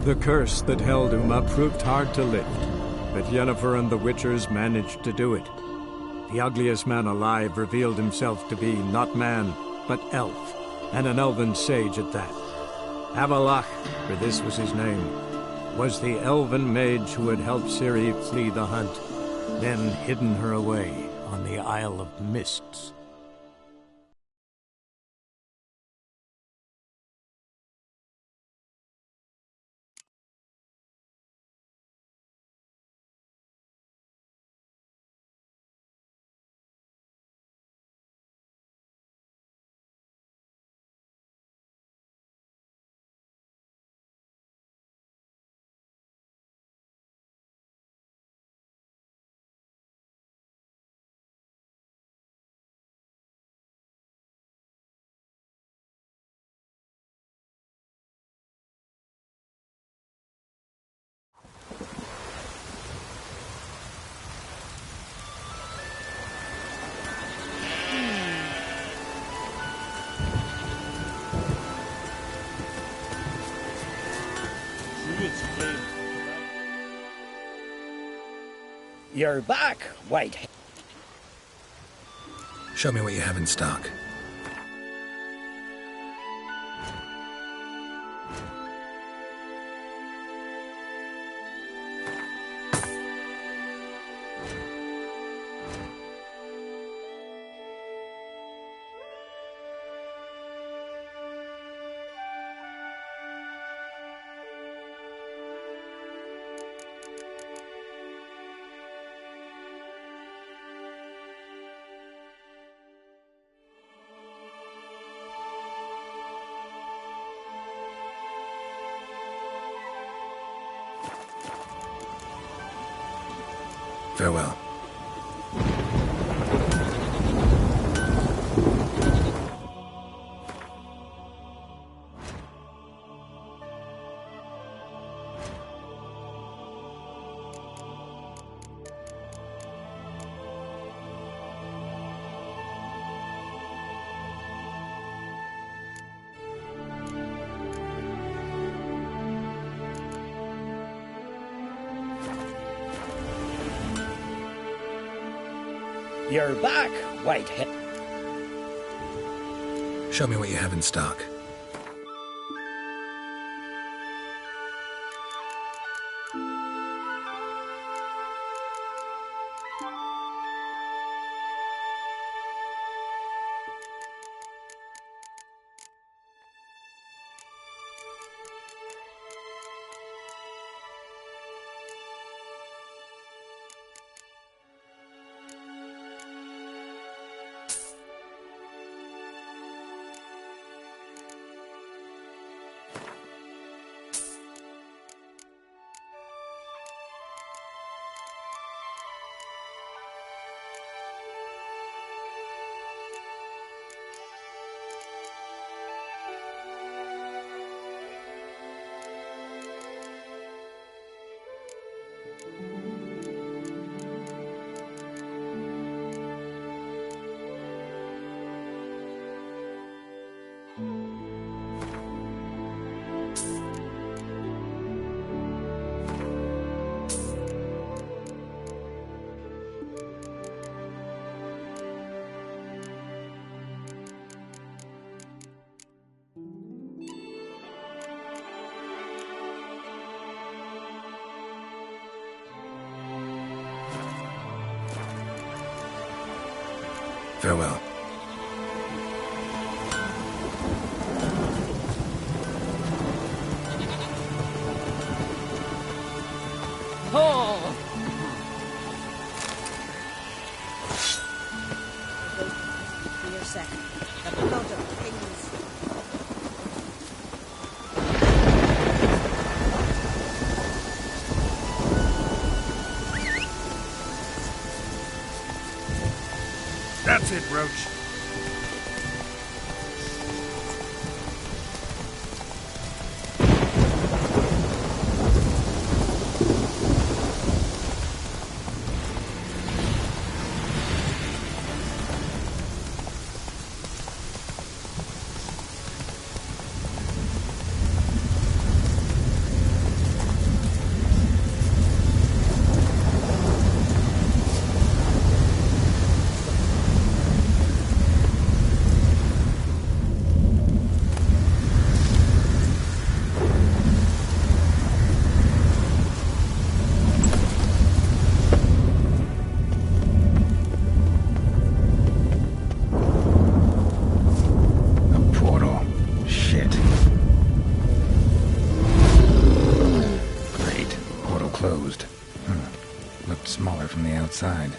The curse that held Uma proved hard to lift, but Yennefer and the Witchers managed to do it. The ugliest man alive revealed himself to be not man, but elf, and an elven sage at that. Avalach, for this was his name, was the elven mage who had helped Ciri flee the hunt, then hidden her away on the Isle of Mists. You're back, White. Show me what you have in stock. Farewell. You're back, Whitehead. Show me what you have in stock. Farewell. Oh! For your second. The blood of kings. That's it, Roach. outside.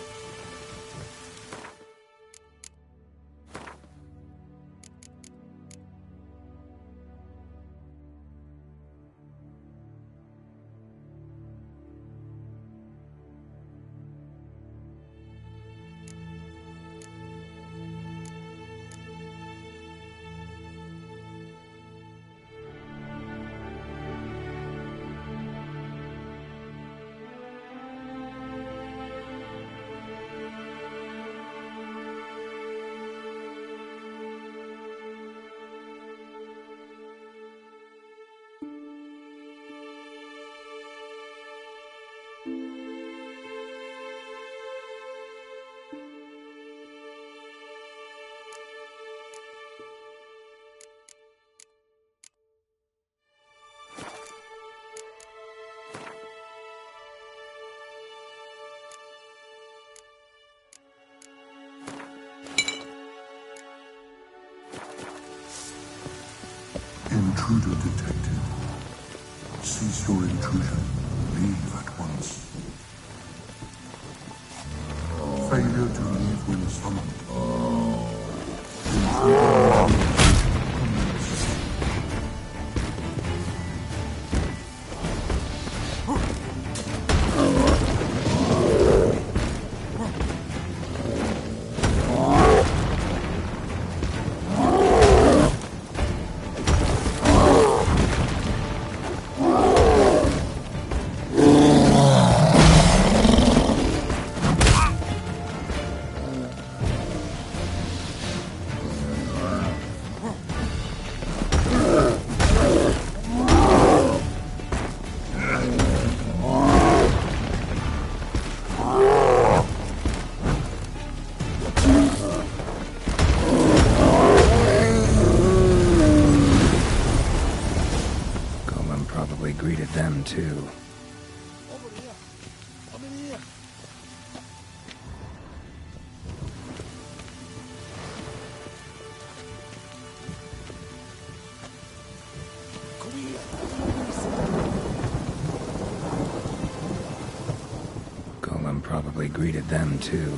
Intruder detected. Cease your intrusion. Leave at once. Failure to leave when summoned. Greeted them too. Over here. Come in here. Come here. Golem probably greeted them too.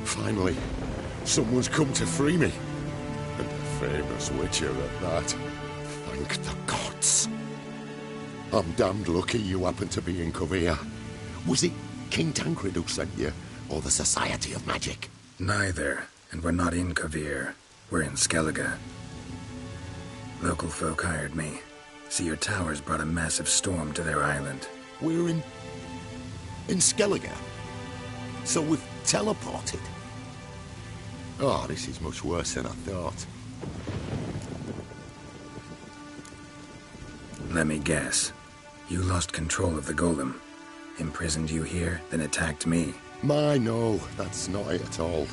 Finally, someone's come to free me. And a famous witcher at that. Thank the gods. I'm damned lucky you happen to be in Kovir. Was it King Tancred who sent you, or the Society of Magic? Neither, and we're not in Kovir. We're in Skellige. Local folk hired me. See, your towers brought a massive storm to their island. We're in Skellige? So we've teleported? Oh, this is much worse than I thought. Let me guess. You lost control of the golem. Imprisoned you here, then attacked me. No, that's not it at all.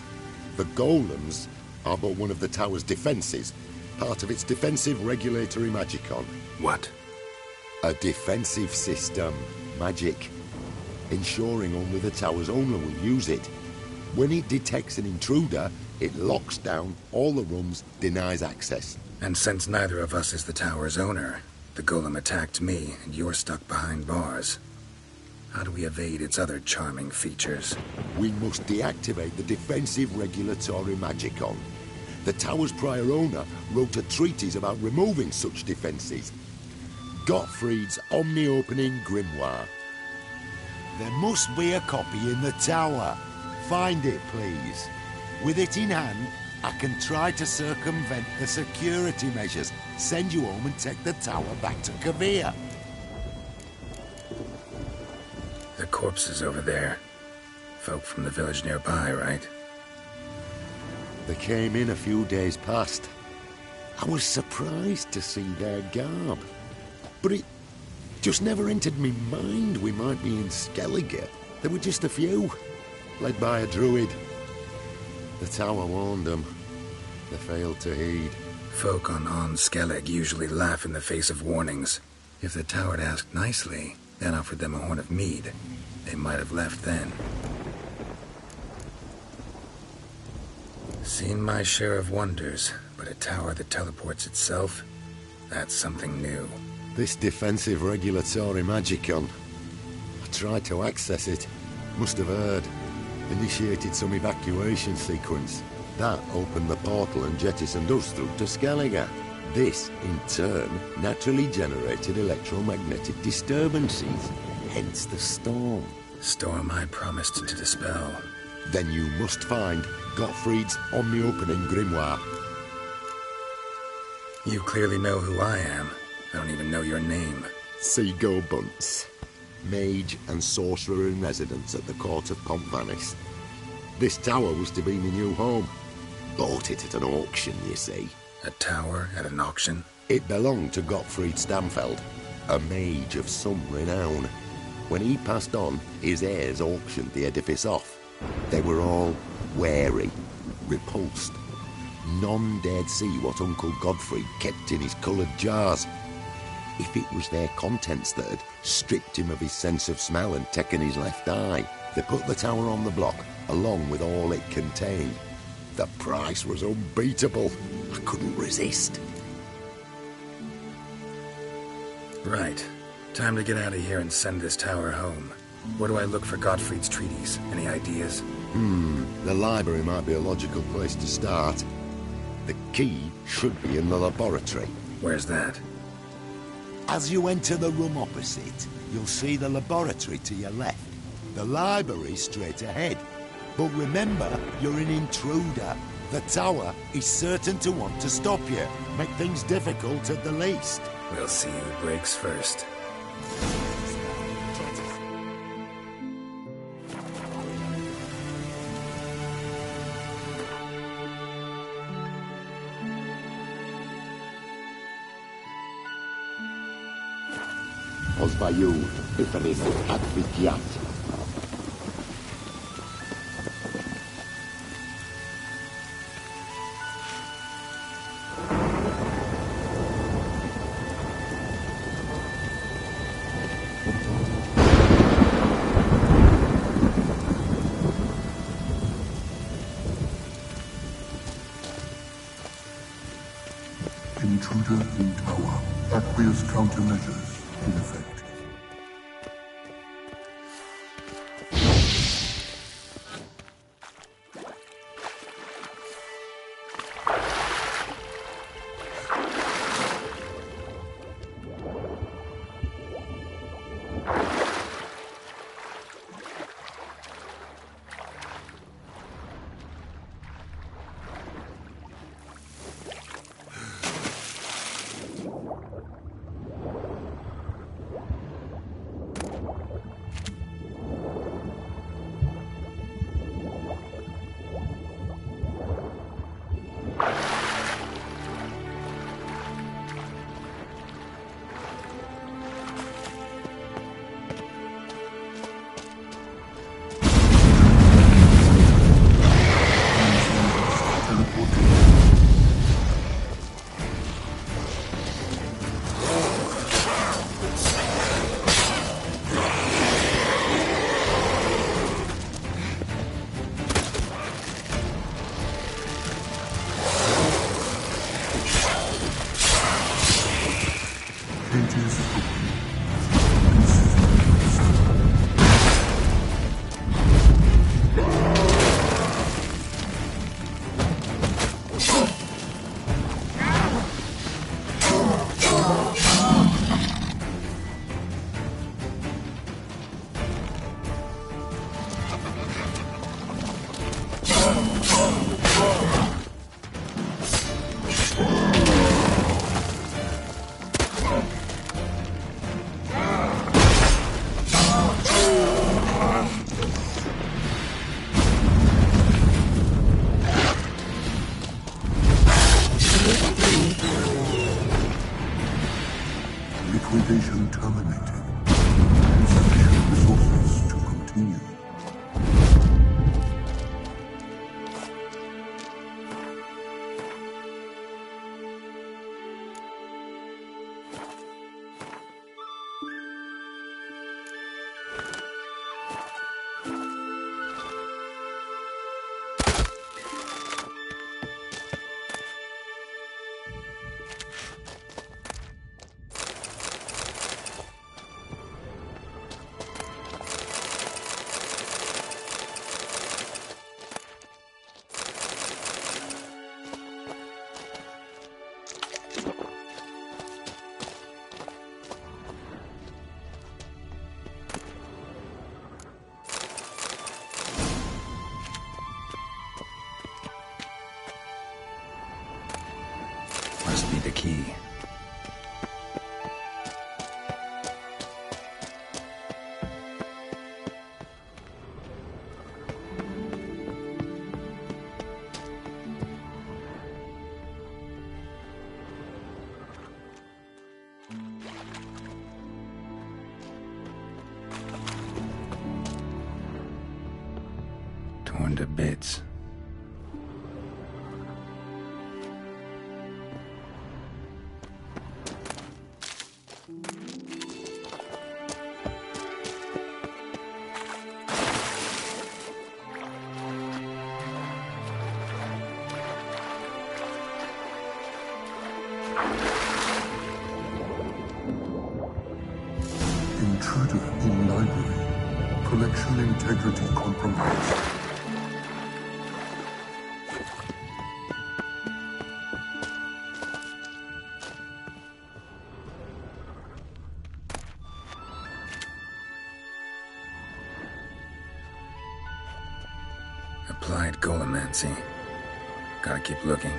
The golems are but one of the tower's defenses, part of its defensive regulatory magicon. What? A defensive system. Magic. Ensuring only the tower's owner will use it. When it detects an intruder, it locks down all the rooms, denies access. And since neither of us is the tower's owner, the golem attacked me, and you're stuck behind bars. How do we evade its other charming features? We must deactivate the defensive regulatory magicon. The tower's prior owner wrote a treatise about removing such defenses. Gottfried's Omni-Opening Grimoire. There must be a copy in the tower. Find it, please. With it in hand, I can try to circumvent the security measures, send you home and take the tower back to Kovir. The corpses over there. Folk from the village nearby, right? They came in a few days past. I was surprised to see their garb. But it just never entered me mind we might be in Skellige. There were just a few, led by a druid. The tower warned them. They failed to heed. Folk on Skellig usually laugh in the face of warnings. If the tower had asked nicely, and offered them a horn of mead, they might have left then. Seen my share of wonders, but a tower that teleports itself? That's something new. This defensive regulatory magicon. I tried to access it. Must have heard. Initiated some evacuation sequence. That opened the portal and jettisoned us through to Skellige. This, in turn, naturally generated electromagnetic disturbances. Hence the storm. Storm I promised to dispel. Then you must find Gottfried's omni-opening grimoire. You clearly know who I am. I don't even know your name. Seago Bunce. Mage and sorcerer in residence at the court of Pontvanis. This tower was to be my new home. Bought it at an auction, you see. A tower at an auction? It belonged to Gottfried Stamfeld, a mage of some renown. When he passed on, his heirs auctioned the edifice off. They were all wary, repulsed. None dared see what Uncle Godfrey kept in his coloured jars. If it was their contents that had stripped him of his sense of smell and taken his left eye, they put the tower on the block, along with all it contained. The price was unbeatable. I couldn't resist. Right. Time to get out of here and send this tower home. Where do I look for Gottfried's treaties? Any ideas? The library might be a logical place to start. The key should be in the laboratory. Where's that? As you enter the room opposite, you'll see the laboratory to your left. The library straight ahead. But remember, you're an intruder. The tower is certain to want to stop you. Make things difficult at the least. We'll see who breaks first. Pozwaju, wyfrysy adwykiat. Intruder in tower. Aqueous countermeasures in effect. torn to bits. Intruder in library. Collection integrity compromised. Applied golemancy. Gotta keep looking.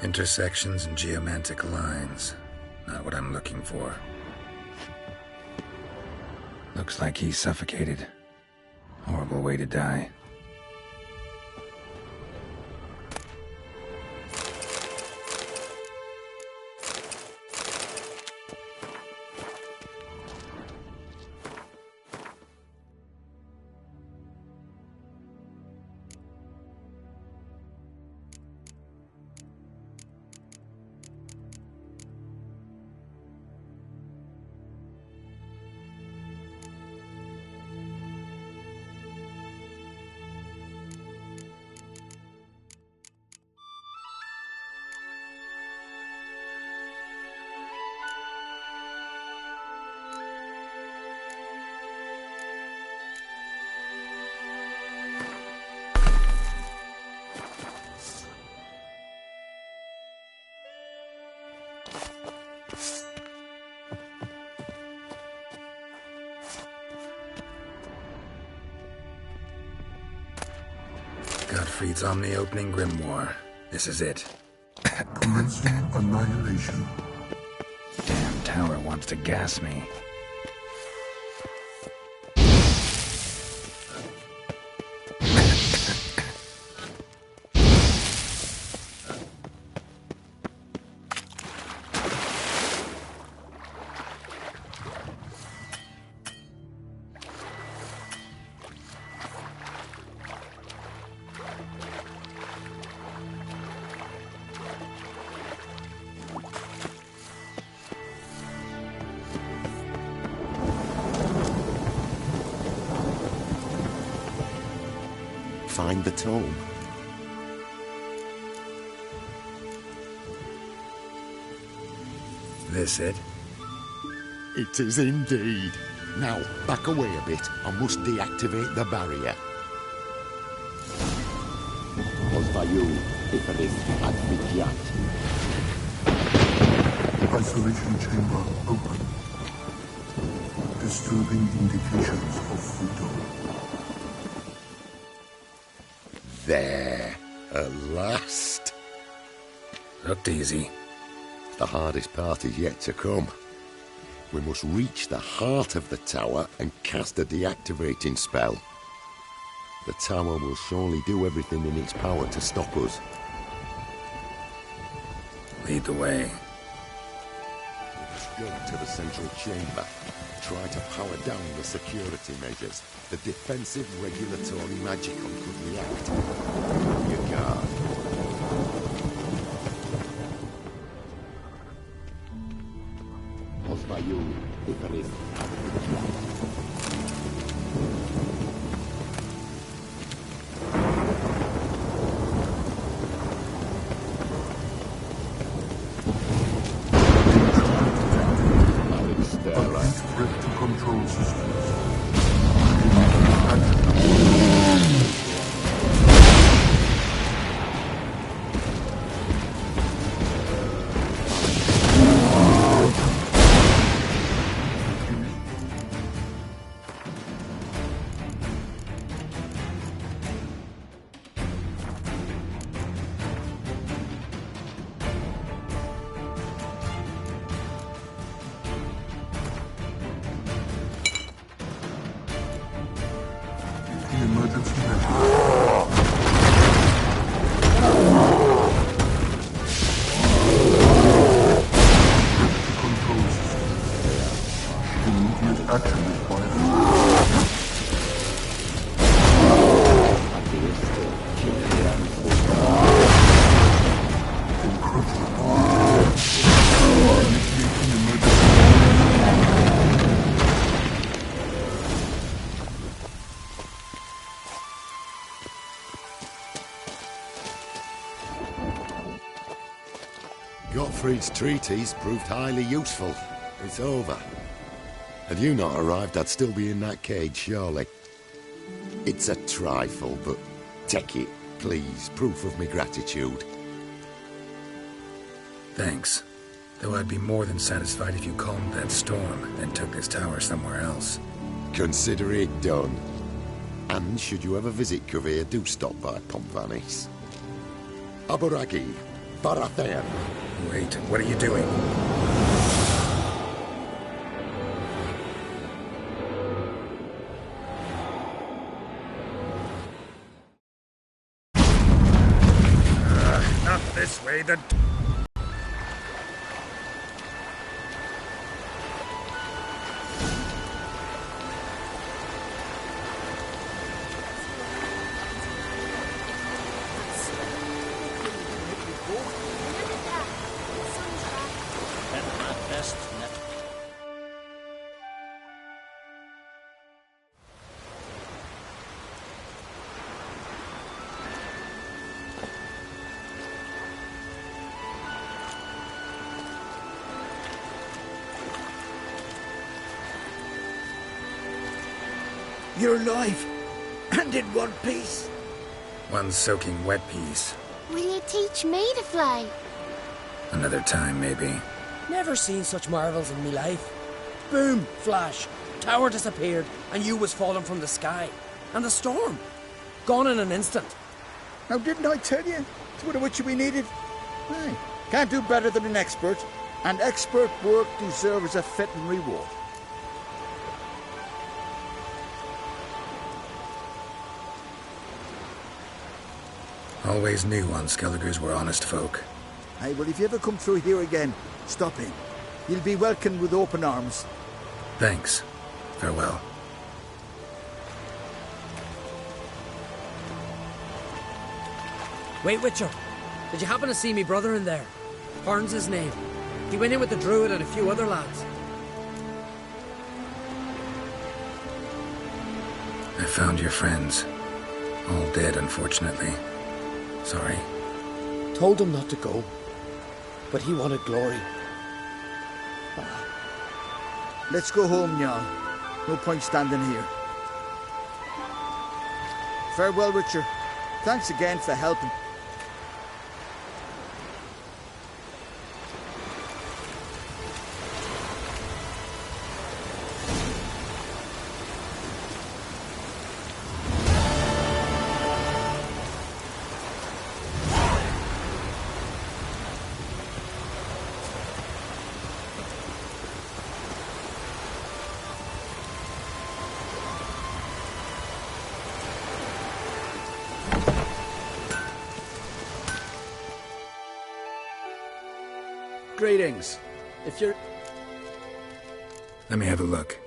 Intersections and geomantic lines. Not what I'm looking for. Looks like he's suffocated. Horrible way to die. Gottfried's Omni-opening grimoire. This is it. Commencing annihilation. Damn tower wants to gas me. Find the tome. This it? It is indeed. Now, back away a bit. I must deactivate the barrier. Isolation chamber open. Disturbing indications of freedom. There. At last. Looked easy. The hardest part is yet to come. We must reach the heart of the tower and cast a deactivating spell. The tower will surely do everything in its power to stop us. Lead the way. Go to the central chamber. Try to power down the security measures. The defensive regulatory magicon could react. Your guard. Threat to control systems. Emergency measures. Gottfried's treatise proved highly useful. It's over. Had you not arrived, I'd still be in that cage, surely. It's a trifle, but take it, please. Proof of me gratitude. Thanks. Though I'd be more than satisfied if you calmed that storm, then took this tower somewhere else. Consider it done. And should you ever visit Kavir, do stop by Pompvanis. Aburagi, Barathan. Wait, what are you doing? Not this way, the... You're alive, and in one piece. One soaking wet piece. Will you teach me to fly? Another time, maybe. Never seen such marvels in me life. Boom, flash, tower disappeared, and you was falling from the sky. And the storm, gone in an instant. Now, didn't I tell you? It's what which we needed. Aye. Can't do better than an expert, and expert work deserves a fitting reward. Always knew on Skelligers were honest folk. Aye, well, if you ever come through here again, stop in. You'll be welcomed with open arms. Thanks. Farewell. Wait, Witcher. Did you happen to see me brother in there? Horn's his name. He went in with the druid and a few other lads. I found your friends. All dead, unfortunately. Sorry. Told him not to go, but he wanted glory. Let's go home, Jan. No point standing here. Farewell, Richard. Thanks again for helping. Greetings. If you're... Let me have a look.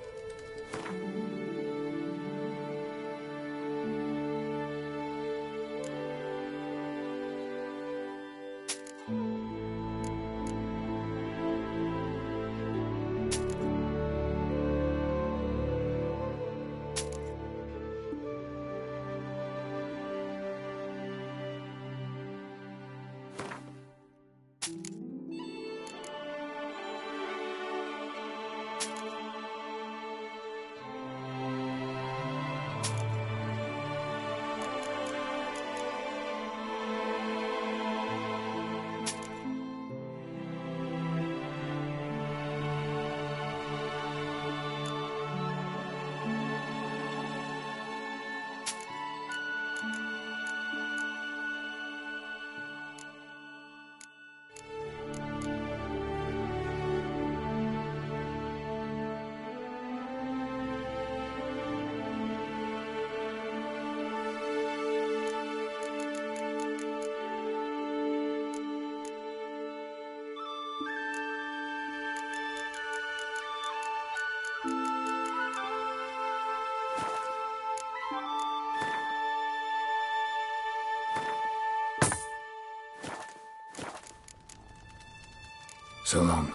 So long.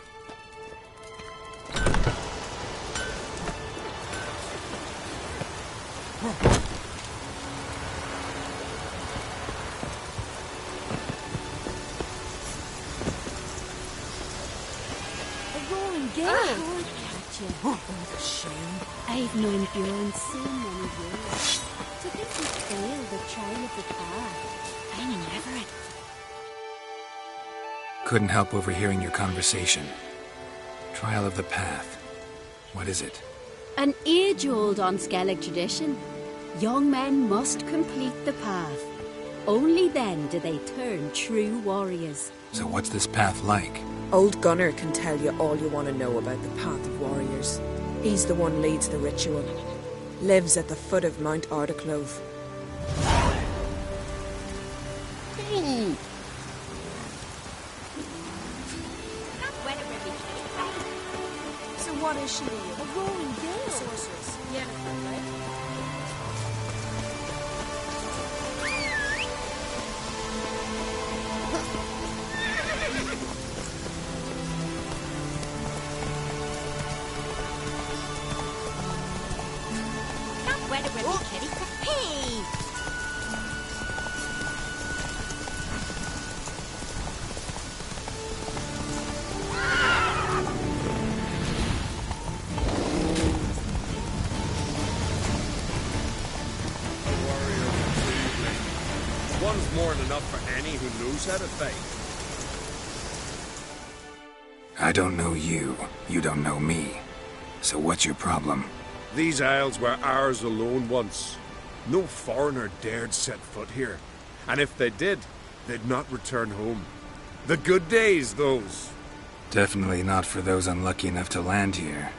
kill. Oh, gotcha. Oh, the shame. I've known Bjorn so many years. To think he failed the trial of the path. I never had... Couldn't help overhearing your conversation. Trial of the Path. What is it? An age-old Skellig tradition. Young men must complete the path. Only then do they turn true warriors. So what's this path like? Old Gunnar can tell you all you want to know about the Path of Warriors. He's the one leads the ritual. Lives at the foot of Mount Ardaclove. So what is she? A rolling gale. Sorceress. Yeah, right? One's more than enough for any who knows how to fight. I don't know you. You don't know me. So what's your problem? These isles were ours alone once. No foreigner dared set foot here. And if they did, they'd not return home. The good days, those. Definitely not for those unlucky enough to land here.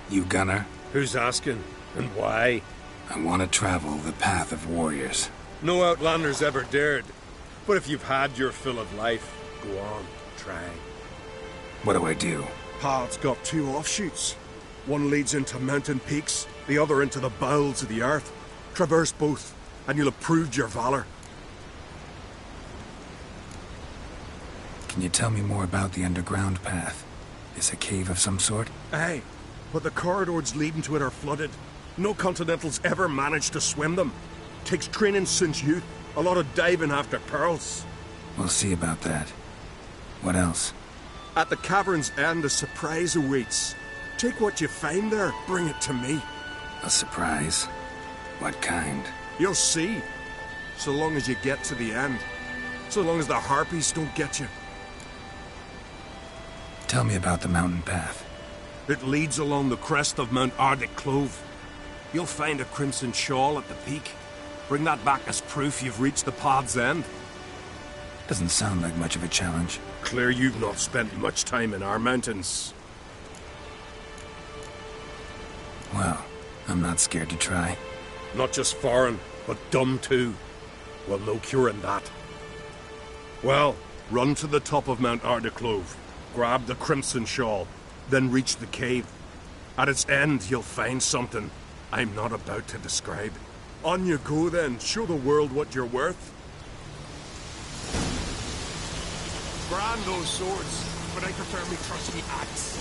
You Gunnar? Who's asking? And why? I want to travel the Path of Warriors. No outlanders ever dared. But if you've had your fill of life, go on, try. What do I do? Path's got two offshoots. One leads into mountain peaks, the other into the bowels of the earth. Traverse both, and you'll have proved your valor. Can you tell me more about the underground path? Is a cave of some sort? Aye, but the corridors leading to it are flooded. No Continentals ever managed to swim them. Takes training since youth, a lot of diving after pearls. We'll see about that. What else? At the cavern's end, a surprise awaits. Take what you find there, bring it to me. A surprise? What kind? You'll see. So long as you get to the end. So long as the harpies don't get you. Tell me about the mountain path. It leads along the crest of Mount Ardaclove. You'll find a crimson shawl at the peak. Bring that back as proof you've reached the path's end. Doesn't sound like much of a challenge. Clear you've not spent much time in our mountains. Well, I'm not scared to try. Not just foreign, but dumb too. Well, no curing that. Well, run to the top of Mount Ardaclove. Grab the crimson shawl, then reach the cave. At its end, you'll find something I'm not about to describe. On you go then, show the world what you're worth. Brand those swords, but I prefer me trusty axe.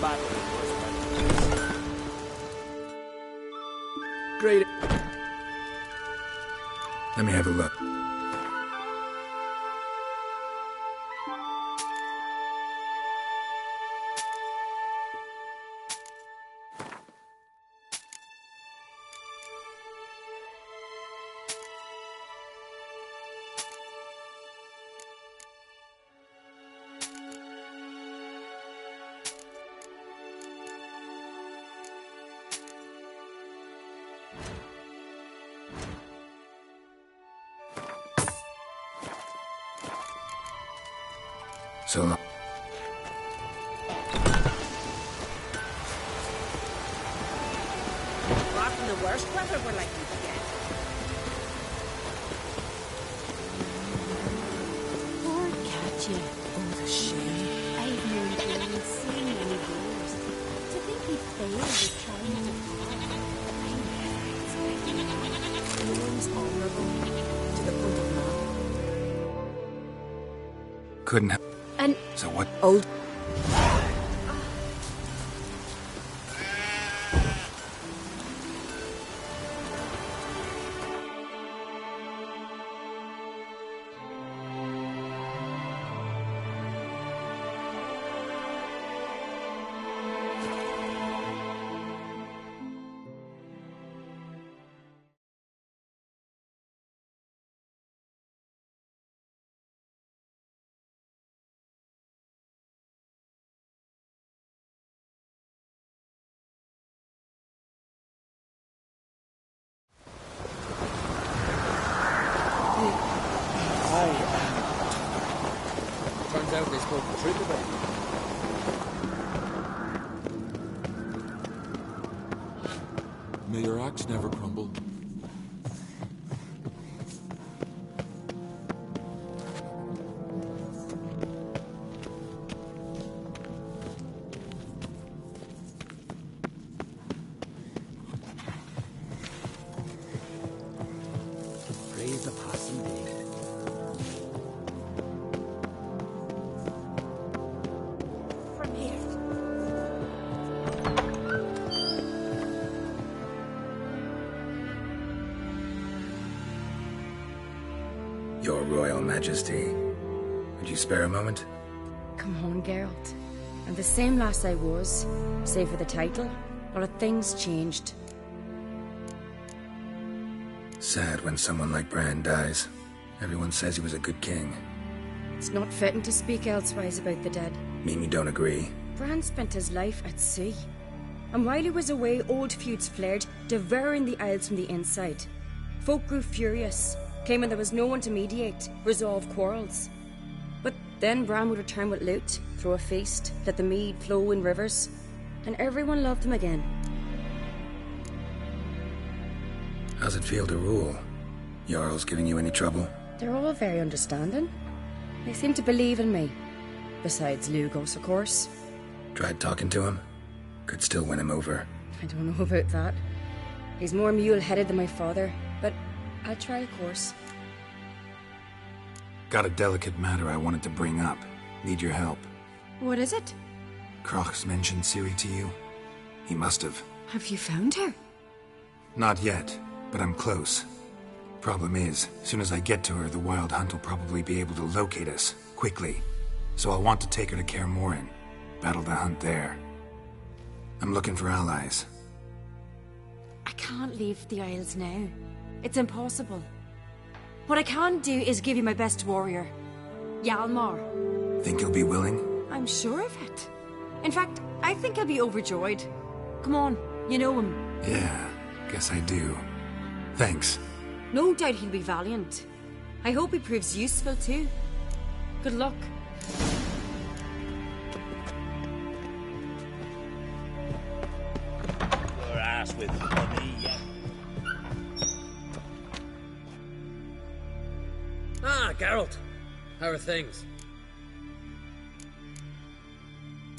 battle was great. Let me have a look. So long. Apart from the worst weather we're likely to get. Poor Katya. Oh, the shame. I've known him so many years. To think he failed at trying to fly. I never expected it. One's honourable to the point of love. Couldn't have. And So what? Old. Turns out they spoke the truth about it. May your axe never crumble. Praise the passing day. From here. Your Royal Majesty. Would you spare a moment? Come on, Geralt. I'm the same lass I was, save for the title. A lot of things changed. Sad when someone like Bran dies. Everyone says he was a good king. It's not fitting to speak elsewise about the dead. Mean you don't agree? Bran spent his life at sea. And while he was away, old feuds flared, devouring the Isles from the inside. Folk grew furious, claiming there was no one to mediate, resolve quarrels. But then Bran would return with loot, throw a feast, let the mead flow in rivers, and everyone loved him again. How's it feel to rule? Jarl's giving you any trouble? They're all very understanding. They seem to believe in me. Besides Lugos, of course. Tried talking to him? Could still win him over. I don't know about that. He's more mule-headed than my father, but I'll try, of course. Got a delicate matter I wanted to bring up. Need your help. What is it? Crach's mentioned Ciri to you? He must have. Have you found her? Not yet, but I'm close. Problem is, soon as I get to her, the Wild Hunt will probably be able to locate us, quickly. So I'll want to take her to Kaer Morhen. Battle the hunt there. I'm looking for allies. I can't leave the Isles now. It's impossible. What I can do is give you my best warrior, Hjalmar. Think he'll be willing? I'm sure of it. In fact, I think he'll be overjoyed. Come on, you know him. Yeah, guess I do. Thanks. No doubt he'll be valiant. I hope he proves useful too. Good luck. Your ass with money, yeah. Ah, Geralt. How are things?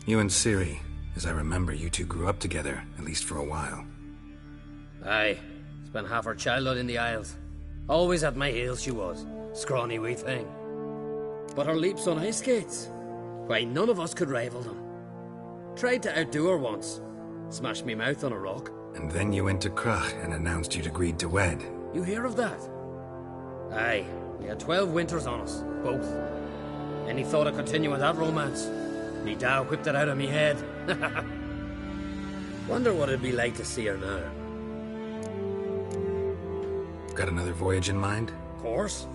You and Ciri. As I remember, you two grew up together, at least for a while. Aye. Spent half her childhood in the Isles. Always at my heels she was. Scrawny wee thing. But her leaps on ice skates, why, none of us could rival them. Tried to outdo her once. Smashed me mouth on a rock. And then you went to Krach and announced you'd agreed to wed. You hear of that? Aye, we had 12 winters on us, both. Any thought of continuing that romance? Me da whipped it out of me head. Wonder what it'd be like to see her now. Got another voyage in mind? Of course.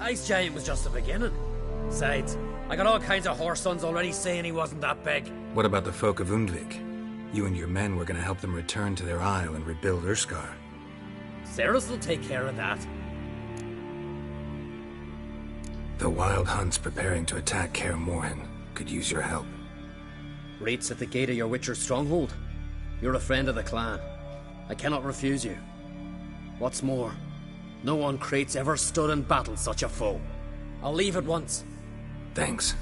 Ice Giant was just the beginning. Besides, I got all kinds of horse sons already saying he wasn't that big. What about the folk of Undvik? You and your men were gonna help them return to their isle and rebuild Urskar. Ceres will take care of that. The Wild Hunt's preparing to attack Kaer Morhen. Could use your help. Rates at the gate of your Witcher's stronghold. You're a friend of the clan. I cannot refuse you. What's more, no Uncrate's ever stood and battled such a foe. I'll leave at once. Thanks.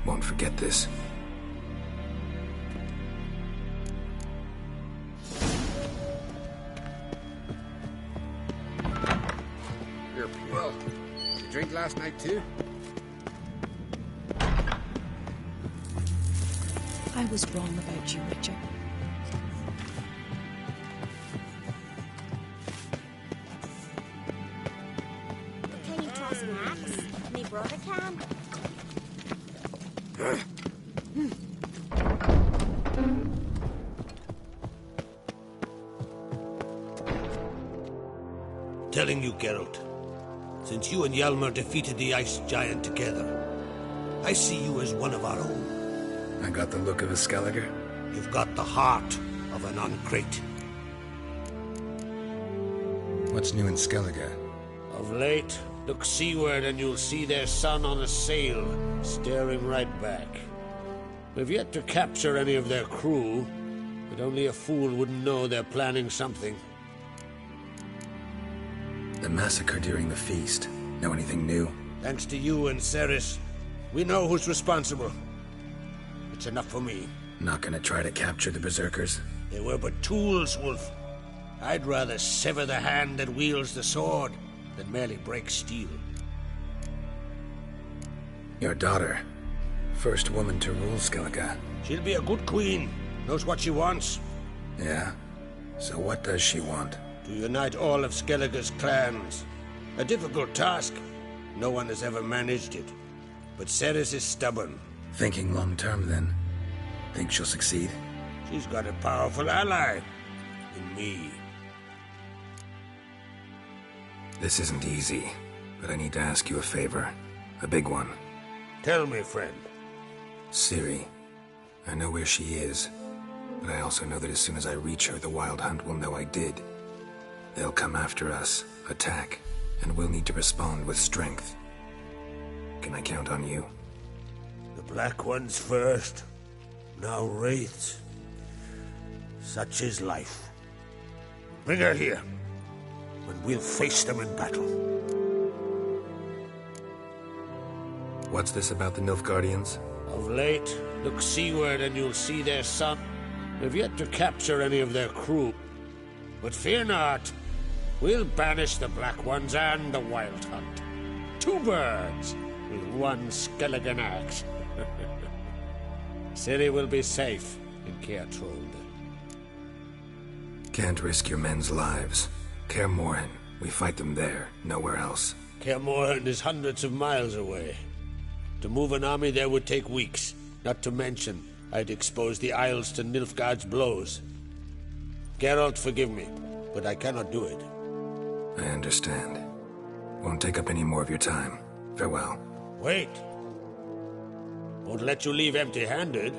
Won't forget this. You're pure. Did you drink last night too? I was wrong about you, Witcher. Can you toss an axe? Me brother can. Telling you, Geralt, since you and Hjalmar defeated the Ice Giant together, I see you as one of our own. I got the look of a Skelliger. You've got the heart of an Uncrate. What's new in Skellige? Of late, look seaward and you'll see their sun on a sail, staring right back. We've yet to capture any of their crew, but only a fool wouldn't know they're planning something. The massacre during the feast. Know anything new? Thanks to you and Ceres, we know who's responsible. It's enough for me. Not gonna try to capture the Berserkers? They were but tools, Wolf. I'd rather sever the hand that wields the sword than merely break steel. Your daughter. First woman to rule Skellige. She'll be a good queen. Knows what she wants. Yeah? So what does she want? To unite all of Skellige's clans. A difficult task. No one has ever managed it. But Ceres is stubborn. Thinking long-term, then? Think she'll succeed? She's got a powerful ally. In me. This isn't easy, but I need to ask you a favor. A big one. Tell me, friend. Ciri. I know where she is, but I also know that as soon as I reach her, the Wild Hunt will know I did. They'll come after us, attack, and we'll need to respond with strength. Can I count on you? The Black Ones first, now Wraiths. Such is life. Bring her here, and we'll face them in battle. What's this about the Nilfgaardians? Of late, look seaward and you'll see their sun. We've yet to capture any of their crew. But fear not, we'll banish the Black Ones and the Wild Hunt. Two birds with one Skelligan axe. Ciri will be safe in Kaer Trolde. Can't risk your men's lives. Kaer Morhen, we fight them there, nowhere else. Kaer Morhen is hundreds of miles away. To move an army there would take weeks, not to mention I'd expose the Isles to Nilfgaard's blows. Geralt, forgive me, but I cannot do it. I understand. Won't take up any more of your time. Farewell. Wait. Won't let you leave empty-handed.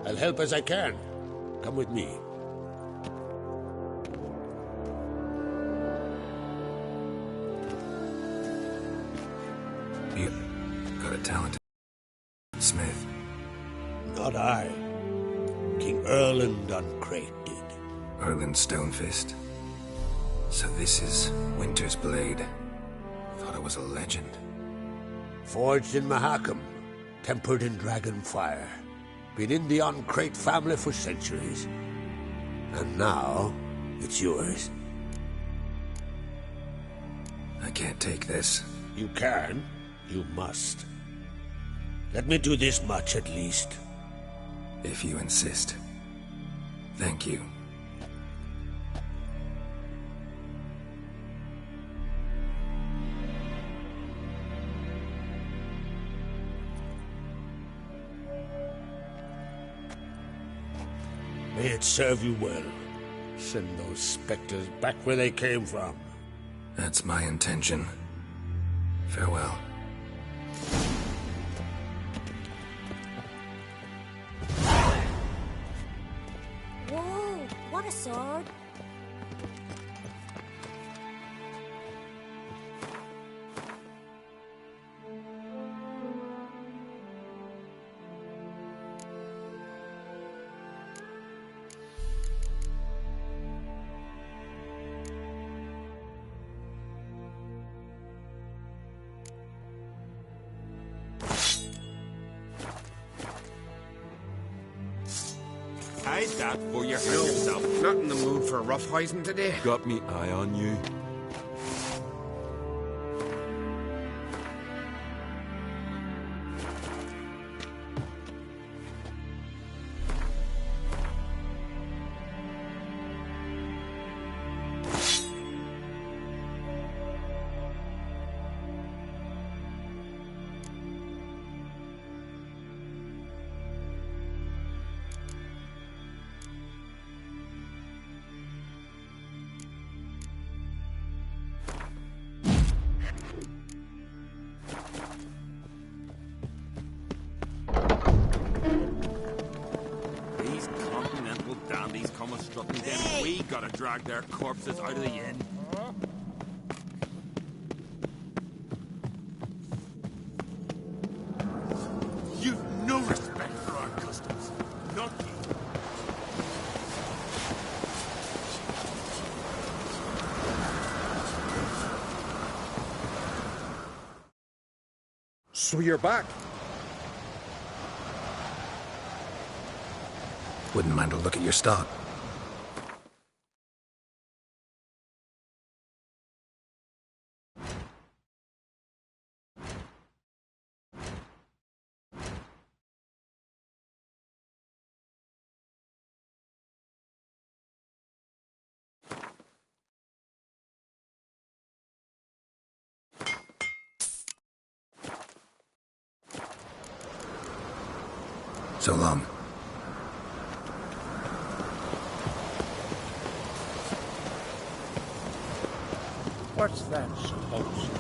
I'll help as I can. Come with me. You got a talented smith. Not I. King Erland Uncrate did. Erland Stonefist. So this is Winter's Blade. Thought it was a legend. Forged in Mahakam, tempered in dragon fire. Been in the Uncrate family for centuries. And now, it's yours. I can't take this. You can. You must. Let me do this much at least. If you insist. Thank you. May it serve you well. Send those spectres back where they came from. That's my intention. Farewell. Whoa, what a sword. Hide that before you hurt yourself. Not in the mood for roughhousing today. Got me eye on you. Drag their corpses out of the inn. You've no respect for our customs. Not you. So you're back? Wouldn't mind a look at your stock. So long. What's that supposed?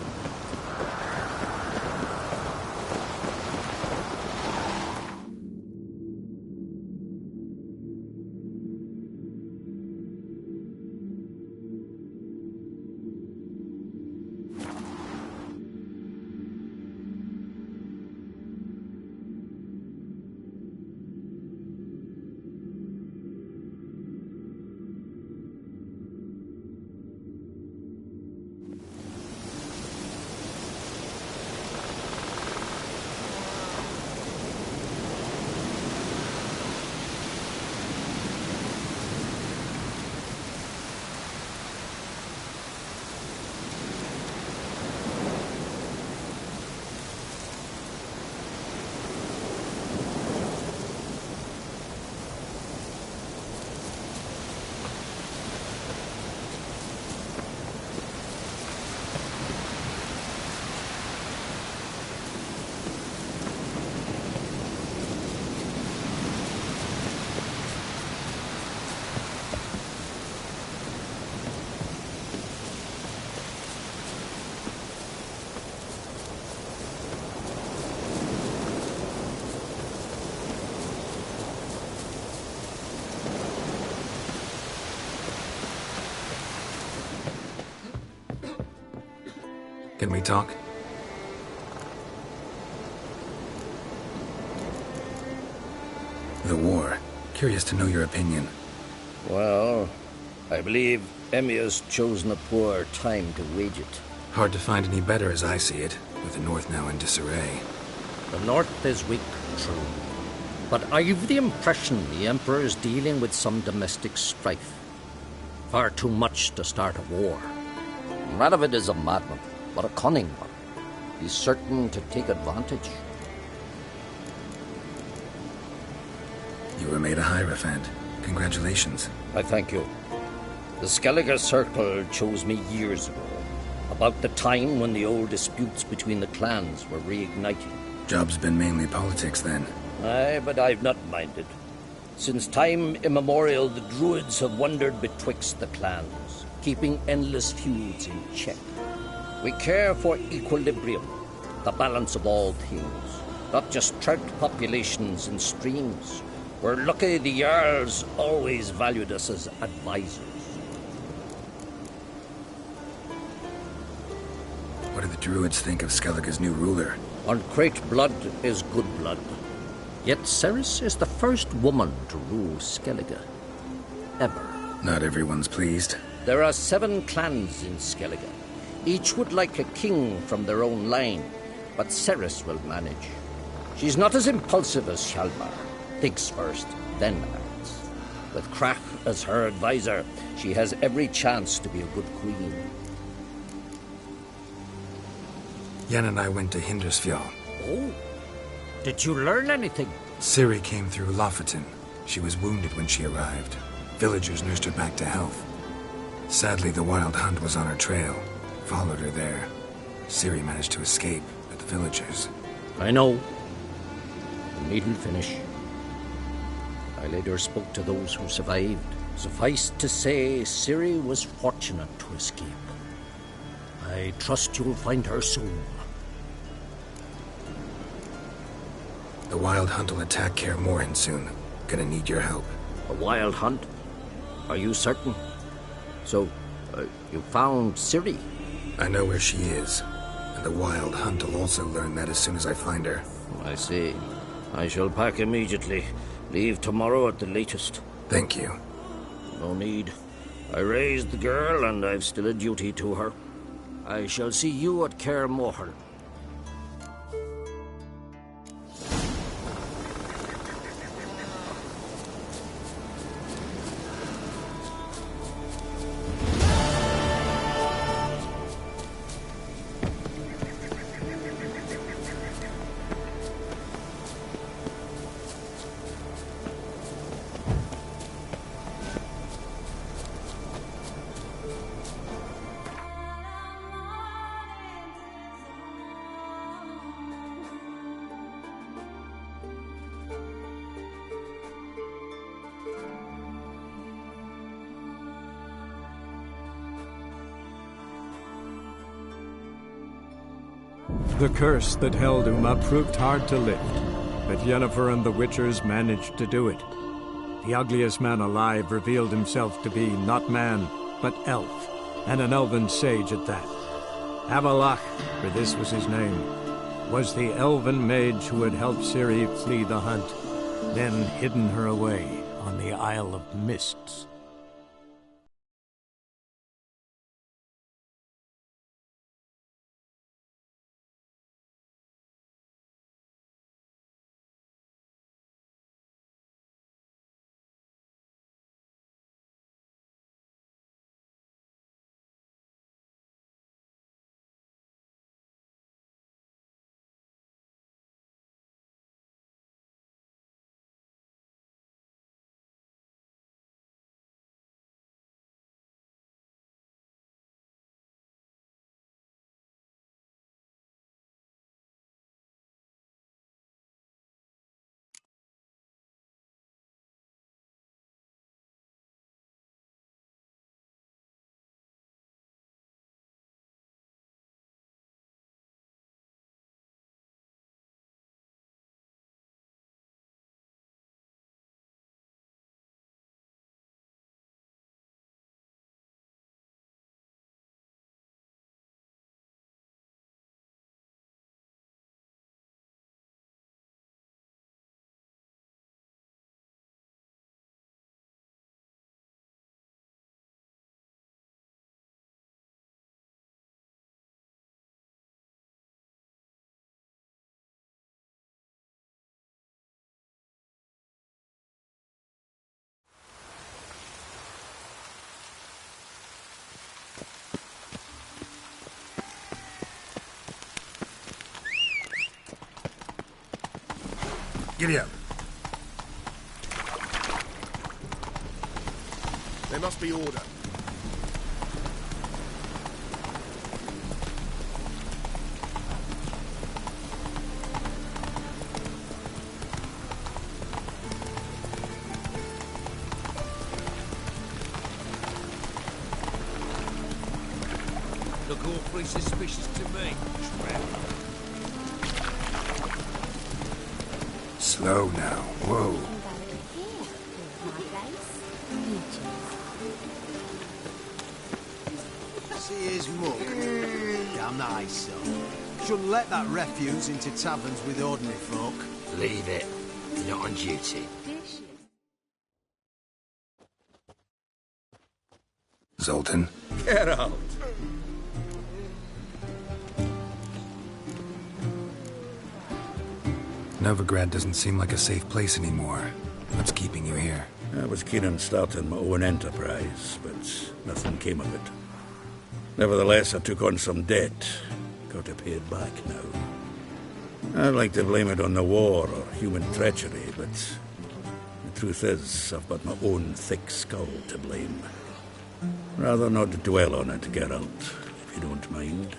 Can we talk? The war. Curious to know your opinion. Well, I believe Emia's chosen a poor time to wage it. Hard to find any better as I see it, with the North now in disarray. The North is weak, true. But I've the impression the Emperor is dealing with some domestic strife. Far too much to start a war. Radovid is a madman, but a cunning one. He's certain to take advantage. You You were made a Hierophant. Congratulations. I thank you. The Skellige Circle chose me years ago, about the time when the old disputes between the clans were reigniting. Job's been mainly politics then. Aye, but I've not minded. Since time immemorial, the Druids have wandered betwixt the clans, keeping endless feuds in check. We care for equilibrium, the balance of all things, not just trout populations and streams. We're lucky the Jarls always valued us as advisors. What do the Druids think of Skellige's new ruler? Uncrate blood is good blood. Yet Ceres is the first woman to rule Skellige. Ever. Not everyone's pleased. There are 7 clans in Skellige. Each would like a king from their own line, but Ceres will manage. She's not as impulsive as Hjalmar. Thinks first, then acts. With Krach as her advisor, she has every chance to be a good queen. Yen and I went to Hindersfjall. Oh? Did you learn anything? Ciri came through Lofoten. She was wounded when she arrived. Villagers nursed her back to health. Sadly, the Wild Hunt was on her trail. Followed her there. Ciri managed to escape, but the villagers... I know. You needn't finish. I later spoke to those who survived. Suffice to say, Ciri was fortunate to escape. I trust you'll find her soon. The Wild Hunt will attack Kaer Morhen soon. Gonna need your help. A Wild Hunt? Are you certain? So, you found Ciri? I know where she is. And the Wild Hunt will also learn that as soon as I find her. I see. I shall pack immediately. Leave tomorrow at the latest. Thank you. No need. I raised the girl, and I've still a duty to her. I shall see you at Kaer Morhen. The curse that held Uma proved hard to lift, but Yennefer and the Witchers managed to do it. The ugliest man alive revealed himself to be not man, but elf, and an elven sage at that. Avalach, for this was his name, was the elven mage who had helped Ciri flee the hunt, then hidden her away on the Isle of Mists. Giddy up. There must be order. Look awfully suspicious to me, Trevor. Slow now. Whoa. See his mug? Damn nice, son. Shouldn't let that refuse into taverns with ordinary folk. Leave it. You're not on duty. Zoltan. Get out. Novigrad doesn't seem like a safe place anymore. What's keeping you here? I was keen on starting my own enterprise, but nothing came of it. Nevertheless, I took on some debt. Got to pay it back now. I'd like to blame it on the war or human treachery, but the truth is, I've got my own thick skull to blame. Rather not dwell on it, Geralt, if you don't mind.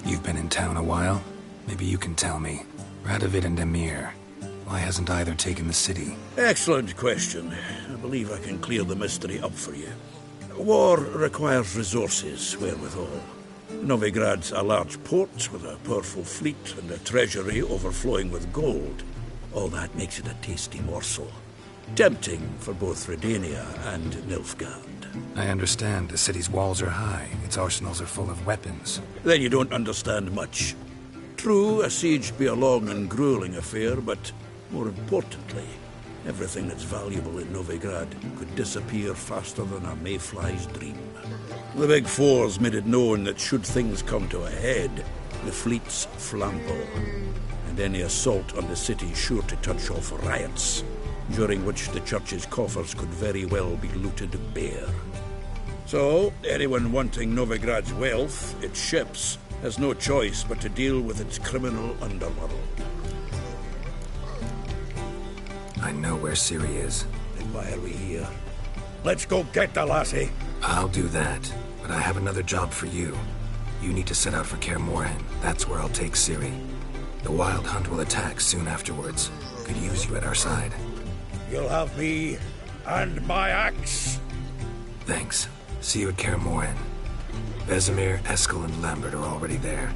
You've been in town a while? Maybe you can tell me. Radovid and Emir. Why hasn't either taken the city? Excellent question. I believe I can clear the mystery up for you. War requires resources, wherewithal. Novigrad's a large port with a powerful fleet and a treasury overflowing with gold. All that makes it a tasty morsel. Tempting for both Redania and Nilfgaard. I understand. The city's walls are high. Its arsenals are full of weapons. Then you don't understand much. True, a siege be a long and grueling affair, but more importantly, everything that's valuable in Novigrad could disappear faster than a mayfly's dream. The Big Four's made it known that should things come to a head, the fleet's flambeau, and any assault on the city's sure to touch off riots, during which the church's coffers could very well be looted bare. So, anyone wanting Novigrad's wealth, its ships, has no choice but to deal with its criminal underworld. I know where Ciri is. Then why are we here? Let's go get the lassie. I'll do that, but I have another job for you. You need to set out for Kaer Morhen. That's where I'll take Ciri. The Wild Hunt will attack soon afterwards. Could use you at our side. You'll have me and my axe. Thanks. See you at Kaer Morhen. Vesemir, Eskel, and Lambert are already there.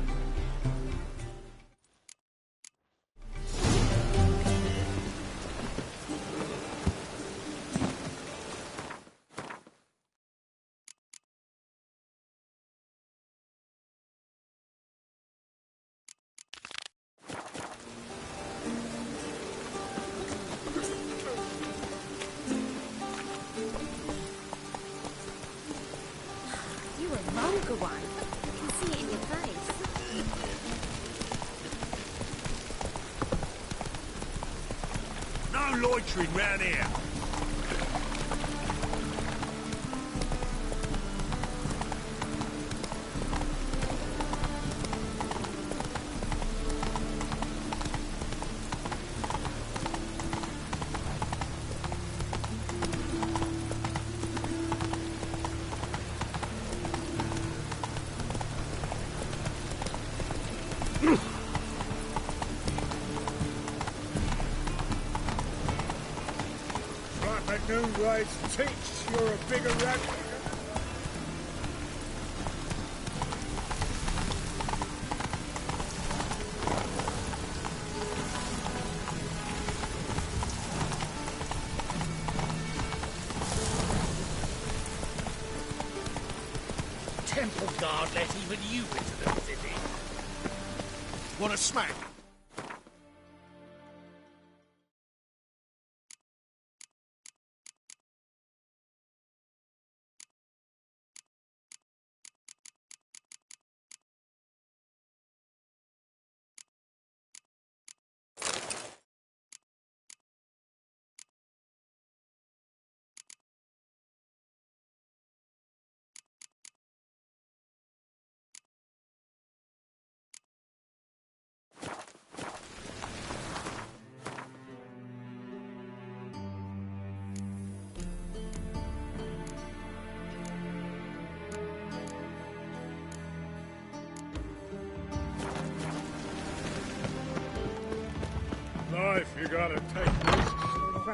Loitering round here. Noonrise teach you're a bigger rat. Temple Guard let even you into the city. Want a smack?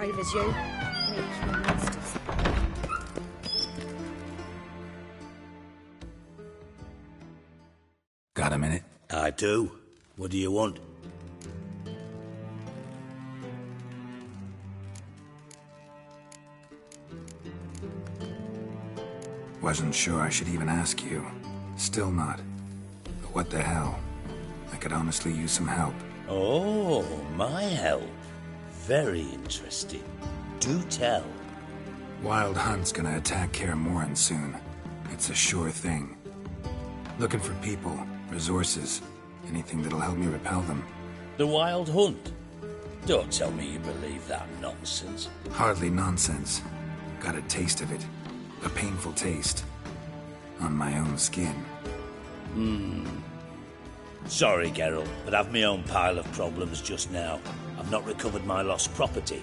brave as you. Make you monsters. Got a minute? I do. What do you want? Wasn't sure I should even ask you. Still not. But what the hell? I could honestly use some help. Oh, my help. Very interesting. Do tell. Wild Hunt's gonna attack Kaer Morhen soon. It's a sure thing. Looking for people, resources, anything that'll help me repel them. The Wild Hunt? Don't tell me you believe that nonsense. Hardly nonsense. Got a taste of it. A painful taste. On my own skin. Sorry, Geralt, but I've my own pile of problems just now. I've not recovered my lost property.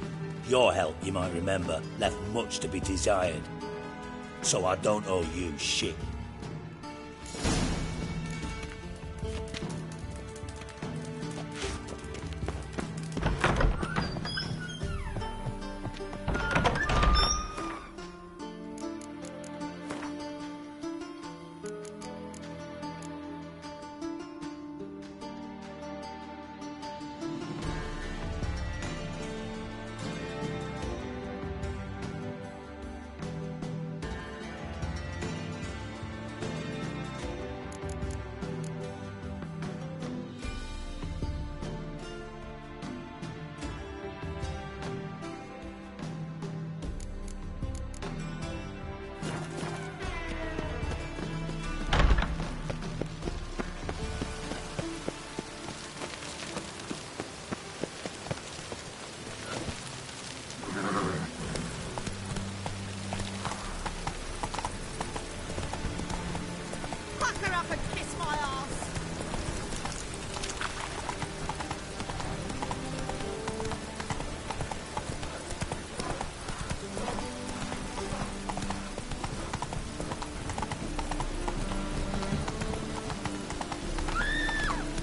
Your help, you might remember, left much to be desired. So I don't owe you shit.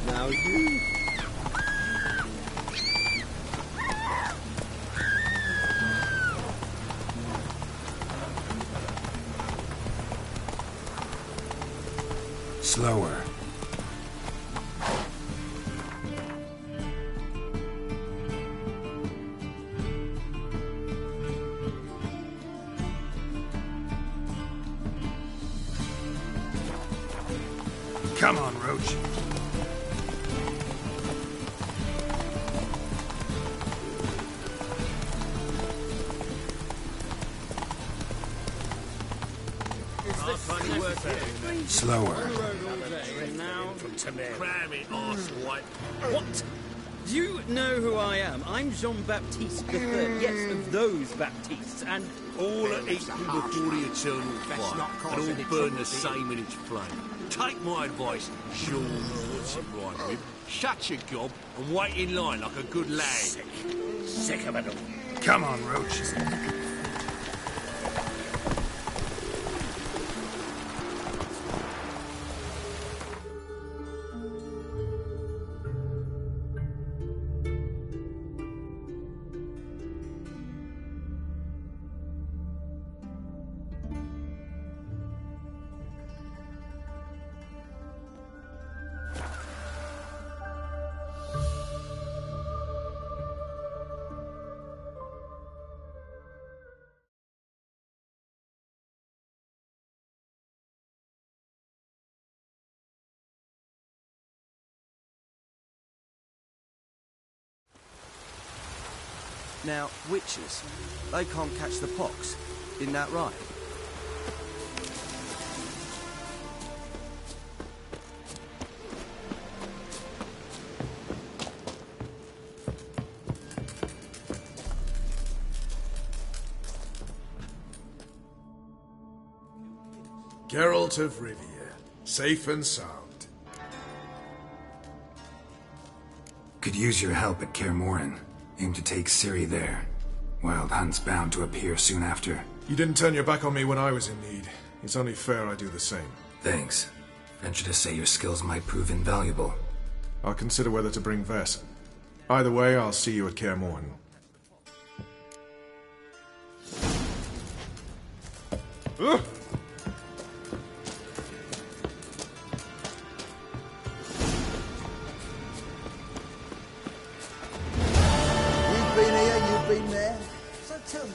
Now you... Slower. Come on, Roach. Slower. What? Do you know who I am? I'm Jean-Baptiste III. Yes, of those Baptistes, and... All are equal before the eternal fire, and all burn the same in its flame. Take my advice, Jean, what's it right with? Shut your gob and wait in line like a good lad. Sick of it all. Come on, Roach. Now, witches, they can't catch the pox. Isn't that right? Geralt of Rivia, safe and sound. Could use your help at Kaer Morhen. Aim to take Ciri there. Wild Hunt's bound to appear soon after. You didn't turn your back on me when I was in need. It's only fair I do the same. Thanks. Venture to say your skills might prove invaluable. I'll consider whether to bring Vess. Either way, I'll see you at Kaer Morhen. You've been here, you've been there. So tell me.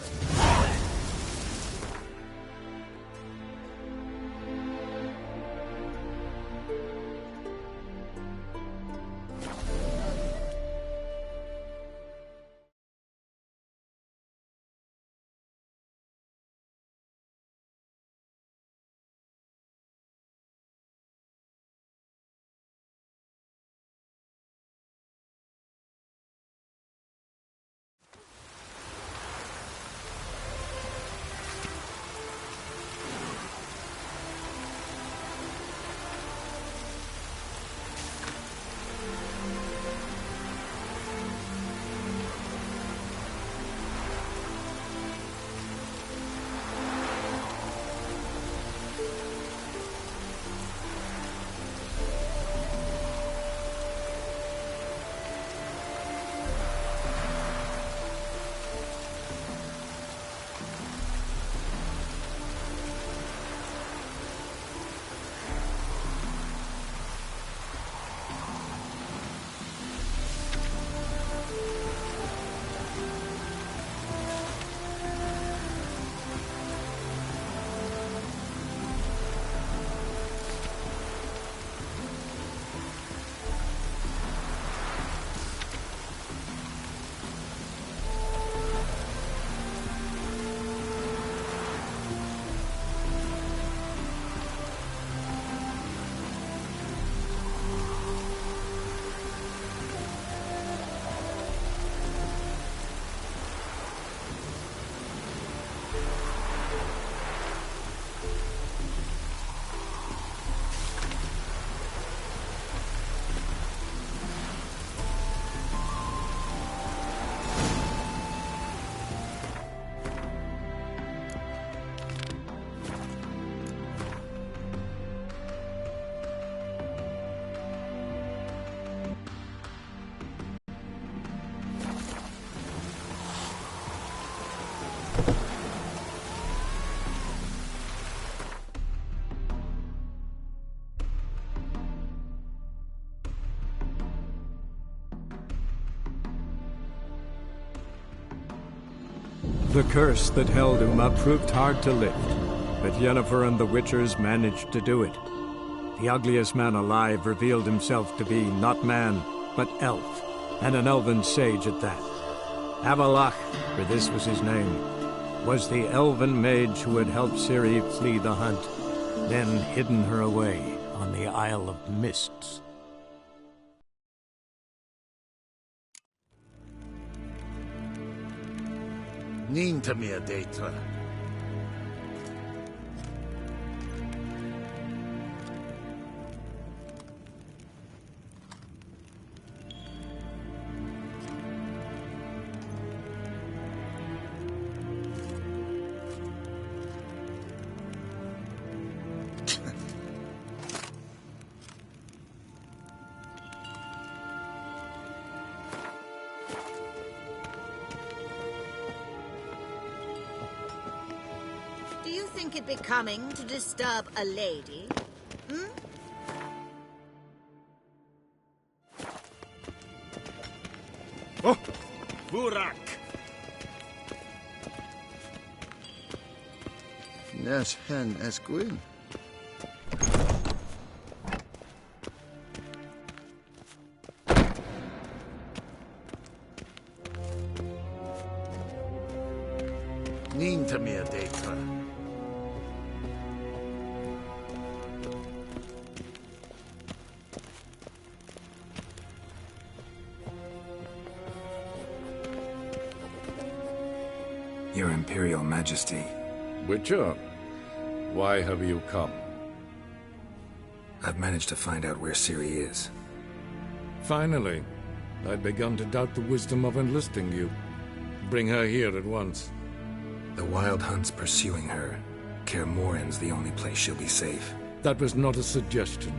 The curse that held Uma proved hard to lift, but Yennefer and the Witchers managed to do it. The ugliest man alive revealed himself to be not man, but elf, and an elven sage at that. Avalach, for this was his name, was the elven mage who had helped Ciri flee the hunt, then hidden her away on the Isle of Mists. Ninta mia detra. Do you think it becoming to disturb a lady? Hmm? Oh, Burak! Nes hen esquin. Ninta mia detra. Your Imperial Majesty. Witcher, why have you come? I've managed to find out where Ciri is. Finally. I'd begun to doubt the wisdom of enlisting you. Bring her here at once. The Wild Hunt's pursuing her. Kaer Morhen's the only place she'll be safe. That was not a suggestion.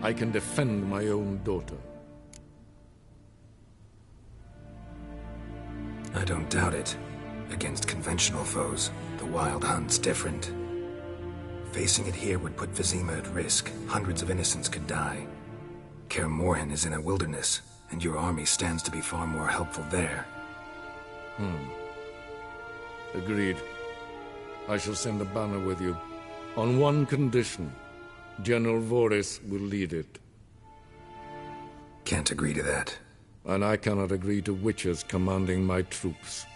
I can defend my own daughter. I don't doubt it. Against conventional foes, the Wild Hunt's different. Facing it here would put Vizima at risk. Hundreds of innocents could die. Kaer Morhen is in a wilderness, and your army stands to be far more helpful there. Agreed. I shall send a banner with you. On one condition. General Voris will lead it. Can't agree to that. And I cannot agree to witches commanding my troops.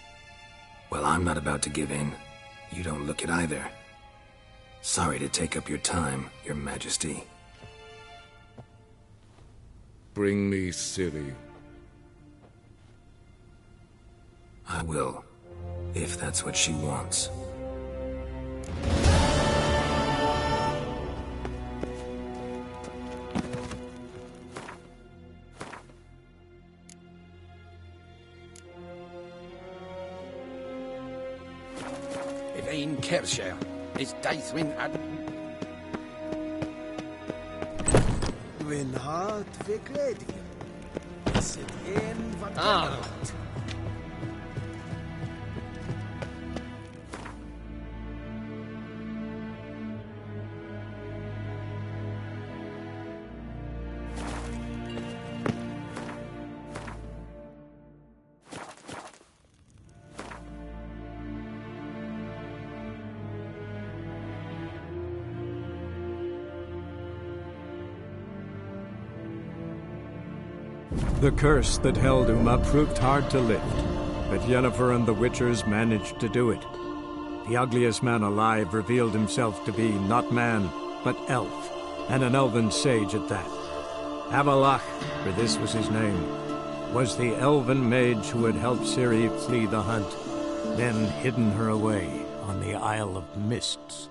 Well, I'm not about to give in. You don't look it either. Sorry to take up your time, Your Majesty. Bring me Ciri. I will, if that's what she wants. Evain Kershire is Daithwin ad... Dwi'n hart fy credu. Sydd un fod Ah. The curse that held Uma proved hard to lift, but Yennefer and the Witchers managed to do it. The ugliest man alive revealed himself to be not man, but elf, and an elven sage at that. Avalach, for this was his name, was the elven mage who had helped Ciri flee the hunt, then hidden her away on the Isle of Mists.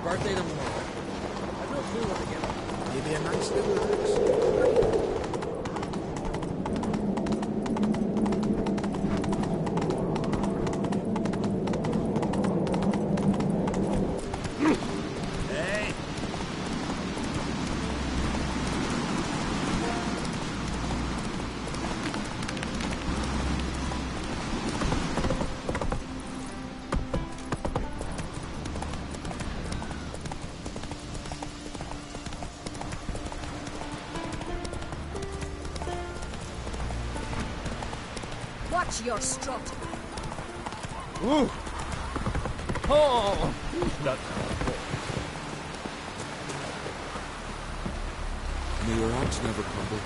Birthday tomorrow. I've no clue what to get him. Maybe a nice little axe. Hey! Watch your strut. Ooh! Oh! Not May your axe never crumble.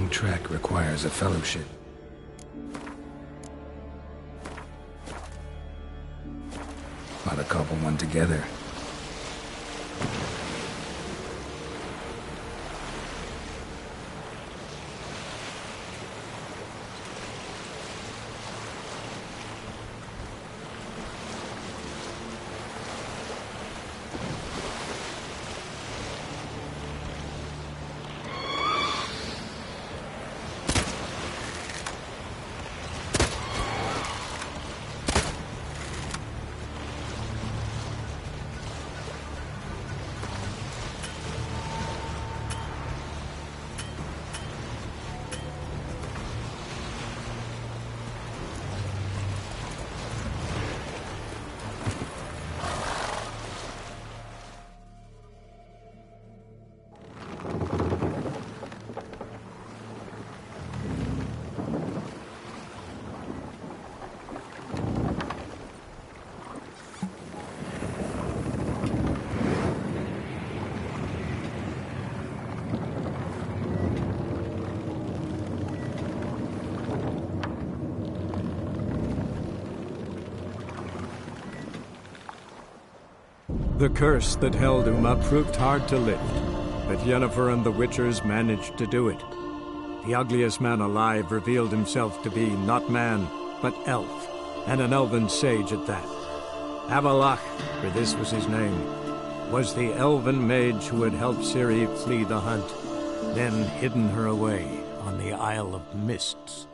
long trek requires a fellowship. Ought to cobble one together. The curse that held Uma proved hard to lift, but Yennefer and the Witchers managed to do it. The ugliest man alive revealed himself to be not man, but elf, and an elven sage at that. Avalach, for this was his name, was the elven mage who had helped Ciri flee the hunt, then hidden her away on the Isle of Mists.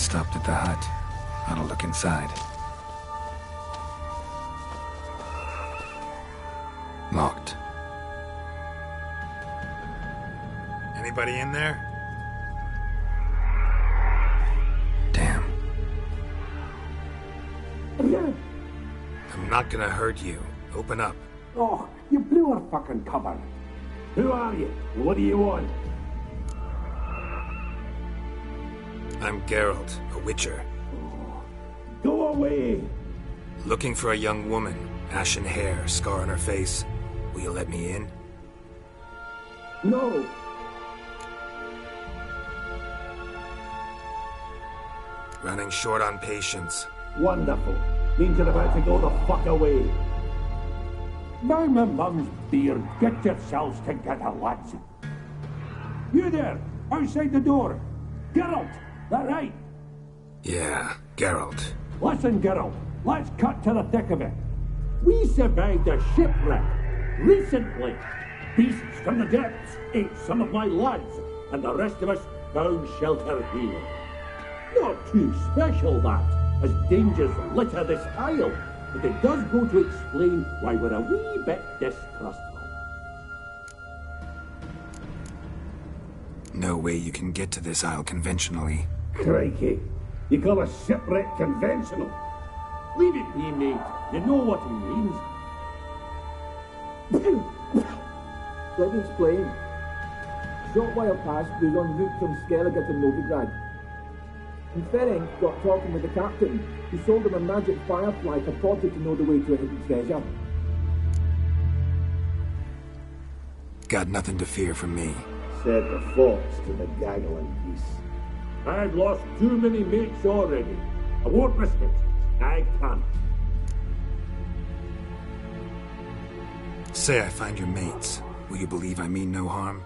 stopped at the hut. I'll look inside. Locked. Anybody in there? Damn. I'm not gonna hurt you. Open up. Oh, you blew our fucking cover. Who are you? What do you want? I'm Geralt, a witcher. Go away! Looking for a young woman. Ashen hair, scar on her face. Will you let me in? No! Running short on patience. Wonderful. Means you're about to go the fuck away. By my mum's beard, get yourselves together, lads. You there, outside the door. Geralt, that right? Yeah, Geralt. Listen, Geralt, let's cut to the thick of it. We survived a shipwreck recently. Beasts from the depths ate some of my lads, and the rest of us found shelter here. Not too special, that, as dangers litter this isle, but it does go to explain why we're a wee bit distrustful. No way you can get to this isle conventionally. Crikey, you call a shipwreck conventional? Leave it be, mate. You know what he means. Let me explain. A short while past, we were en route from Skellige to Novigrad. And Ferenc got talking with the captain, who sold him a magic firefly purported to know the way to a hidden treasure. Got nothing to fear from me. Said the fox to the gaggling geese. I've lost too many mates already. I won't risk it. I can't. Say I find your mates. Will you believe I mean no harm?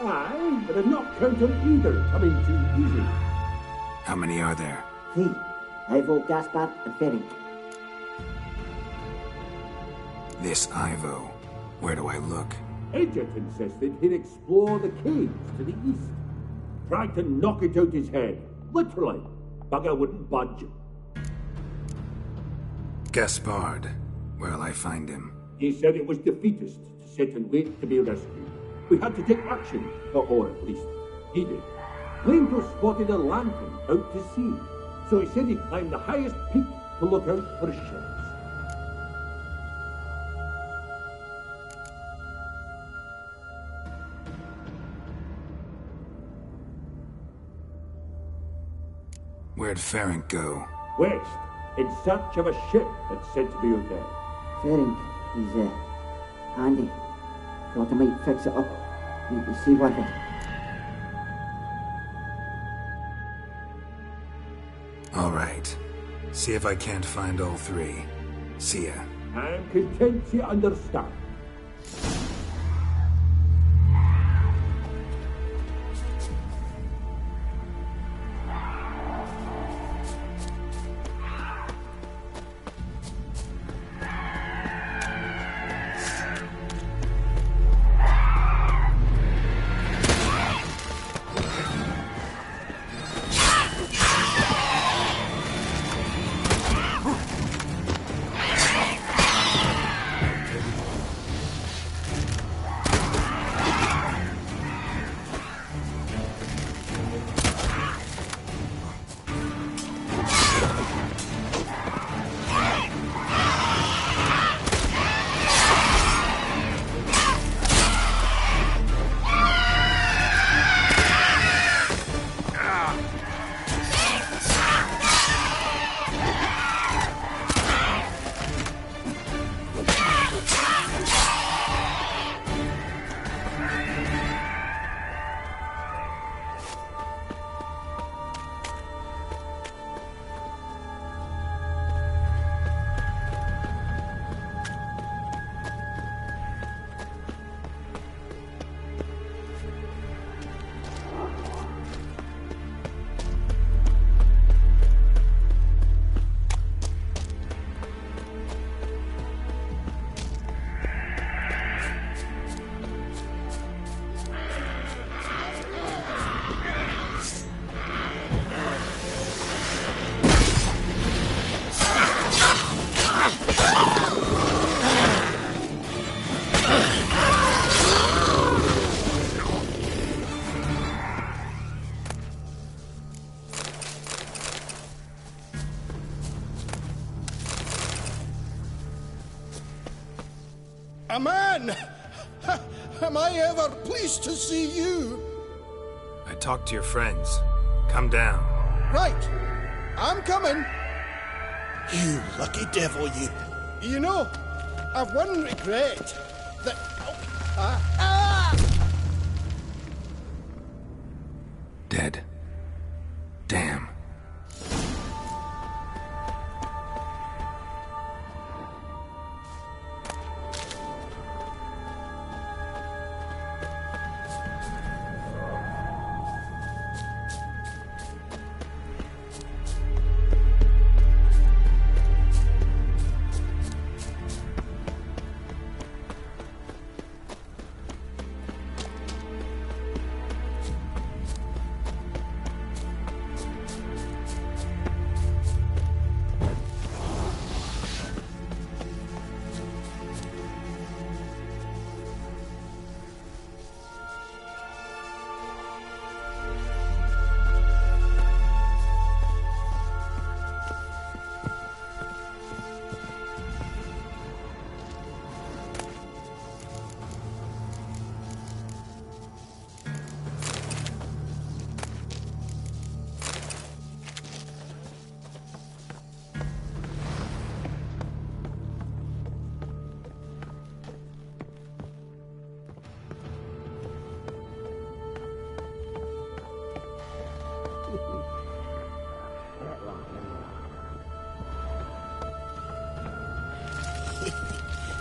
Aye, but I'm not counting either coming too easy. How many are there? 3. Ivo, Gaspard, and Ferenc. This Ivo. Where do I look? Agent insisted he'd explore the caves to the east. Tried to knock it out his head. Literally. Bugger wouldn't budge. Gaspard. Where'll I find him? He said it was defeatist to sit and wait to be rescued. We had to take action, or at least he did. Claimed to have spotted a lantern out to sea, so he said he climbed the highest peak to look out for ships. Where'd Ferenc go? West, in search of a ship that's said to be out there. Ferenc, he's handy. Thought I might fix it up. Need to see with it. All right. See if I can't find all 3. See ya. I'm content to understand. A man! Am I ever pleased to see you? I talked to your friends. Come down. Right. I'm coming. You lucky devil, you. You know, I've one regret. That... Dead. Damn.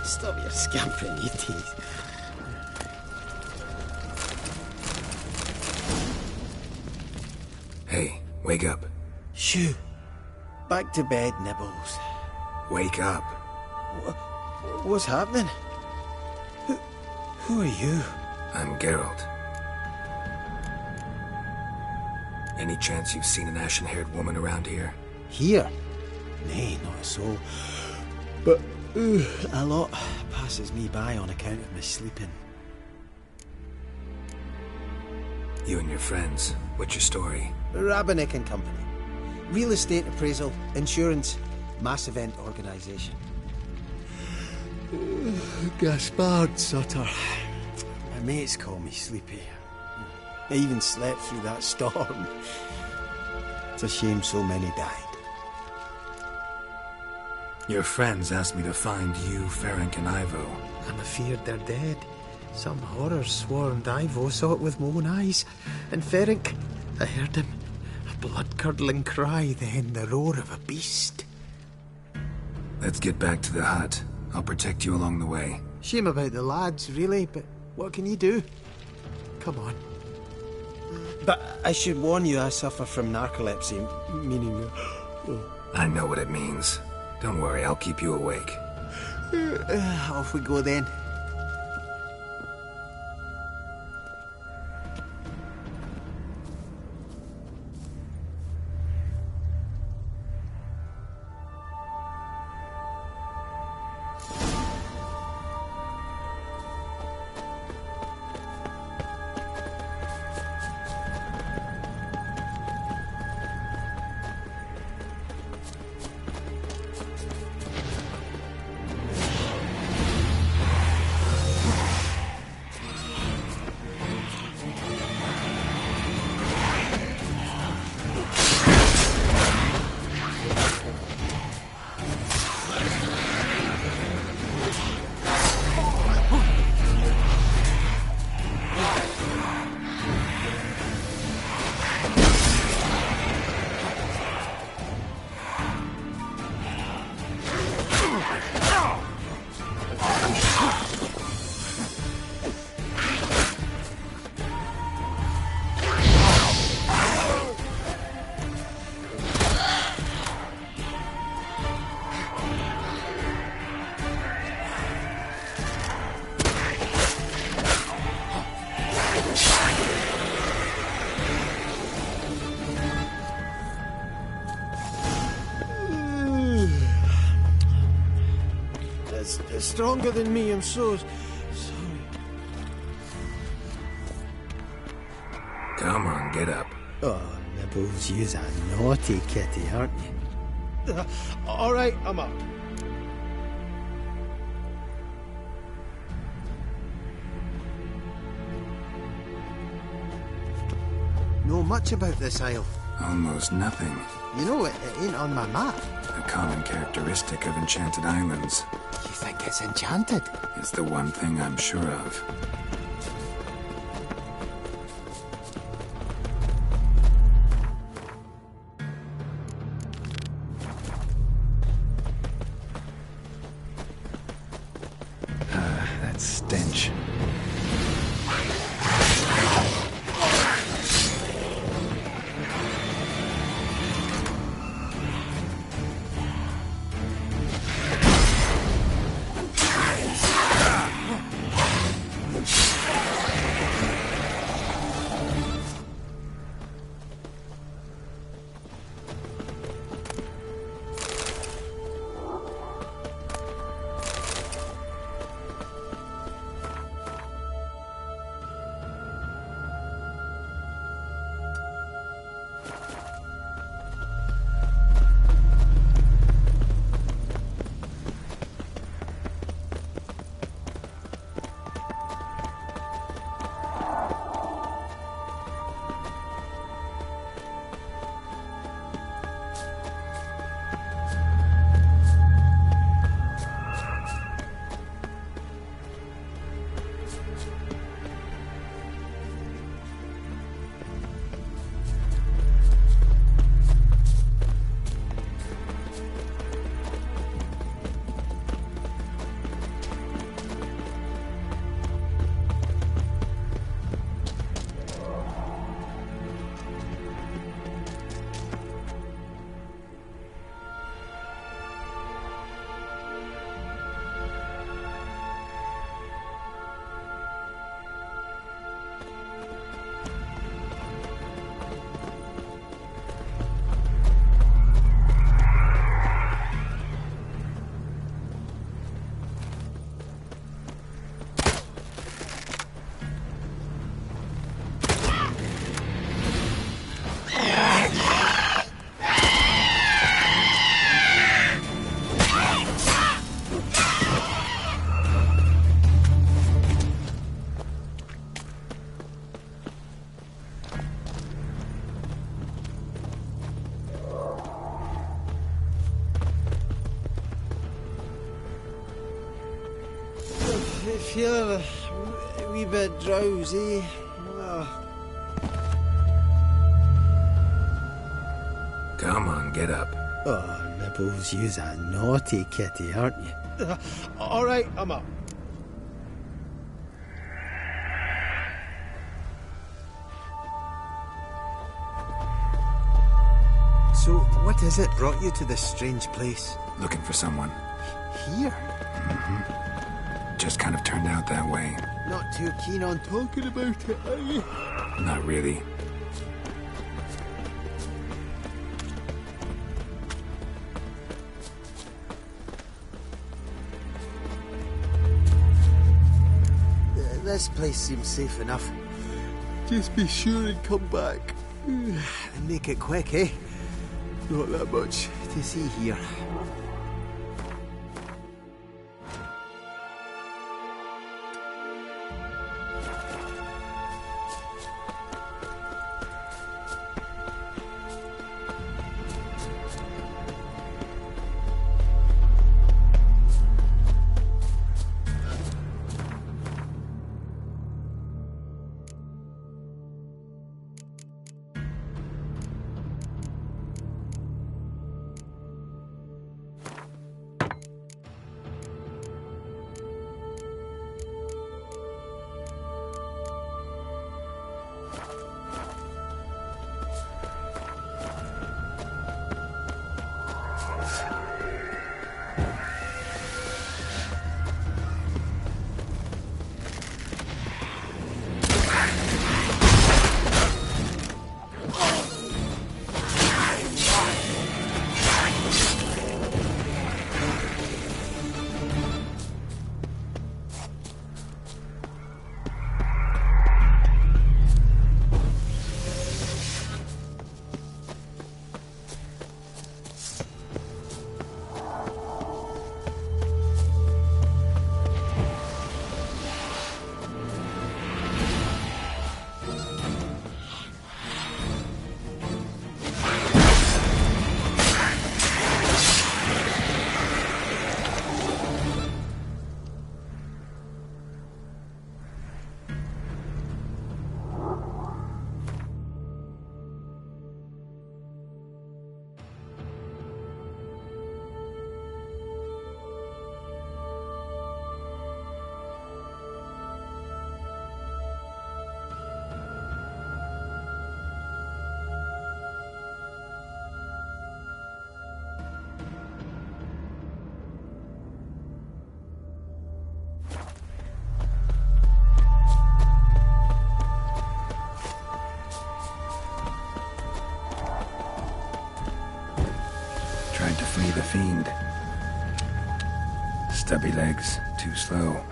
Stop your scampering, you tease. Hey, wake up. Shoo. Back to bed, Nibbles. Wake up. What's happening? Who are you? I'm Geralt. Any chance you've seen an ashen-haired woman around here? Here? Nay, not a soul. But a lot passes me by on account of my sleeping. You and your friends, what's your story? Rabbinick and Company. Real estate appraisal, insurance, mass event organisation. Gaspard Sutter. My mates call me Sleepy. I even slept through that storm. It's a shame so many died. Your friends asked me to find you, Ferenc, and Ivo. I'm afeard they're dead. Some horror swarmed Ivo, saw it with my own eyes. And Ferenc, I heard him. A blood-curdling cry, then the roar of a beast. Let's get back to the hut. I'll protect you along the way. Shame about the lads, really, but what can you do? Come on. But I should warn you, I suffer from narcolepsy, meaning... I know what it means. Don't worry, I'll keep you awake. Off we go then. It's stronger than me, I'm so sorry. Come on, get up. Oh, Nibbles, you's a naughty kitty, aren't you? All right, I'm up. much about this isle. Almost nothing. You know, it ain't on my map. A common characteristic of enchanted islands. You think it's enchanted? It's the one thing I'm sure of. That stench. Feeling a wee bit drowsy. Come on, get up. Oh, Nibbles, you's a naughty kitty, aren't you? All right, I'm up. So, what is it brought you to this strange place? Looking for someone. Here? Mm-hmm. Just kind of turned out that way. Not too keen on talking about it, are you? Not really. This place seems safe enough. Just be sure and come back. And make it quick, eh? Not that much to see here. Stubby legs, too slow.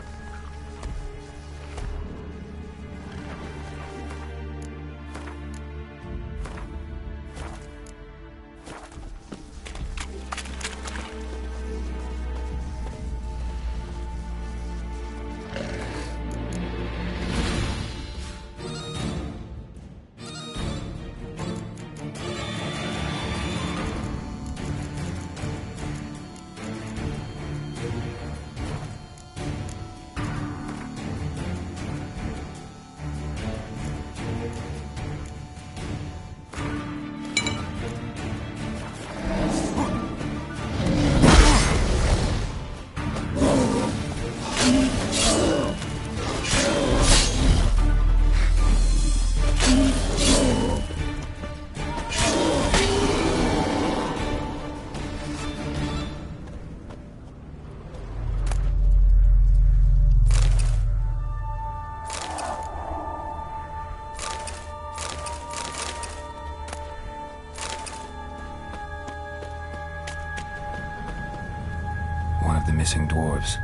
One of the missing dwarves.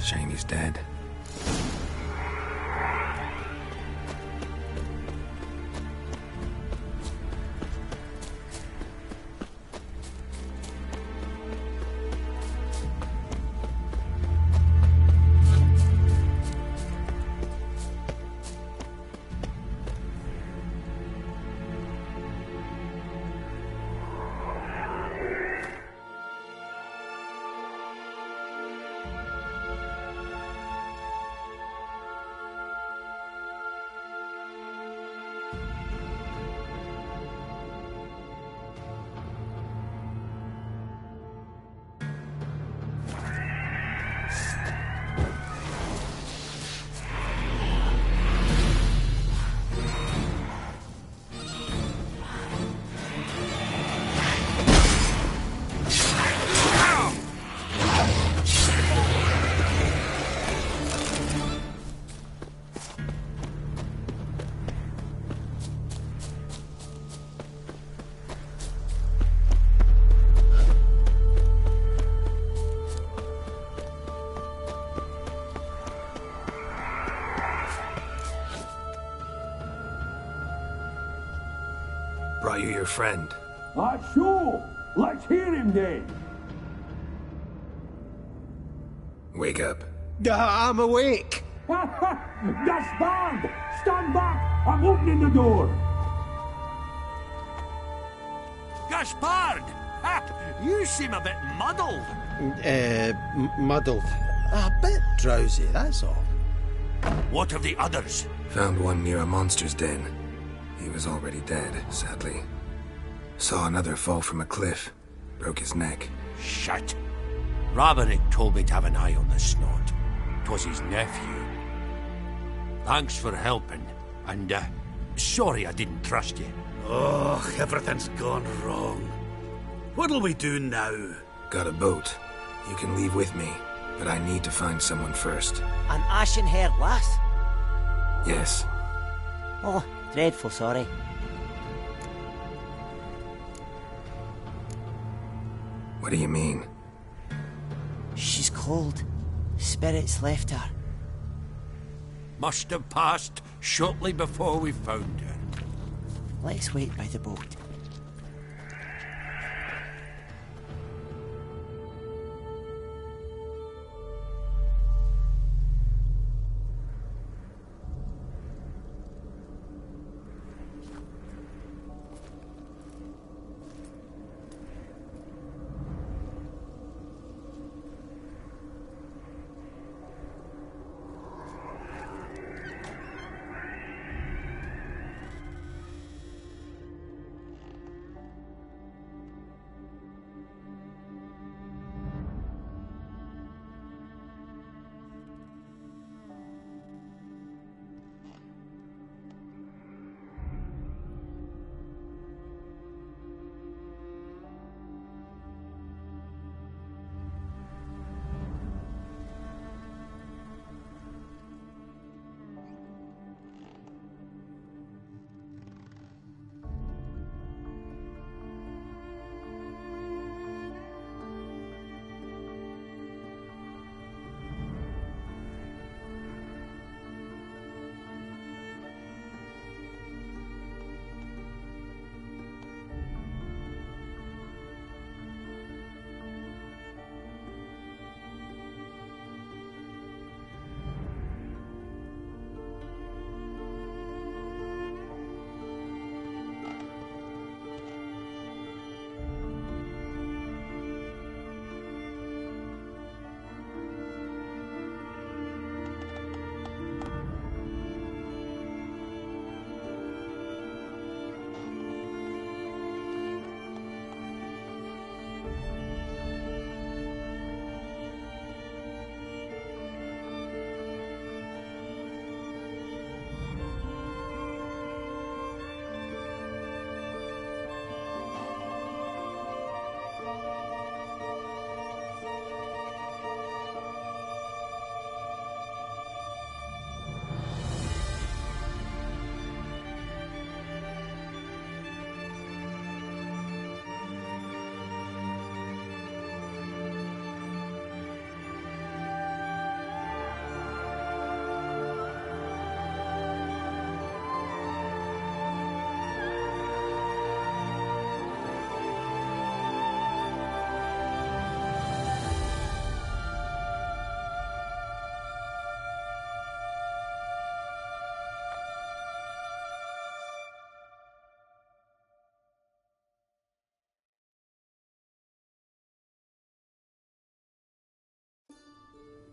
Shame he's dead. Brought you your friend. Sure. Let's hear him then. Wake up. I'm awake. Gaspard! Stand back! I'm opening the door. Gaspard! You seem a bit muddled. Muddled. A bit drowsy, that's all. What of the others? Found one near a monster's den. He was already dead, sadly. Saw another fall from a cliff. Broke his neck. Shit. Roderick told me to have an eye on the snot. 'Twas his nephew. Thanks for helping, and sorry I didn't trust you. Oh, everything's gone wrong. What'll we do now? Got a boat. You can leave with me, but I need to find someone first. An ashen-haired lass? Yes. Oh, dreadful sorry. What do you mean? She's cold. Spirits left her. Must have passed shortly before we found her. Let's wait by the boat.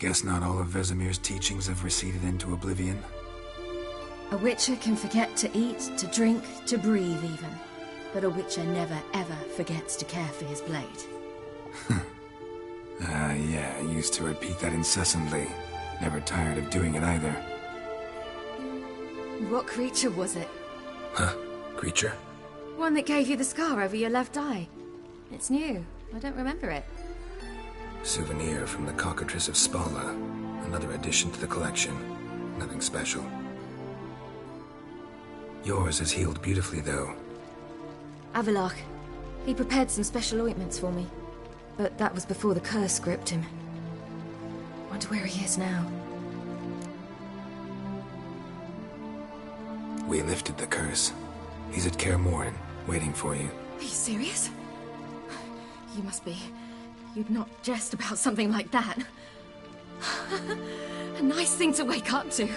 Guess not all of Vesemir's teachings have receded into oblivion. A witcher can forget to eat, to drink, to breathe even. But a witcher never ever forgets to care for his blade. Yeah, I used to repeat that incessantly. Never tired of doing it either. What creature was it? Huh? Creature? One that gave you the scar over your left eye. It's new. I don't remember it. Souvenir from the Cockatrice of Spala. Another addition to the collection. Nothing special. Yours has healed beautifully, though. Avalok. He prepared some special ointments for me. But that was before the curse gripped him. Wonder where he is now. We lifted the curse. He's at Kaer Morhen, waiting for you. Are you serious? You must be. You'd not jest about something like that. A nice thing to wake up to.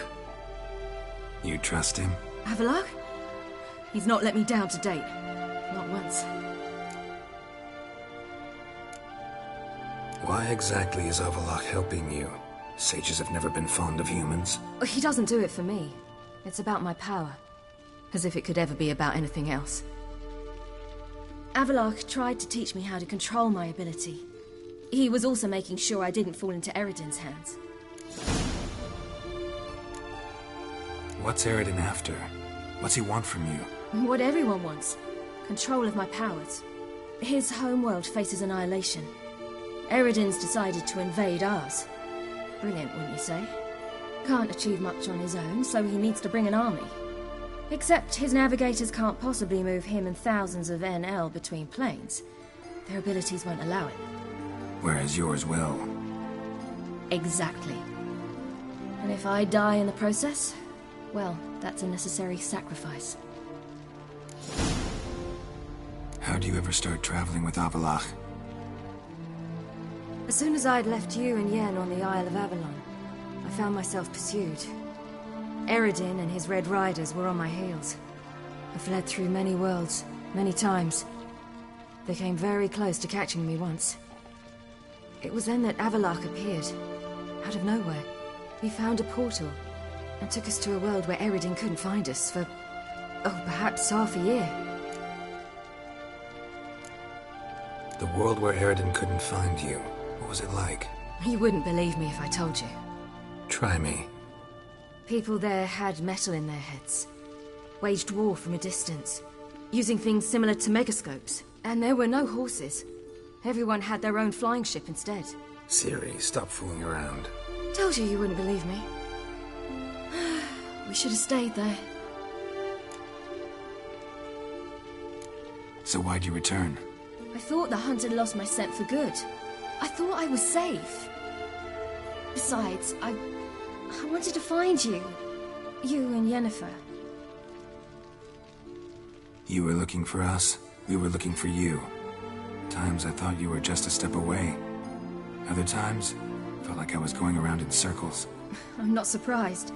You trust him? Avalok? He's not let me down to date. Not once. Why exactly is Avalok helping you? Sages have never been fond of humans. He doesn't do it for me. It's about my power. As if it could ever be about anything else. Avalok tried to teach me how to control my ability. He was also making sure I didn't fall into Eredin's hands. What's Eredin after? What's he want from you? What everyone wants. Control of my powers. His homeworld faces annihilation. Eredin's decided to invade ours. Brilliant, wouldn't you say? Can't achieve much on his own, so he needs to bring an army. Except his navigators can't possibly move him and thousands of NL between planes. Their abilities won't allow it. Whereas yours will. Exactly. And if I die in the process, well, that's a necessary sacrifice. How do you ever start traveling with Avalok? As soon as I'd left you and Yen on the Isle of Avalon, I found myself pursued. Eredin and his Red Riders were on my heels. I fled through many worlds, many times. They came very close to catching me once. It was then that Avalok appeared, out of nowhere. He found a portal, and took us to a world where Eredin couldn't find us for, perhaps half a year. The world where Eredin couldn't find you, what was it like? You wouldn't believe me if I told you. Try me. People there had metal in their heads, waged war from a distance, using things similar to megascopes, and there were no horses. Everyone had their own flying ship instead. Ciri, stop fooling around. Told you wouldn't believe me. We should have stayed there. So why'd you return? I thought the hunt had lost my scent for good. I thought I was safe. Besides, I wanted to find you. You and Yennefer. You were looking for us. We were looking for you. Times I thought you were just a step away. Other times, felt like I was going around in circles. I'm not surprised.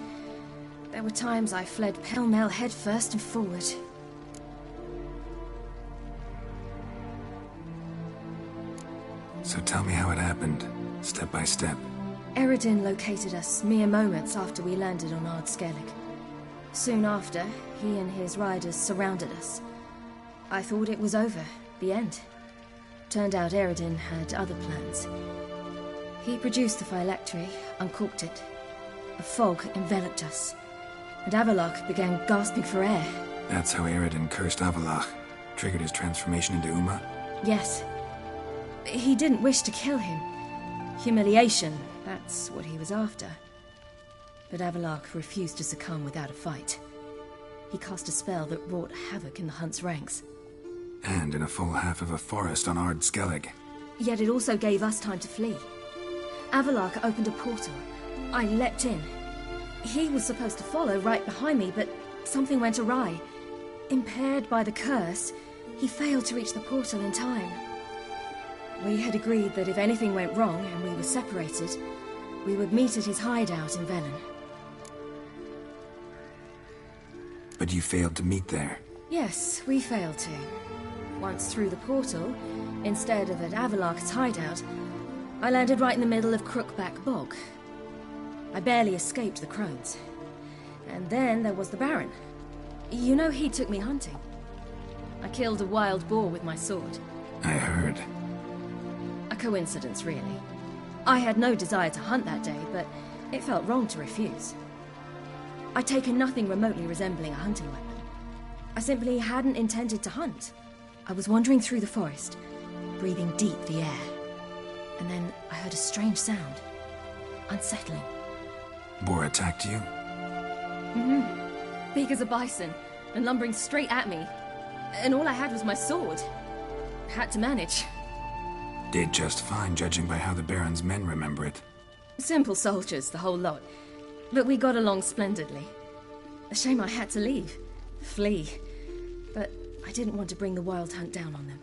There were times I fled pell-mell headfirst and forward. So tell me how it happened, step by step. Eredin located us mere moments after we landed on Ard Skellig. Soon after, he and his riders surrounded us. I thought it was over, the end. Turned out Eredin had other plans. He produced the phylactery, uncorked it. A fog enveloped us, and Avalok began gasping for air. That's how Eredin cursed Avalok, triggered his transformation into Uma? Yes. He didn't wish to kill him. Humiliation, that's what he was after. But Avalok refused to succumb without a fight. He cast a spell that wrought havoc in the hunt's ranks. And in a full half of a forest on Ard Skellig. Yet it also gave us time to flee. Avalok opened a portal. I leapt in. He was supposed to follow right behind me, but something went awry. Impaired by the curse, he failed to reach the portal in time. We had agreed that if anything went wrong and we were separated, we would meet at his hideout in Velen. But you failed to meet there. Yes, we failed to. Once through the portal, instead of at Avalok's hideout, I landed right in the middle of Crookback Bog, I barely escaped the crones. And then there was the Baron. You know, he took me hunting. I killed a wild boar with my sword. I heard. A coincidence, really. I had no desire to hunt that day, but it felt wrong to refuse. I'd taken nothing remotely resembling a hunting weapon. I simply hadn't intended to hunt. I was wandering through the forest, breathing deep the air. And then I heard a strange sound. Unsettling. Boar attacked you? Mm-hmm. Big as a bison, and lumbering straight at me. And all I had was my sword. Had to manage. Did just fine, judging by how the Baron's men remember it. Simple soldiers, the whole lot. But we got along splendidly. A shame I had to leave. Flee. But I didn't want to bring the Wild Hunt down on them.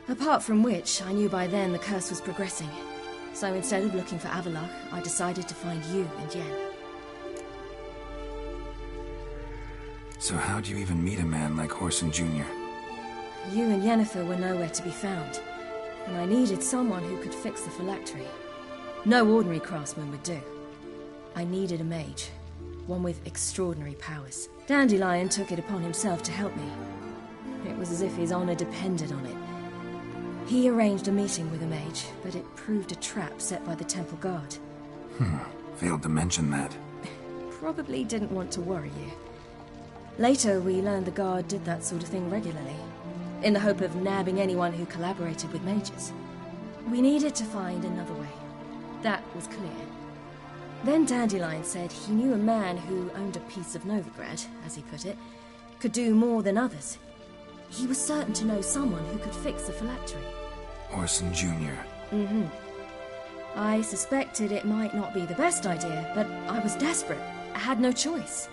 Apart from which, I knew by then the curse was progressing. So instead of looking for Avallac'h, I decided to find you and Yen. So how'd you even meet a man like Whoreson Jr.? You and Yennefer were nowhere to be found. And I needed someone who could fix the phylactery. No ordinary craftsman would do. I needed a mage. One with extraordinary powers. Dandelion took it upon himself to help me. It was as if his honor depended on it. He arranged a meeting with a mage, but it proved a trap set by the temple guard. Failed to mention that. Probably didn't want to worry you. Later, we learned the guard did that sort of thing regularly, in the hope of nabbing anyone who collaborated with mages. We needed to find another way. That was clear. Then Dandelion said he knew a man who owned a piece of Novigrad, as he put it, could do more than others. He was certain to know someone who could fix the phylactery. Whoreson Jr. Mm-hmm. I suspected it might not be the best idea, but I was desperate. I had no choice.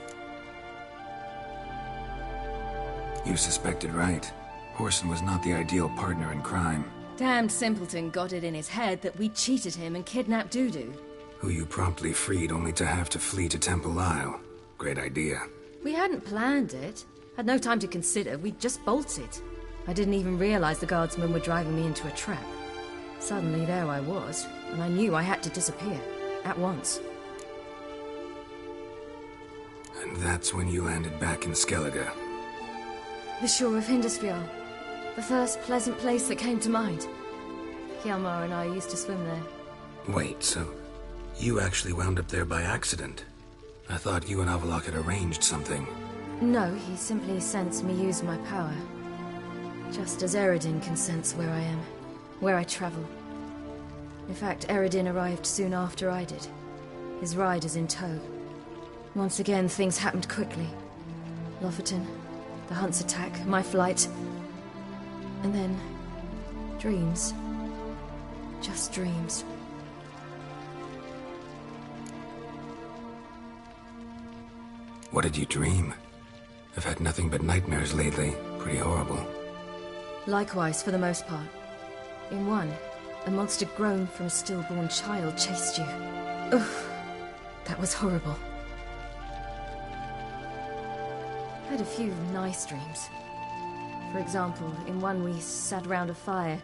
You suspected right. Whoreson was not the ideal partner in crime. Damned simpleton got it in his head that we cheated him and kidnapped Dudu. Who you promptly freed only to have to flee to Temple Isle. Great idea. We hadn't planned it. Had no time to consider. We just bolted. I didn't even realize the guardsmen were driving me into a trap. Suddenly there I was, and I knew I had to disappear. At once. And that's when you landed back in Skellige. The shore of Hindisfjall. The first pleasant place that came to mind. Hjalmar and I used to swim there. Wait, so you actually wound up there by accident? I thought you and Avallac'h had arranged something. No, he simply sensed me use my power. Just as Eredin can sense where I am, where I travel. In fact, Eredin arrived soon after I did. His riders in tow. Once again, things happened quickly. Lofoten, the Hunt's attack, my flight. And then, dreams. Just dreams. What did you dream? I've had nothing but nightmares lately. Pretty horrible. Likewise, for the most part. In one, a monster grown from a stillborn child chased you. Ugh, that was horrible. I had a few nice dreams. For example, in one we sat around a fire,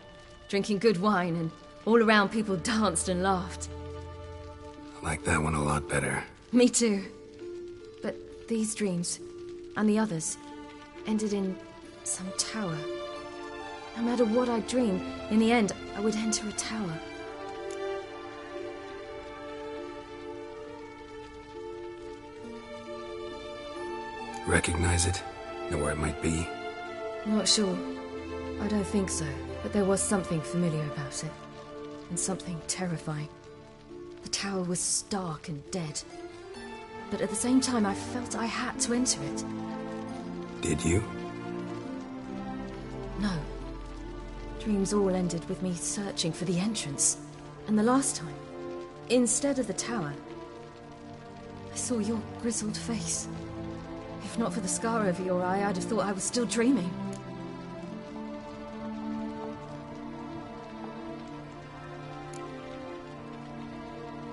drinking good wine, and all around people danced and laughed. I like that one a lot better. Me too. But these dreams, and the others, ended in some tower. No matter what I dreamed, in the end, I would enter a tower. Recognize it? Know where it might be? Not sure. I don't think so, but there was something familiar about it. And something terrifying. The tower was stark and dead. But at the same time, I felt I had to enter it. Did you? No. Dreams all ended with me searching for the entrance. And the last time, instead of the tower, I saw your grizzled face. If not for the scar over your eye, I'd have thought I was still dreaming.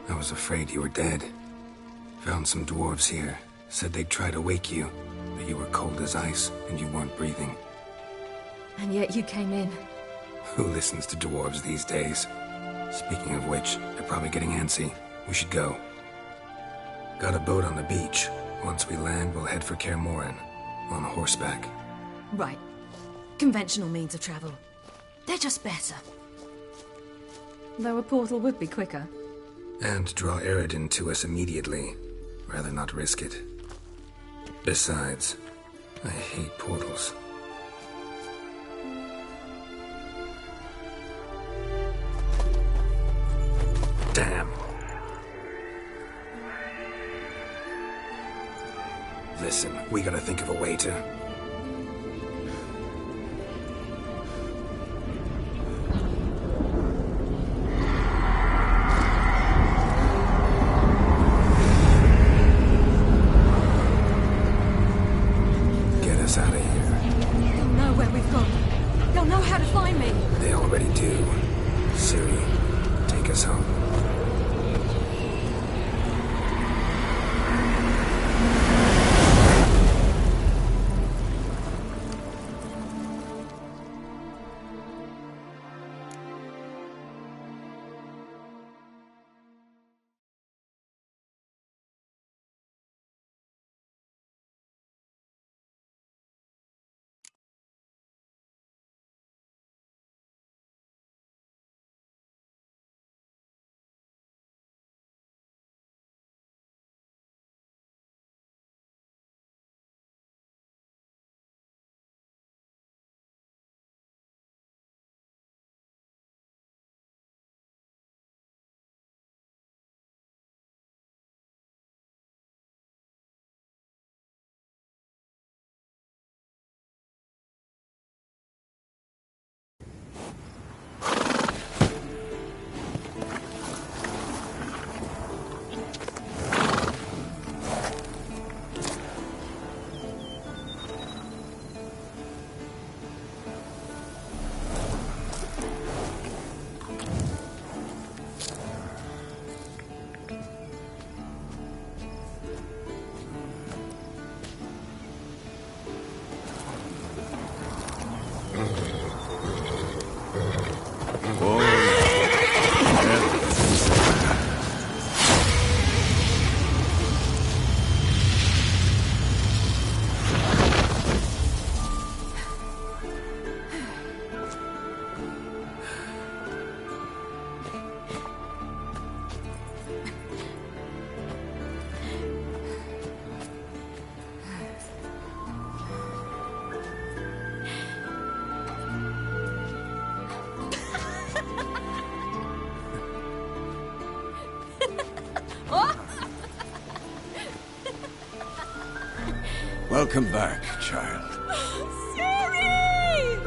I was afraid you were dead. Found some dwarves here. Said they'd try to wake you, but you were cold as ice and you weren't breathing. And yet you came in. Who listens to dwarves these days? Speaking of which, they're probably getting antsy. We should go. Got a boat on the beach. Once we land, we'll head for Kaer Morhen. On horseback. Right. Conventional means of travel. They're just better. Though a portal would be quicker. And draw Eridan to us immediately. Rather not risk it. Besides, I hate portals. Damn. Listen, we gotta think of a way to... get us out of here. They'll know where we've gone. They'll know how to find me. They already do. Ciri, take us home. Welcome back, child. Ciri!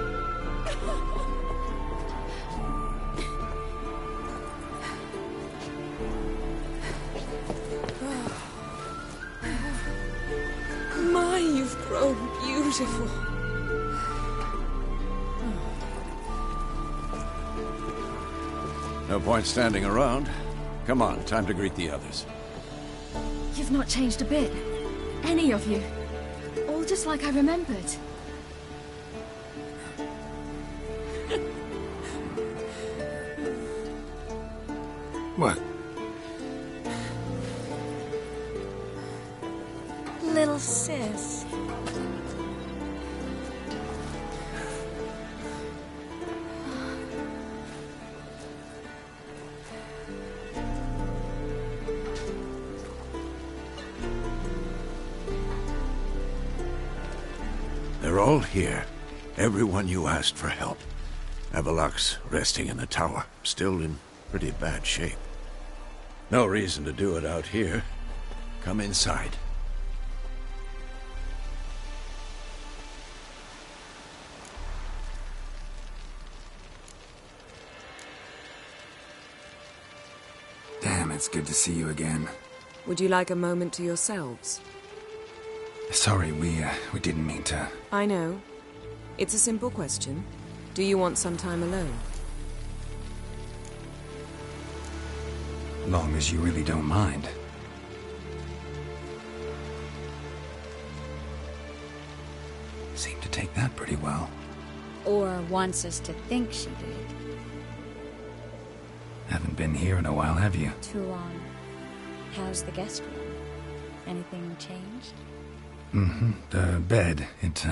My, you've grown beautiful. No point standing around. Come on, time to greet the others. You've not changed a bit. Any of you. All just like I remembered. What? Little sis. They're all here. Everyone you asked for help. Avalok's resting in the tower, still in pretty bad shape. No reason to do it out here. Come inside. Damn, it's good to see you again. Would you like a moment to yourselves? Sorry, we didn't mean to... I know. It's a simple question. Do you want some time alone? Long as you really don't mind. Seemed to take that pretty well. Or wants us to think she did. Haven't been here in a while, have you? Too long. How's the guest room? Anything changed? Mm-hmm. The bed, it,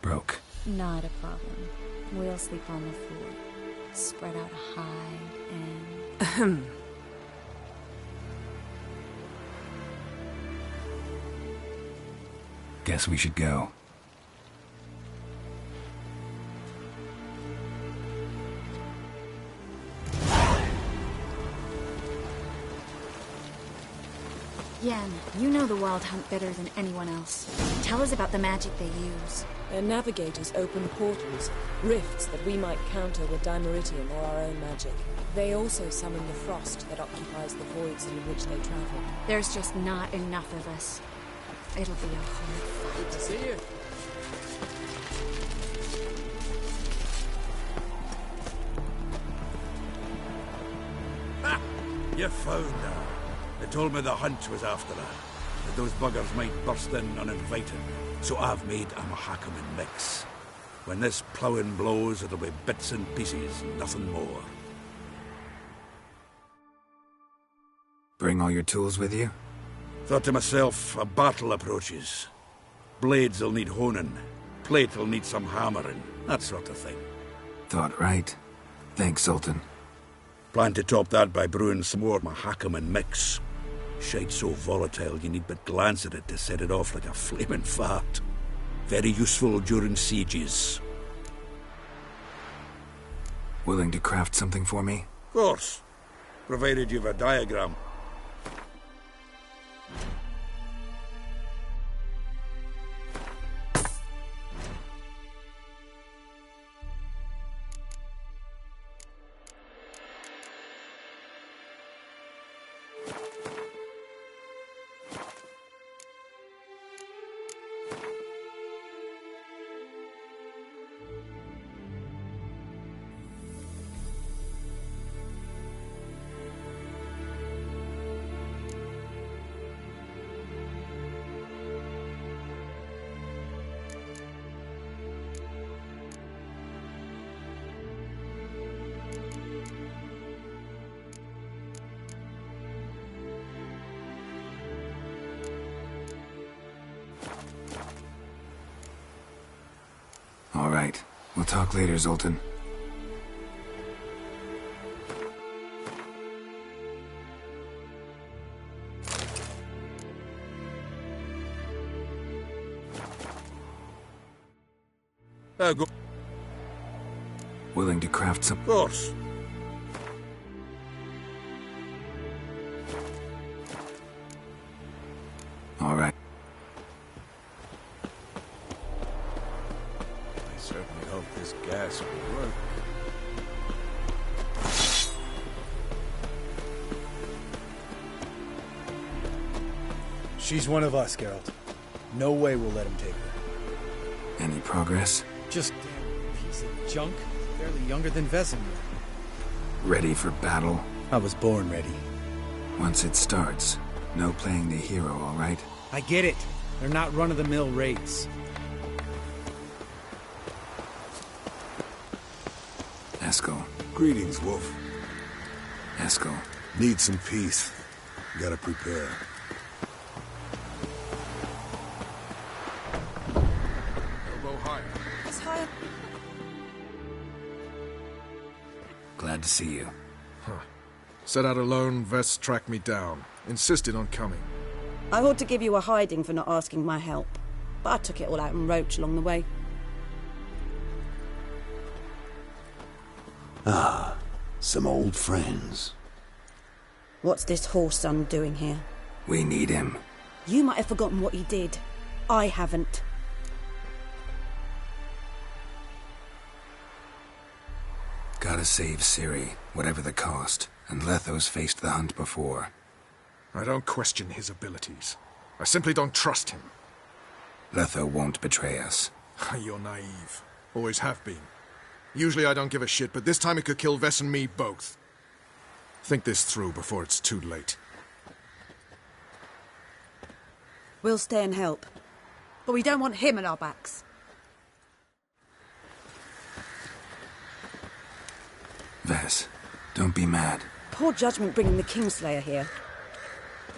broke. Not a problem. We'll sleep on the floor. Spread out a hide and... Guess we should go. Yen, you know the Wild Hunt better than anyone else. Tell us about the magic they use. Their navigators open portals, rifts that we might counter with dimeritium or our own magic. They also summon the frost that occupies the voids through which they travel. There's just not enough of us. It'll be a hard fight. Good to see you. Ha! You found her. They told me the hunt was after her, that those buggers might burst in uninvited. So I've made a Mahakaman mix. When this ploughing blows, it'll be bits and pieces, nothing more. Bring all your tools with you? Thought to myself, a battle approaches. Blades'll need honing, plate'll need some hammering, that sort of thing. Thought right. Thanks, Sultan. Plan to top that by brewing some more Mahakaman mix. Shite so volatile you need but glance at it to set it off like a flaming fart. Very useful during sieges. Willing to craft something for me? Of course. Provided you've a diagram. All right. We'll talk later, Zoltan. Go. Willing to craft some... Of course. All right. I certainly hope this gas will work. She's one of us, Geralt. No way we'll let him take her. Any progress? Just damn piece of junk. Barely younger than Vesemir. Ready for battle? I was born ready. Once it starts, no playing the hero, all right? I get it. They're not run-of-the-mill raids. Eskel. Greetings, Wolf. Eskel. Need some peace. Gotta prepare. Elbow higher. It's higher. Glad to see you. Huh. Set out alone, Vest tracked me down. Insisted on coming. I ought to give you a hiding for not asking my help, but I took it all out in roach along the way. Ah, some old friends. What's this horse son doing here? We need him. You might have forgotten what he did. I haven't. Gotta save Ciri, whatever the cost. And Letho's faced the hunt before. I don't question his abilities. I simply don't trust him. Letho won't betray us. You're naive. Always have been. Usually I don't give a shit, but this time it could kill Vess and me both. Think this through before it's too late. We'll stay and help. But we don't want him at our backs. Vess, don't be mad. Poor judgment bringing the Kingslayer here.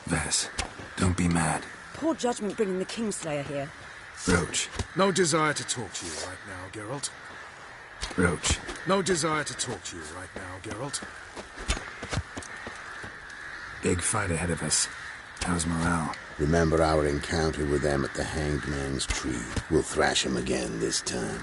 Vess, Don't be mad. Poor judgment bringing the Kingslayer here. Roach. No desire to talk to you right now, Geralt. Roach. No desire to talk to you right now, Geralt. Big fight ahead of us. How's morale? Remember our encounter with them at the Hanged Man's Tree. We'll thrash him again this time.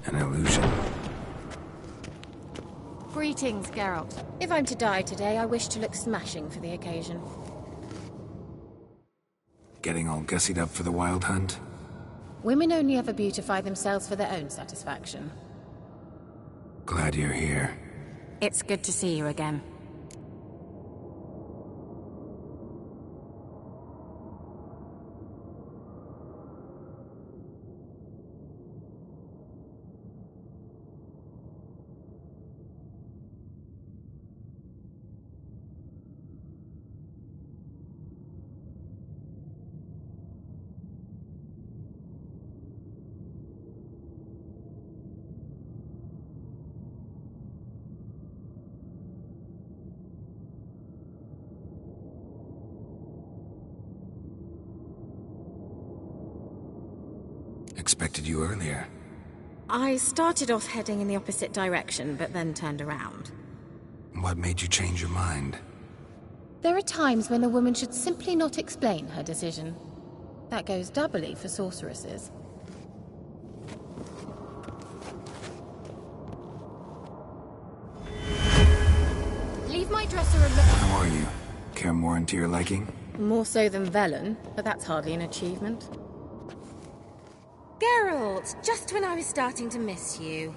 An illusion. Greetings, Geralt. If I'm to die today, I wish to look smashing for the occasion. Getting all gussied up for the wild hunt? Women only ever beautify themselves for their own satisfaction. Glad you're here. It's good to see you again. Expected you earlier. I started off heading in the opposite direction, but then turned around. What made you change your mind? There are times when a woman should simply not explain her decision. That goes doubly for sorceresses. Leave my dresser alone. How are you? Care more into your liking? More so than Velen, but that's hardly an achievement. Geralt, just when I was starting to miss you.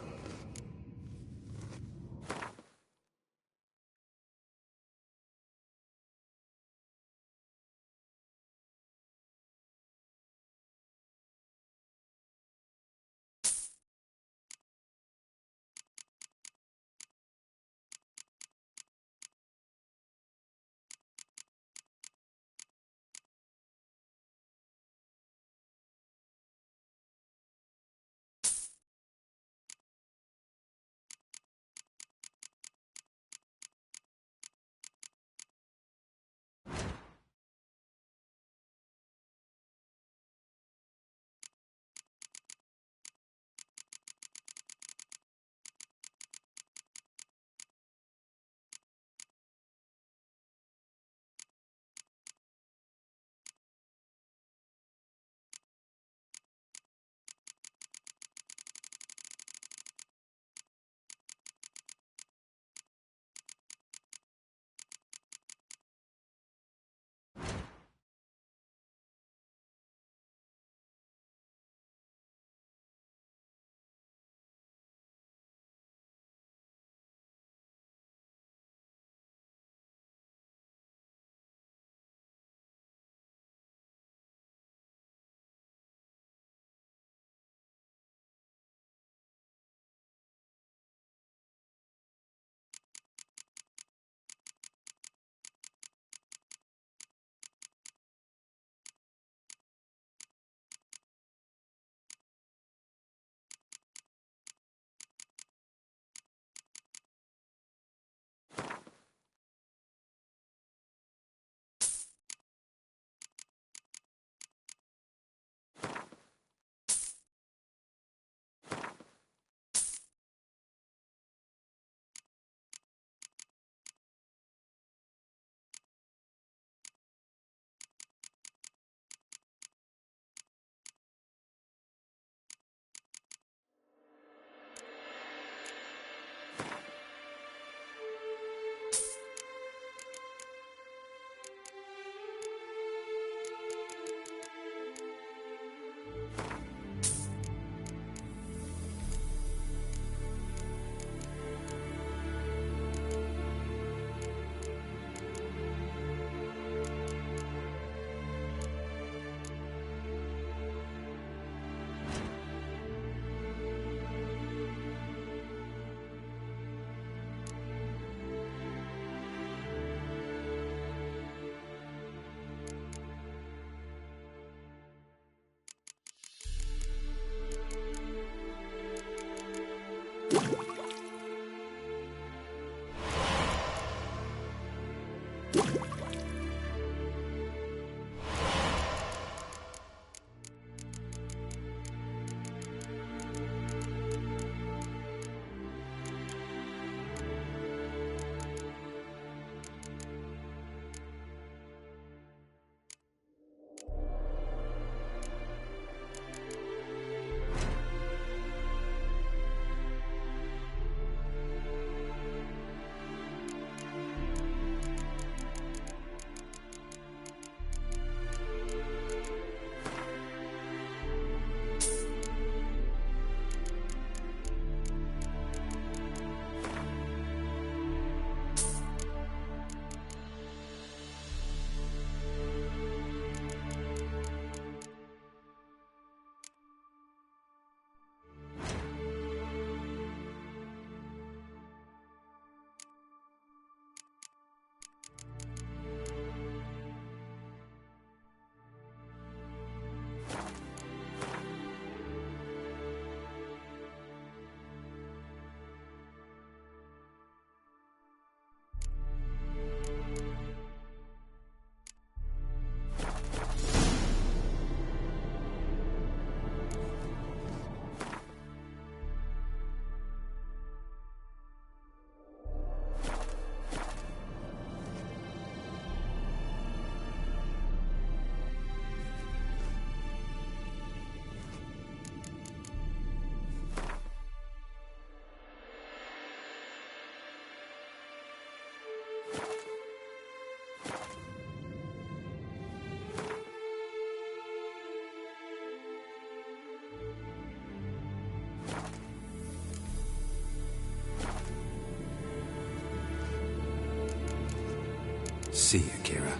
see you, Kira.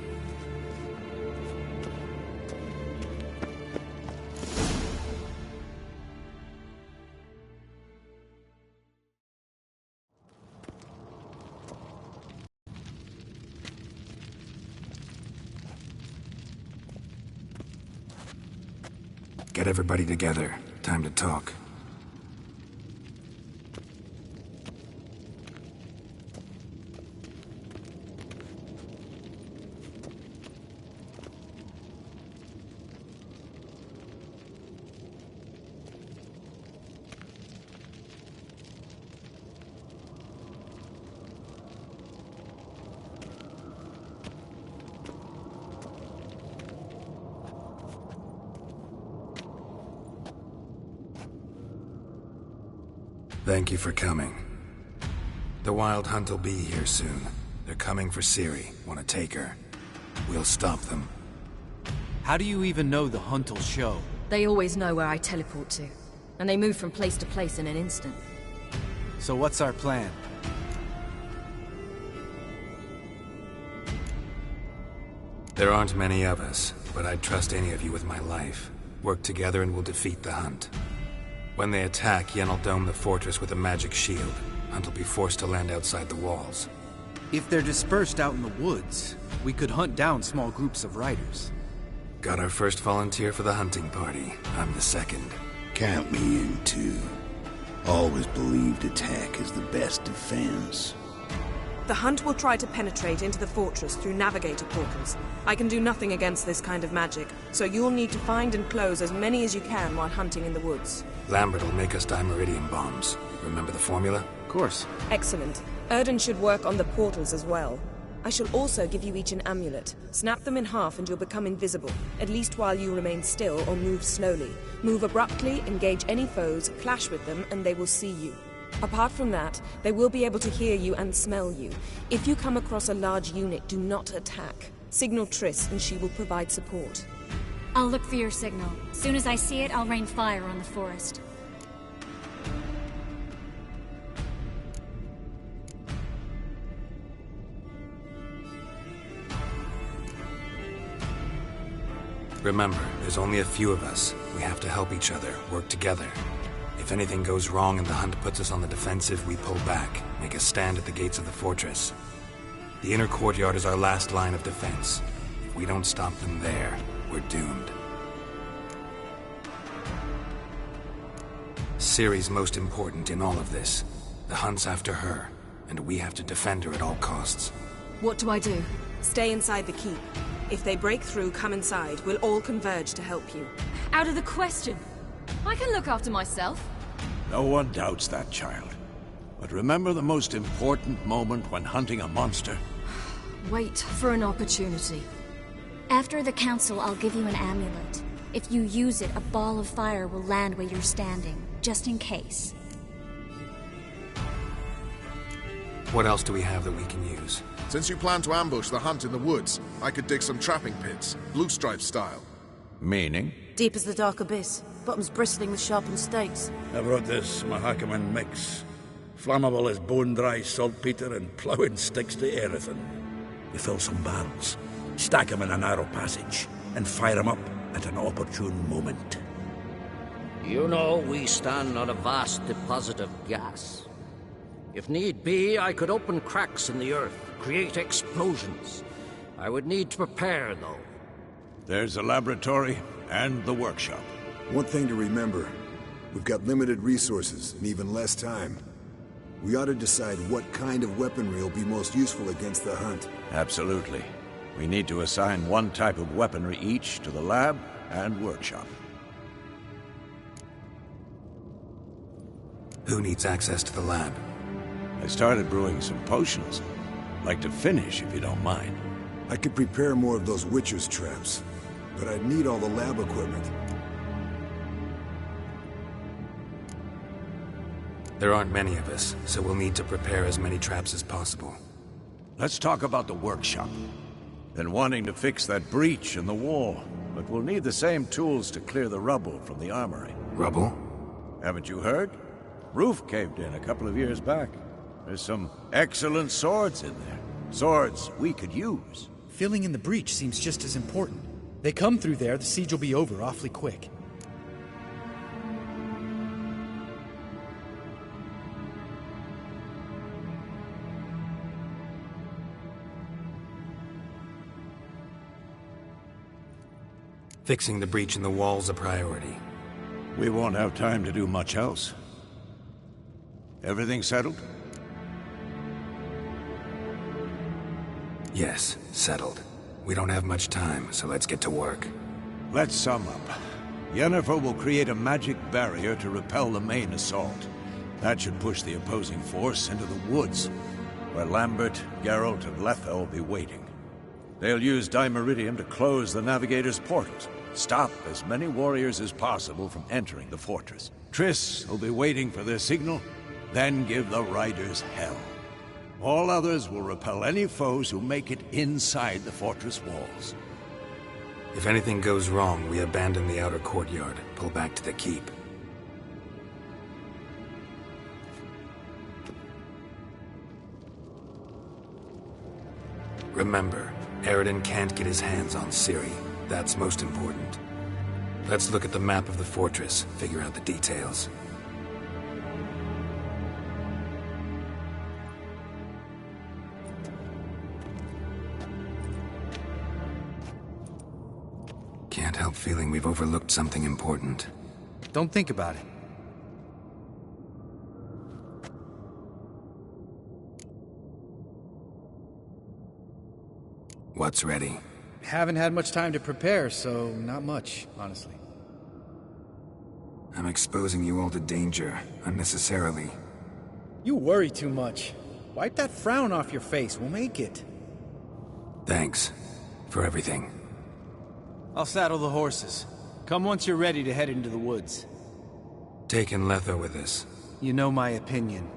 Get everybody together. Time to talk. Thank you for coming. The Wild Hunt will be here soon. They're coming for Ciri. Want to take her? We'll stop them. How do you even know the Hunt will show? They always know where I teleport to. And they move from place to place in an instant. So what's our plan? There aren't many of us, but I'd trust any of you with my life. Work together and we'll defeat the Hunt. When they attack, Yen will dome the fortress with a magic shield. Hunt will be forced to land outside the walls. If they're dispersed out in the woods, we could hunt down small groups of riders. Got our first volunteer for the hunting party. I'm the second. Count me in, too. Always believed attack is the best defense. The Hunt will try to penetrate into the fortress through navigator portals. I can do nothing against this kind of magic, so you'll need to find and close as many as you can while hunting in the woods. Lambert will make us dimeridium bombs. Remember the formula? Of course. Excellent. Erden should work on the portals as well. I shall also give you each an amulet. Snap them in half and you'll become invisible, at least while you remain still or move slowly. Move abruptly, engage any foes, clash with them, and they will see you. Apart from that, they will be able to hear you and smell you. If you come across a large unit, do not attack. Signal Triss and she will provide support. I'll look for your signal. As soon as I see it, I'll rain fire on the forest. Remember, there's only a few of us. We have to help each other, work together. If anything goes wrong and the Hunt puts us on the defensive, we pull back, make a stand at the gates of the fortress. The inner courtyard is our last line of defense. If we don't stop them there, we're doomed. Ciri's most important in all of this. The Hunt's after her, and we have to defend her at all costs. What do I do? Stay inside the keep. If they break through, come inside. We'll all converge to help you. Out of the question. I can look after myself. No one doubts that, child. But remember the most important moment when hunting a monster? Wait for an opportunity. After the council, I'll give you an amulet. If you use it, a ball of fire will land where you're standing, just in case. What else do we have that we can use? Since you plan to ambush the Hunt in the woods, I could dig some trapping pits, blue stripe style. Meaning? Deep as the dark abyss, bottoms bristling with sharpened stakes. I brought this Mahakaman mix. Flammable as bone-dry saltpeter and ploughing sticks to everything. You fill some barrels, stack them in a narrow passage, and fire them up at an opportune moment. You know, we stand on a vast deposit of gas. If need be, I could open cracks in the earth, create explosions. I would need to prepare, though. There's the laboratory and the workshop. One thing to remember, we've got limited resources and even less time. We ought to decide what kind of weaponry will be most useful against the Hunt. Absolutely. We need to assign one type of weaponry each to the lab and workshop. Who needs access to the lab? I started brewing some potions. Like to finish, if you don't mind. I could prepare more of those Witcher's traps, but I'd need all the lab equipment. There aren't many of us, so we'll need to prepare as many traps as possible. Let's talk about the workshop. Been wanting to fix that breach in the wall, but we'll need the same tools to clear the rubble from the armory. Rubble? Haven't you heard? Roof caved in a couple of years back. There's some excellent swords in there. Swords we could use. Filling in the breach seems just as important. They come through there, the siege will be over awfully quick. Fixing the breach in the wall's a priority. We won't have time to do much else. Everything settled? Yes, settled. We don't have much time, so let's get to work. Let's sum up. Yennefer will create a magic barrier to repel the main assault. That should push the opposing force into the woods, where Lambert, Geralt, and Letha will be waiting. They'll use Dimeridium to close the Navigator's portals, stop as many warriors as possible from entering the fortress. Triss will be waiting for their signal, then give the riders hell. All others will repel any foes who make it inside the fortress walls. If anything goes wrong, we abandon the outer courtyard, pull back to the keep. Remember, Eridan can't get his hands on Ciri. That's most important. Let's look at the map of the fortress, figure out the details. Can't help feeling we've overlooked something important. Don't think about it. What's ready? Haven't had much time to prepare, so not much, honestly. I'm exposing you all to danger, unnecessarily. You worry too much. Wipe that frown off your face, we'll make it. Thanks. For everything. I'll saddle the horses. Come once you're ready to head into the woods. Taking Letha with us. You know my opinion.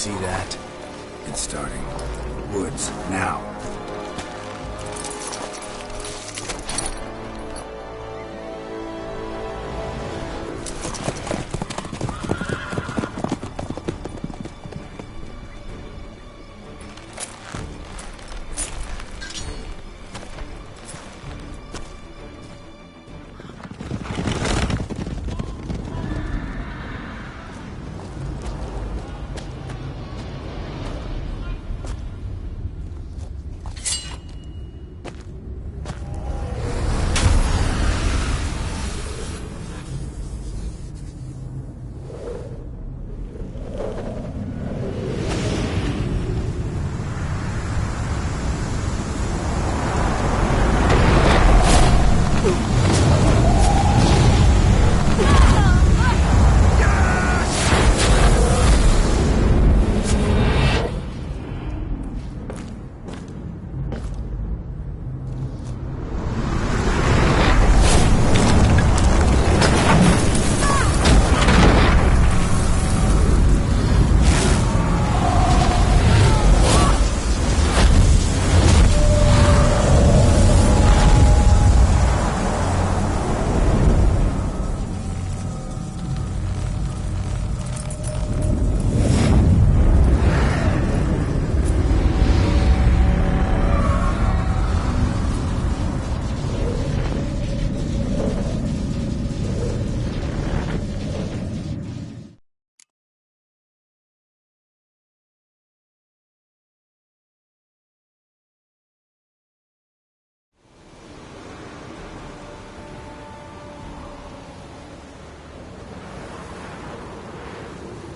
see that. It's starting. Woods, now.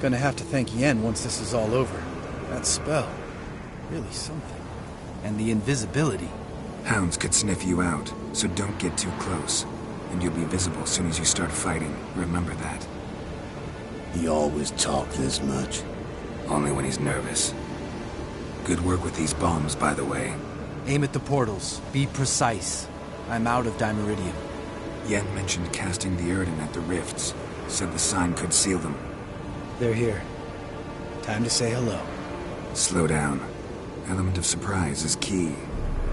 Gonna have to thank Yen once this is all over. That spell. Really something. And the invisibility. Hounds could sniff you out, so don't get too close. And you'll be visible as soon as you start fighting. Remember that. He always talked this much. Only when he's nervous. Good work with these bombs, by the way. Aim at the portals. Be precise. I'm out of Dimeridium. Yen mentioned casting the Erden at the rifts. Said the sign could seal them. They're here. Time to say hello. Slow down. Element of surprise is key.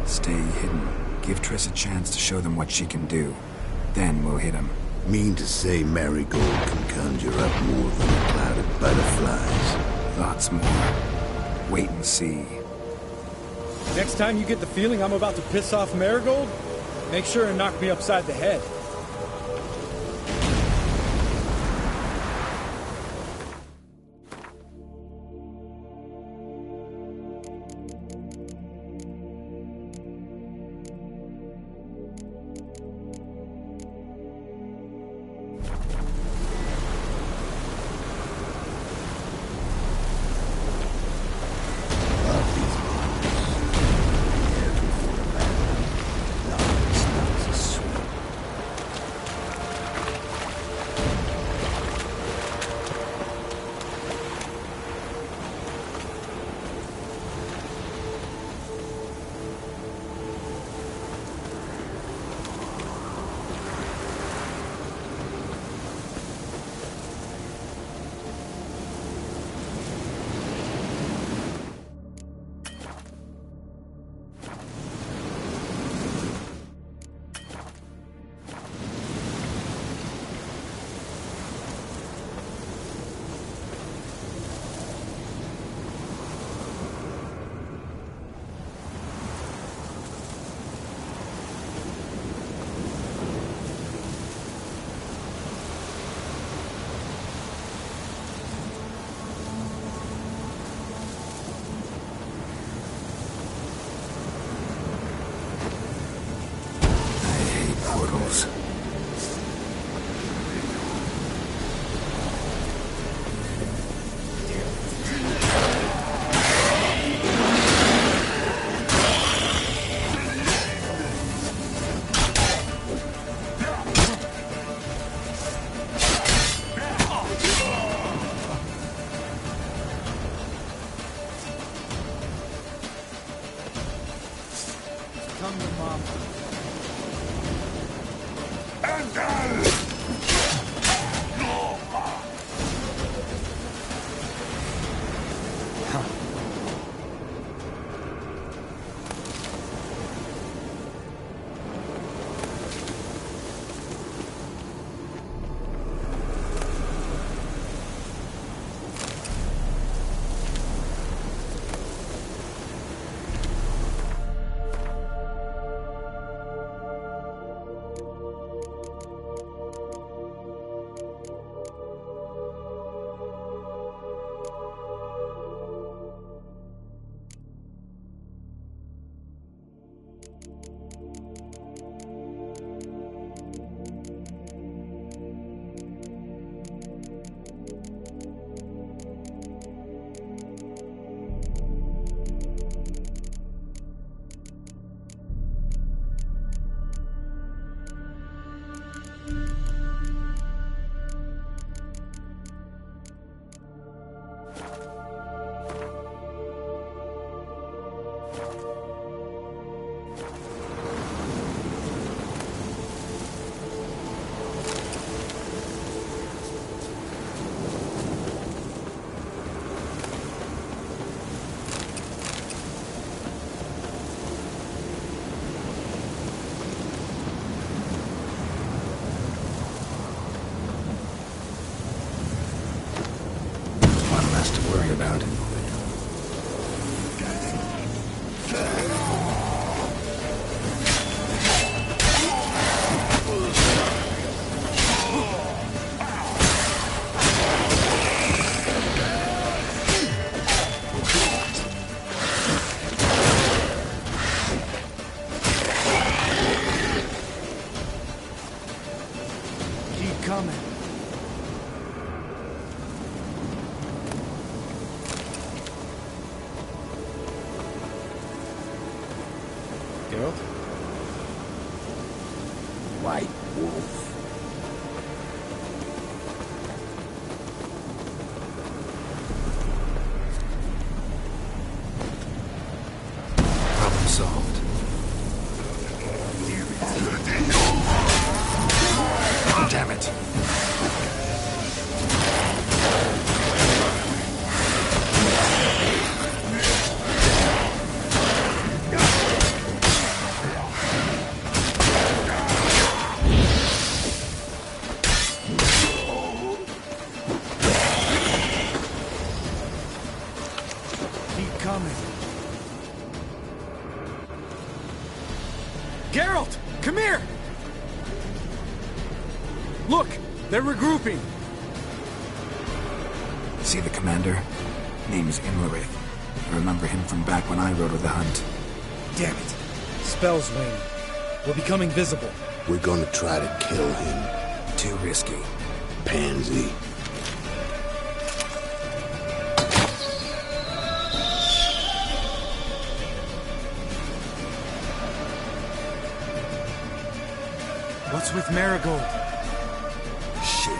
Stay hidden. Give Triss a chance to show them what she can do. Then we'll hit them. Mean to say Marigold can conjure up more than a cloud of butterflies? Lots more. Wait and see. Next time you get the feeling I'm about to piss off Marigold, make sure and knock me upside the head. coming. Geralt? White wolf. Problem solved. Damn it. Keep coming. Geralt, come here! Look, they're regrouping. See the commander? Name's Imlerith. I remember him from back when I rode with the hunt. Damn it. Spell's waning. We're becoming visible. We're gonna try to kill him. Too risky. Pansy. What's with Marigold? Shit.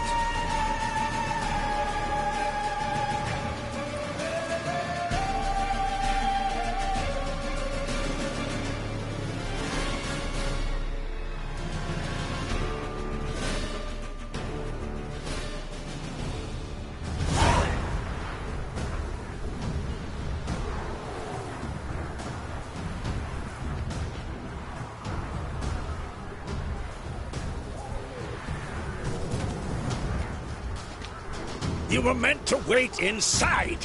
You were meant to wait inside.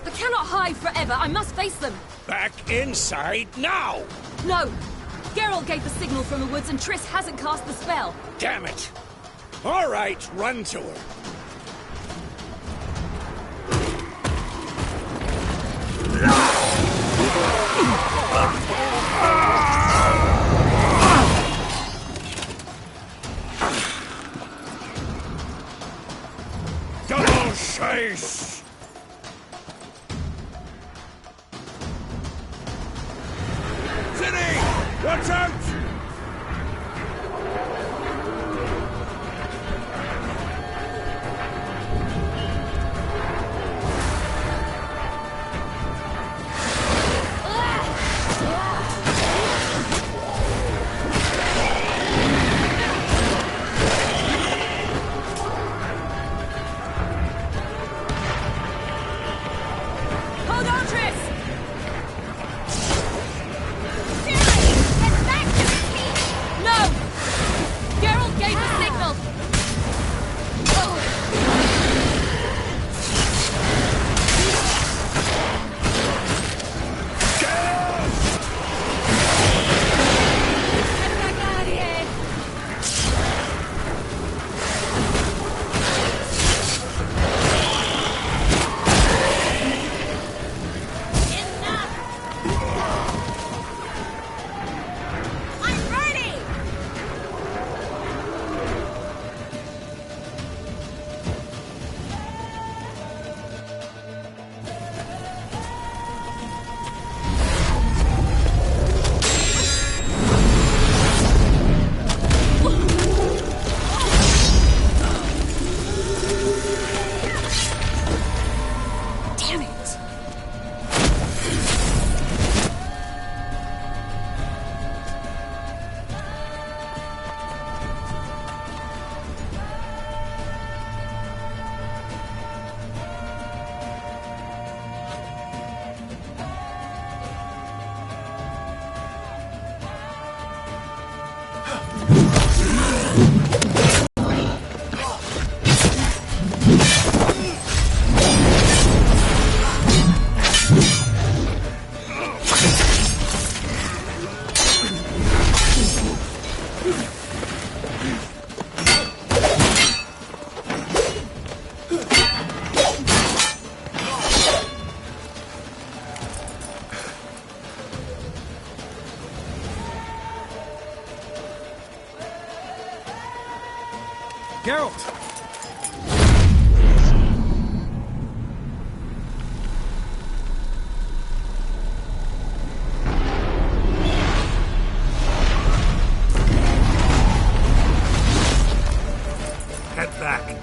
I cannot hide forever. I must face them. Back inside now. No. Geralt gave the signal from the woods and Triss hasn't cast the spell. Damn it. All right, run to her. Double chase! City! Watch out! Geralt! Head back.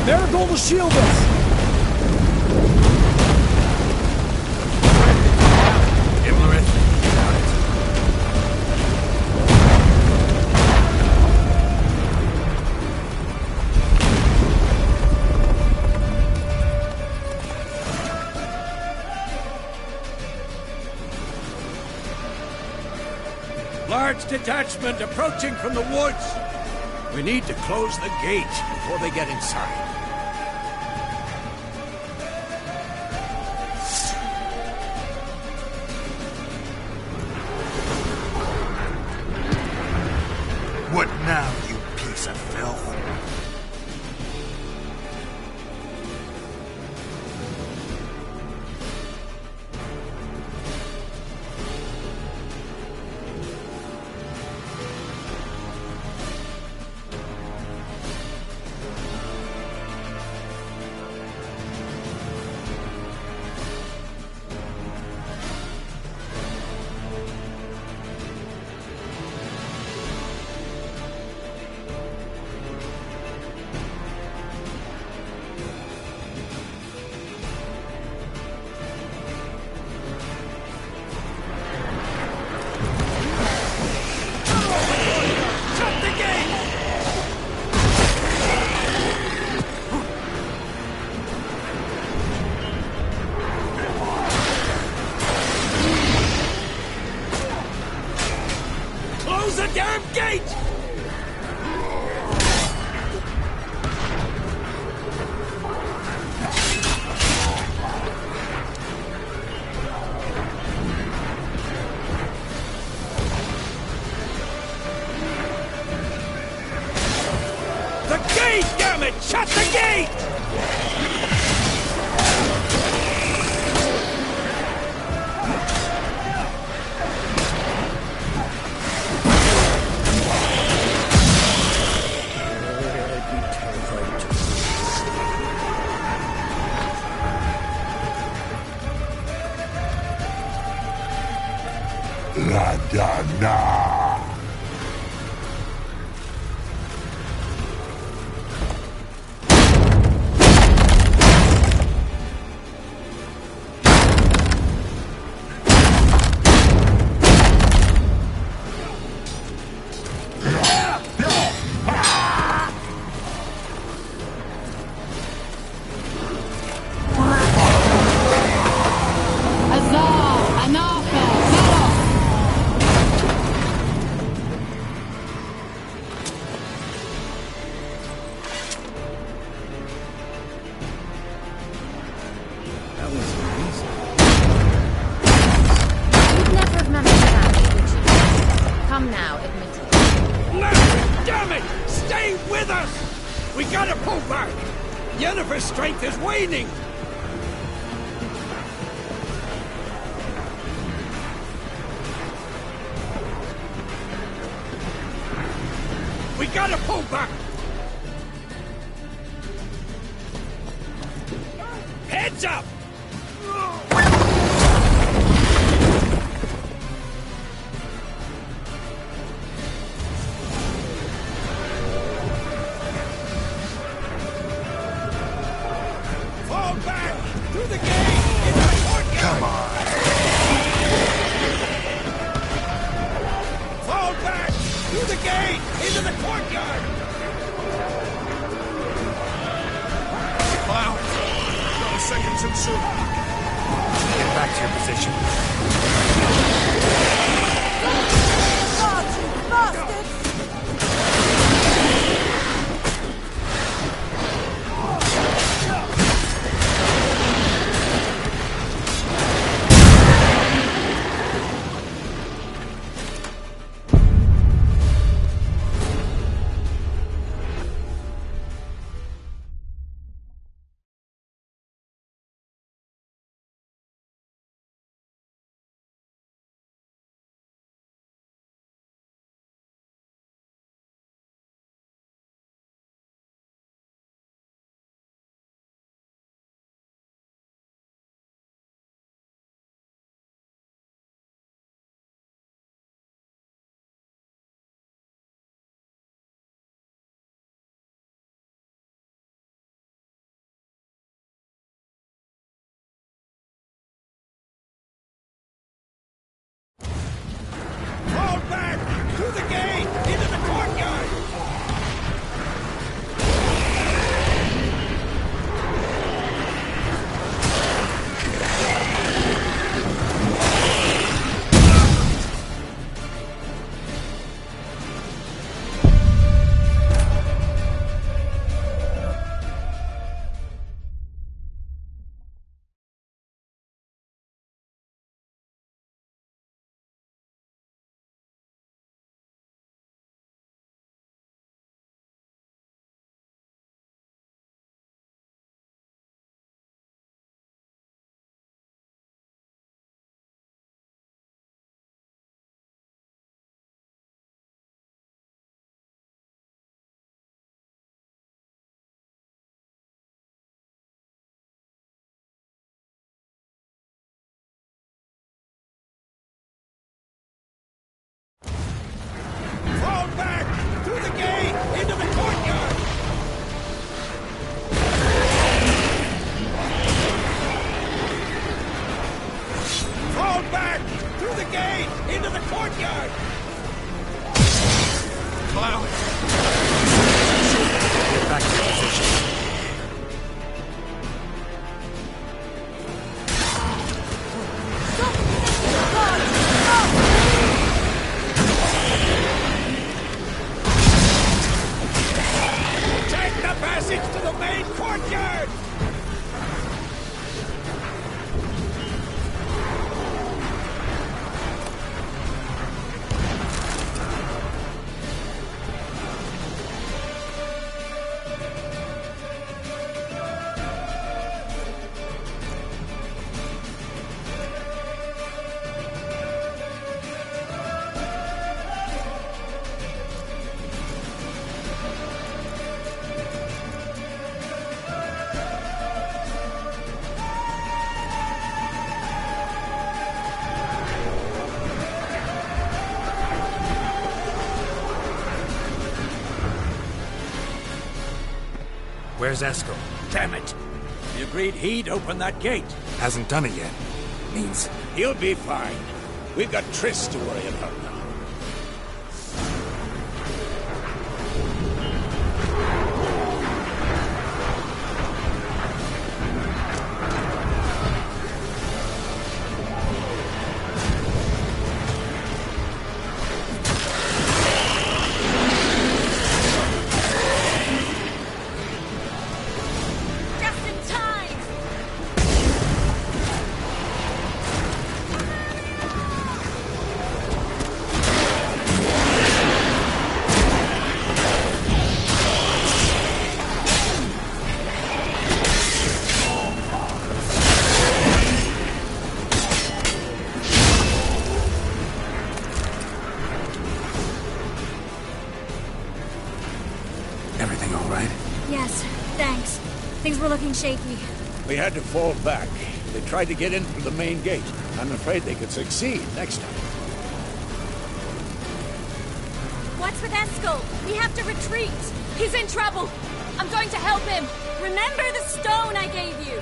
Marigold will shield us! Large detachment approaching from the woods. We need to close the gate before they get inside. What now, you piece of filth? Shut the gate! La da na. Come now, admit it. No! Damn it! Stay with us! We gotta pull back! Yennefer's strength is waning! We gotta pull back! Heads up! Fall back! Through the gate! Into the courtyard! Come on! Fall back! Through the gate! Into the courtyard! Clown! Another second too soon. Get back to your position. God, you bastards! main courtyard! Where's Eskel? Damn it! He agreed he'd open that gate. Hasn't done it yet. Means... He'll be fine. We've got Triss to worry about now. Everything all right? Yes, thanks. Things were looking shaky. We had to fall back. They tried to get in through the main gate. I'm afraid they could succeed next time. What's with Eskel? We have to retreat. He's in trouble. I'm going to help him. Remember the stone I gave you.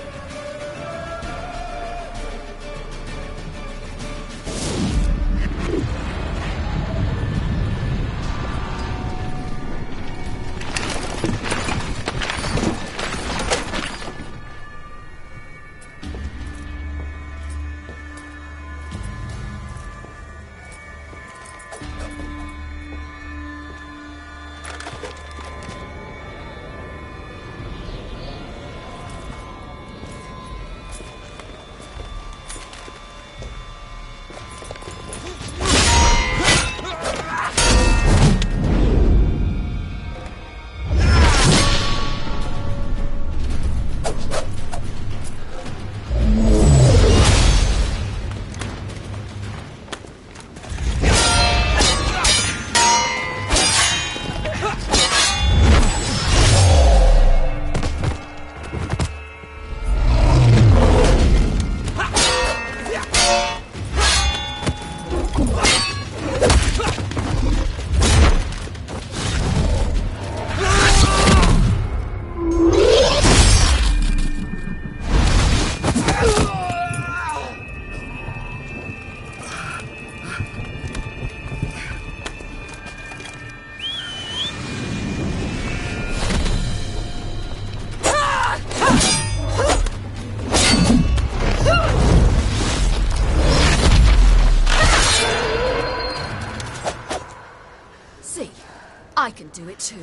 I can do it too.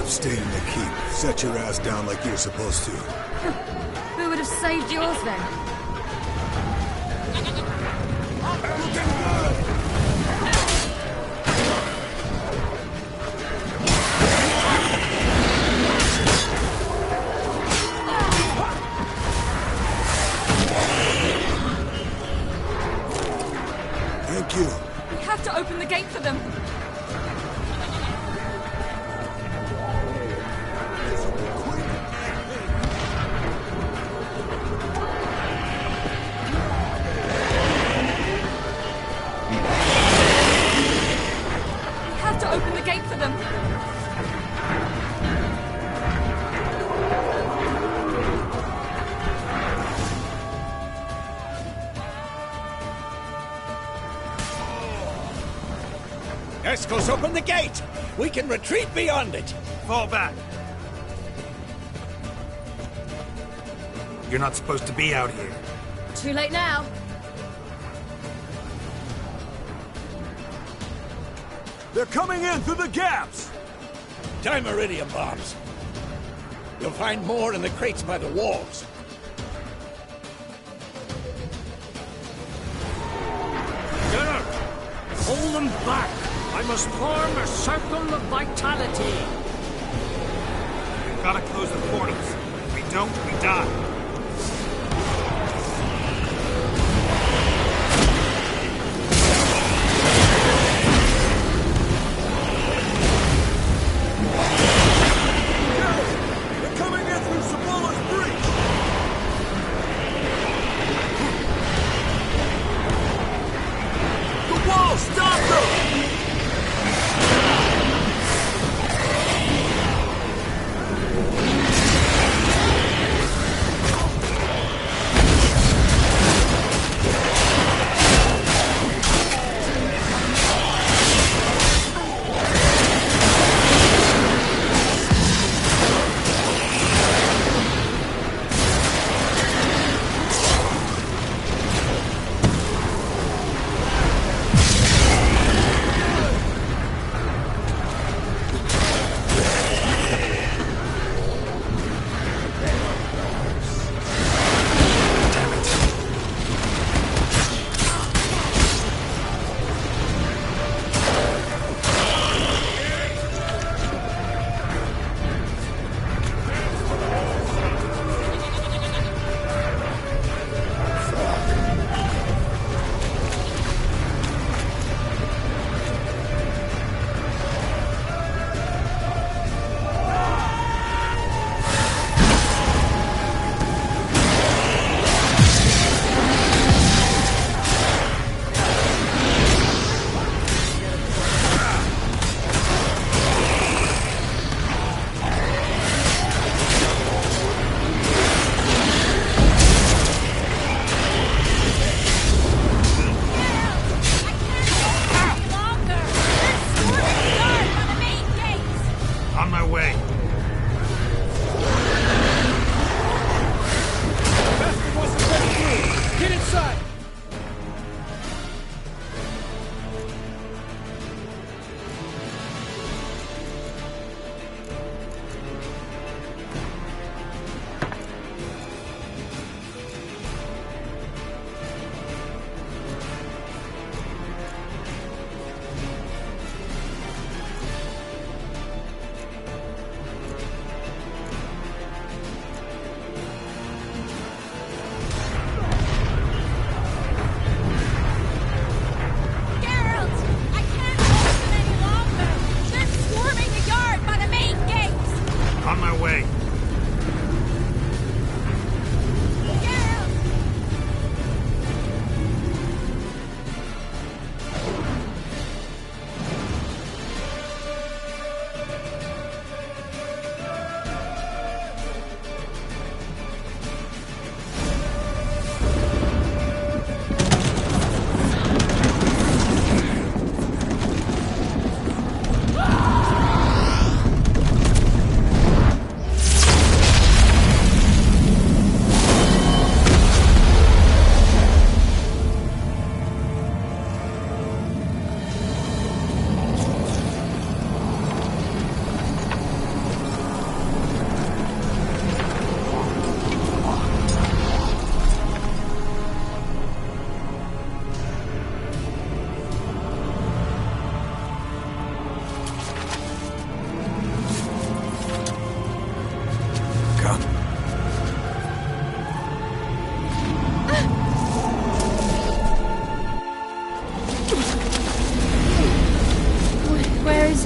Stayed in the keep. Set your ass down like you're supposed to. Who would have saved yours then? Thank you. We have to open the gate for them. We have to open the gate for them. Escos, open the gate! We can retreat beyond it! Fall back. You're not supposed to be out here. Too late now. They're coming in through the gaps! Dimeridium bombs. You'll find more in the crates by the walls. Geralt, hold them back! I must form a circle of vitality. We've got to close the portals. If we don't, we die. They're coming in through Sabola's breach! The wall! Stop them!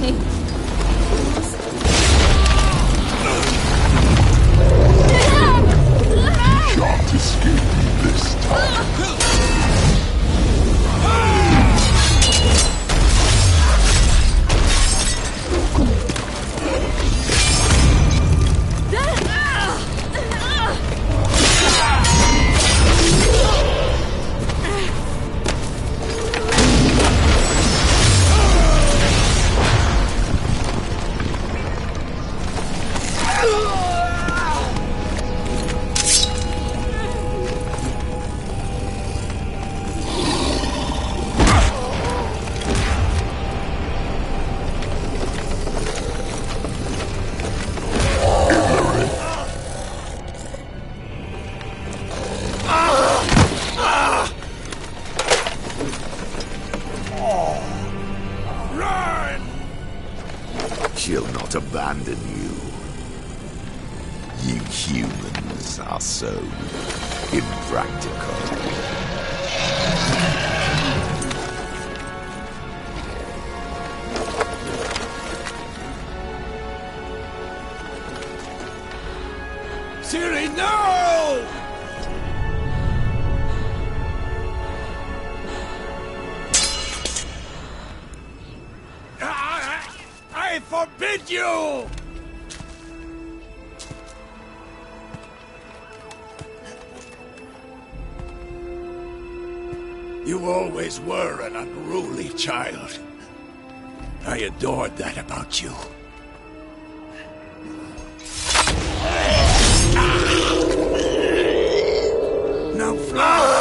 naughty. Can't escape me this time. She'll not abandon you. You humans are so impractical. Ciri, no! I forbid you! You always were an unruly child. I adored that about you. Now fly!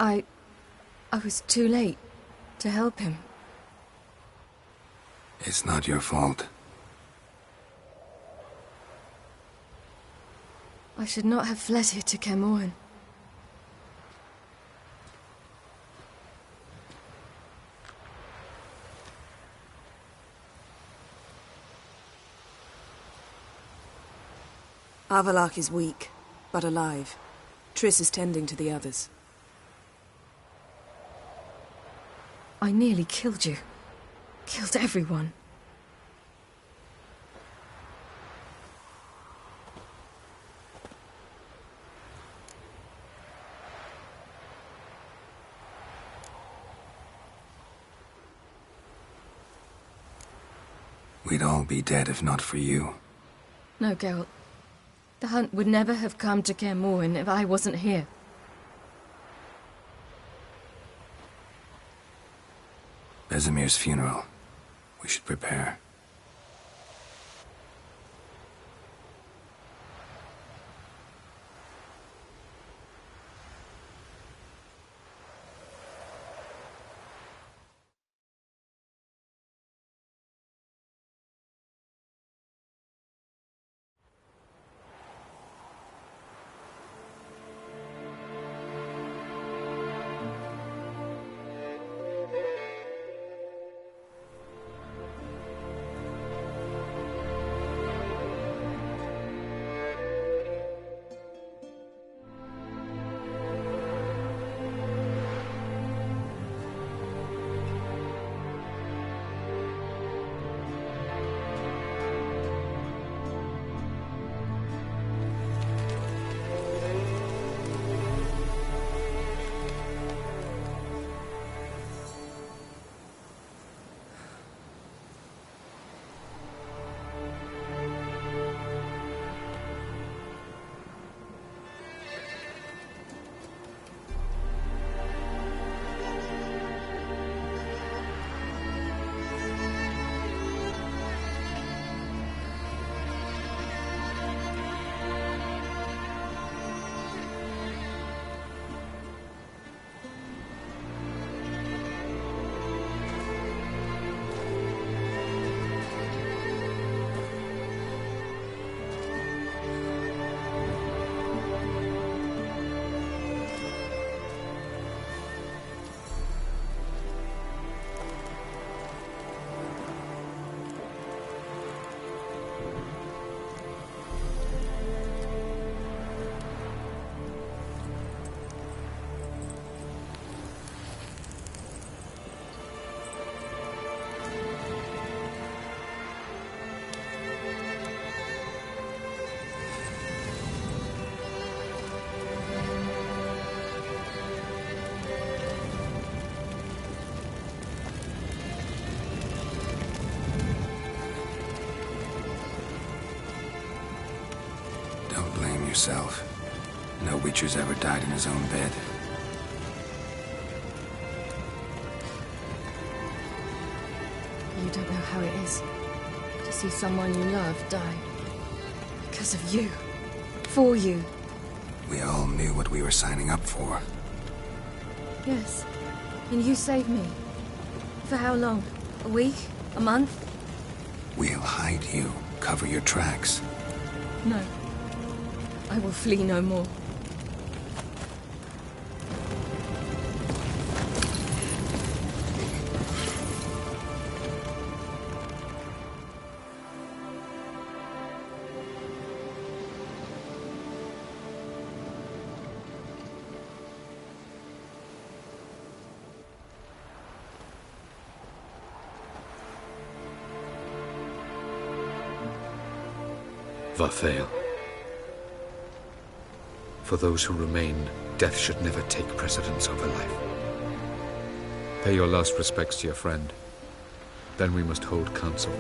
I was too late to help him. It's not your fault. I should not have fled here to Camoran. Avalak is weak, but alive. Triss is tending to the others. I nearly killed you. Killed everyone. We'd all be dead if not for you. No, Geralt. The hunt would never have come to Kaer Morhen if I wasn't here. Vesemir's funeral. We should prepare. Yourself. No Witcher's ever died in his own bed. You don't know how it is to see someone you love die. Because of you. For you. We all knew what we were signing up for. Yes. And you saved me. For how long? A week? A month? We'll hide you. Cover your tracks. No. I will flee no more. Vathael. For those who remain, death should never take precedence over life. Pay your last respects to your friend. Then we must hold council.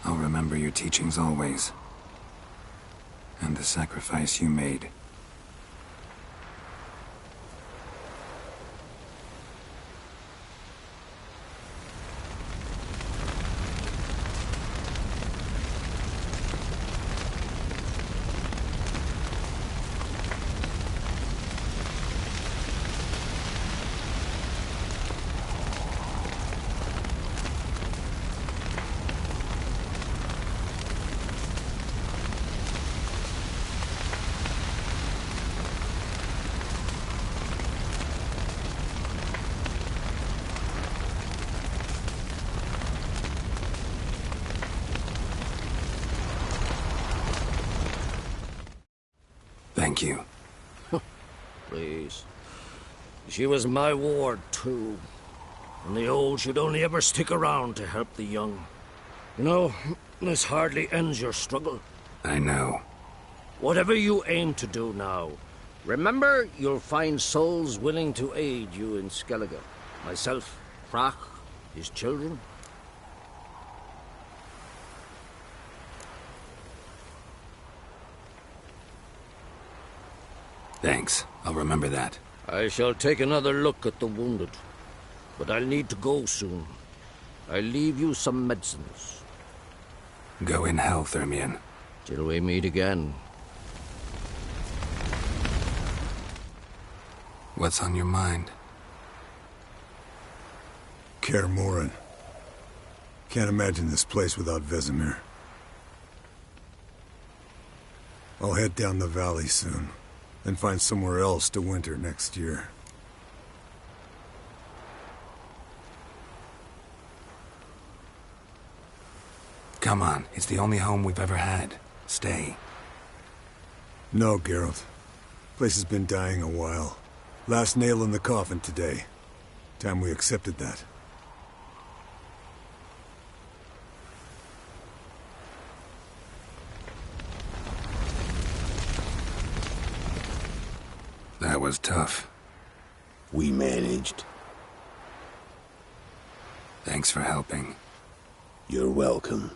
I'll remember your teachings always. And and the sacrifice you made. Thank you. Please. She was my ward, too. And the old should only ever stick around to help the young. You know, this hardly ends your struggle. I know. Whatever you aim to do now, remember you'll find souls willing to aid you in Skellige. Myself, Frach, his children. Thanks. I'll remember that. I shall take another look at the wounded. But I'll need to go soon. I'll leave you some medicines. Go in health, Ermion. Till we meet again. What's on your mind? Kaer Morhen. Can't imagine this place without Vesemir. I'll head down the valley soon. Then find somewhere else to winter next year. Come on, it's the only home we've ever had. Stay. No, Geralt. Place has been dying a while. Last nail in the coffin today. Time we accepted that. That was tough. We managed. Thanks for helping. You're welcome.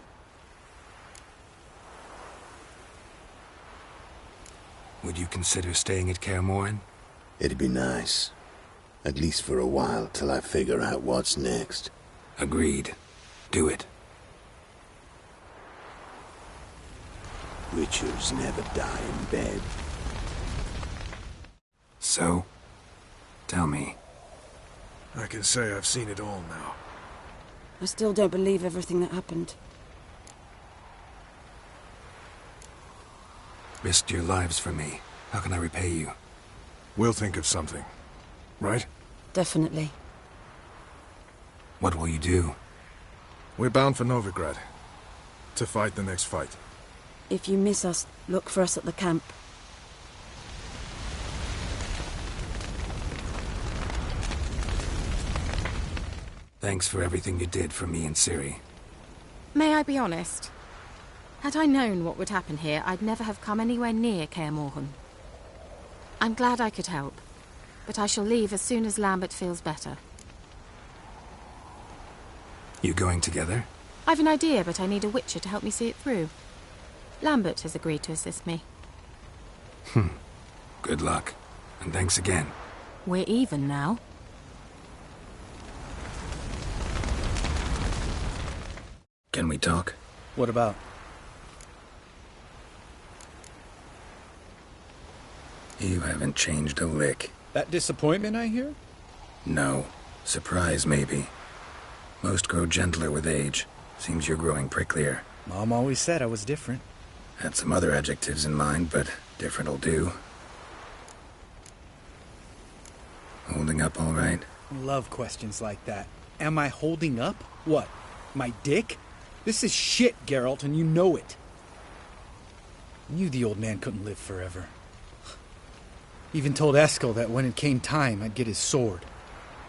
Would you consider staying at Kaer Morhen? It'd be nice. At least for a while, till I figure out what's next. Agreed. Do it. Witchers never die in bed. So? Tell me. I can say I've seen it all now. I still don't believe everything that happened. Risked your lives for me. How can I repay you? We'll think of something. Right? Definitely. What will you do? We're bound for Novigrad. To fight the next fight. If you miss us, look for us at the camp. Thanks for everything you did for me and Ciri. May I be honest? Had I known what would happen here, I'd never have come anywhere near Kaer Morhen. I'm glad I could help, but I shall leave as soon as Lambert feels better. You going together? I've an idea, but I need a witcher to help me see it through. Lambert has agreed to assist me. Good luck, and thanks again. We're even now. Can we talk? What about? You haven't changed a lick. That disappointment I hear? No. Surprise, maybe. Most grow gentler with age. Seems you're growing pricklier. Mom always said I was different. Had some other adjectives in mind, but different'll do. Holding up all right? Love questions like that. Am I holding up? What? My dick? This is shit, Geralt, and you know it. Knew the old man couldn't live forever. Even told Eskel that when it came time, I'd get his sword.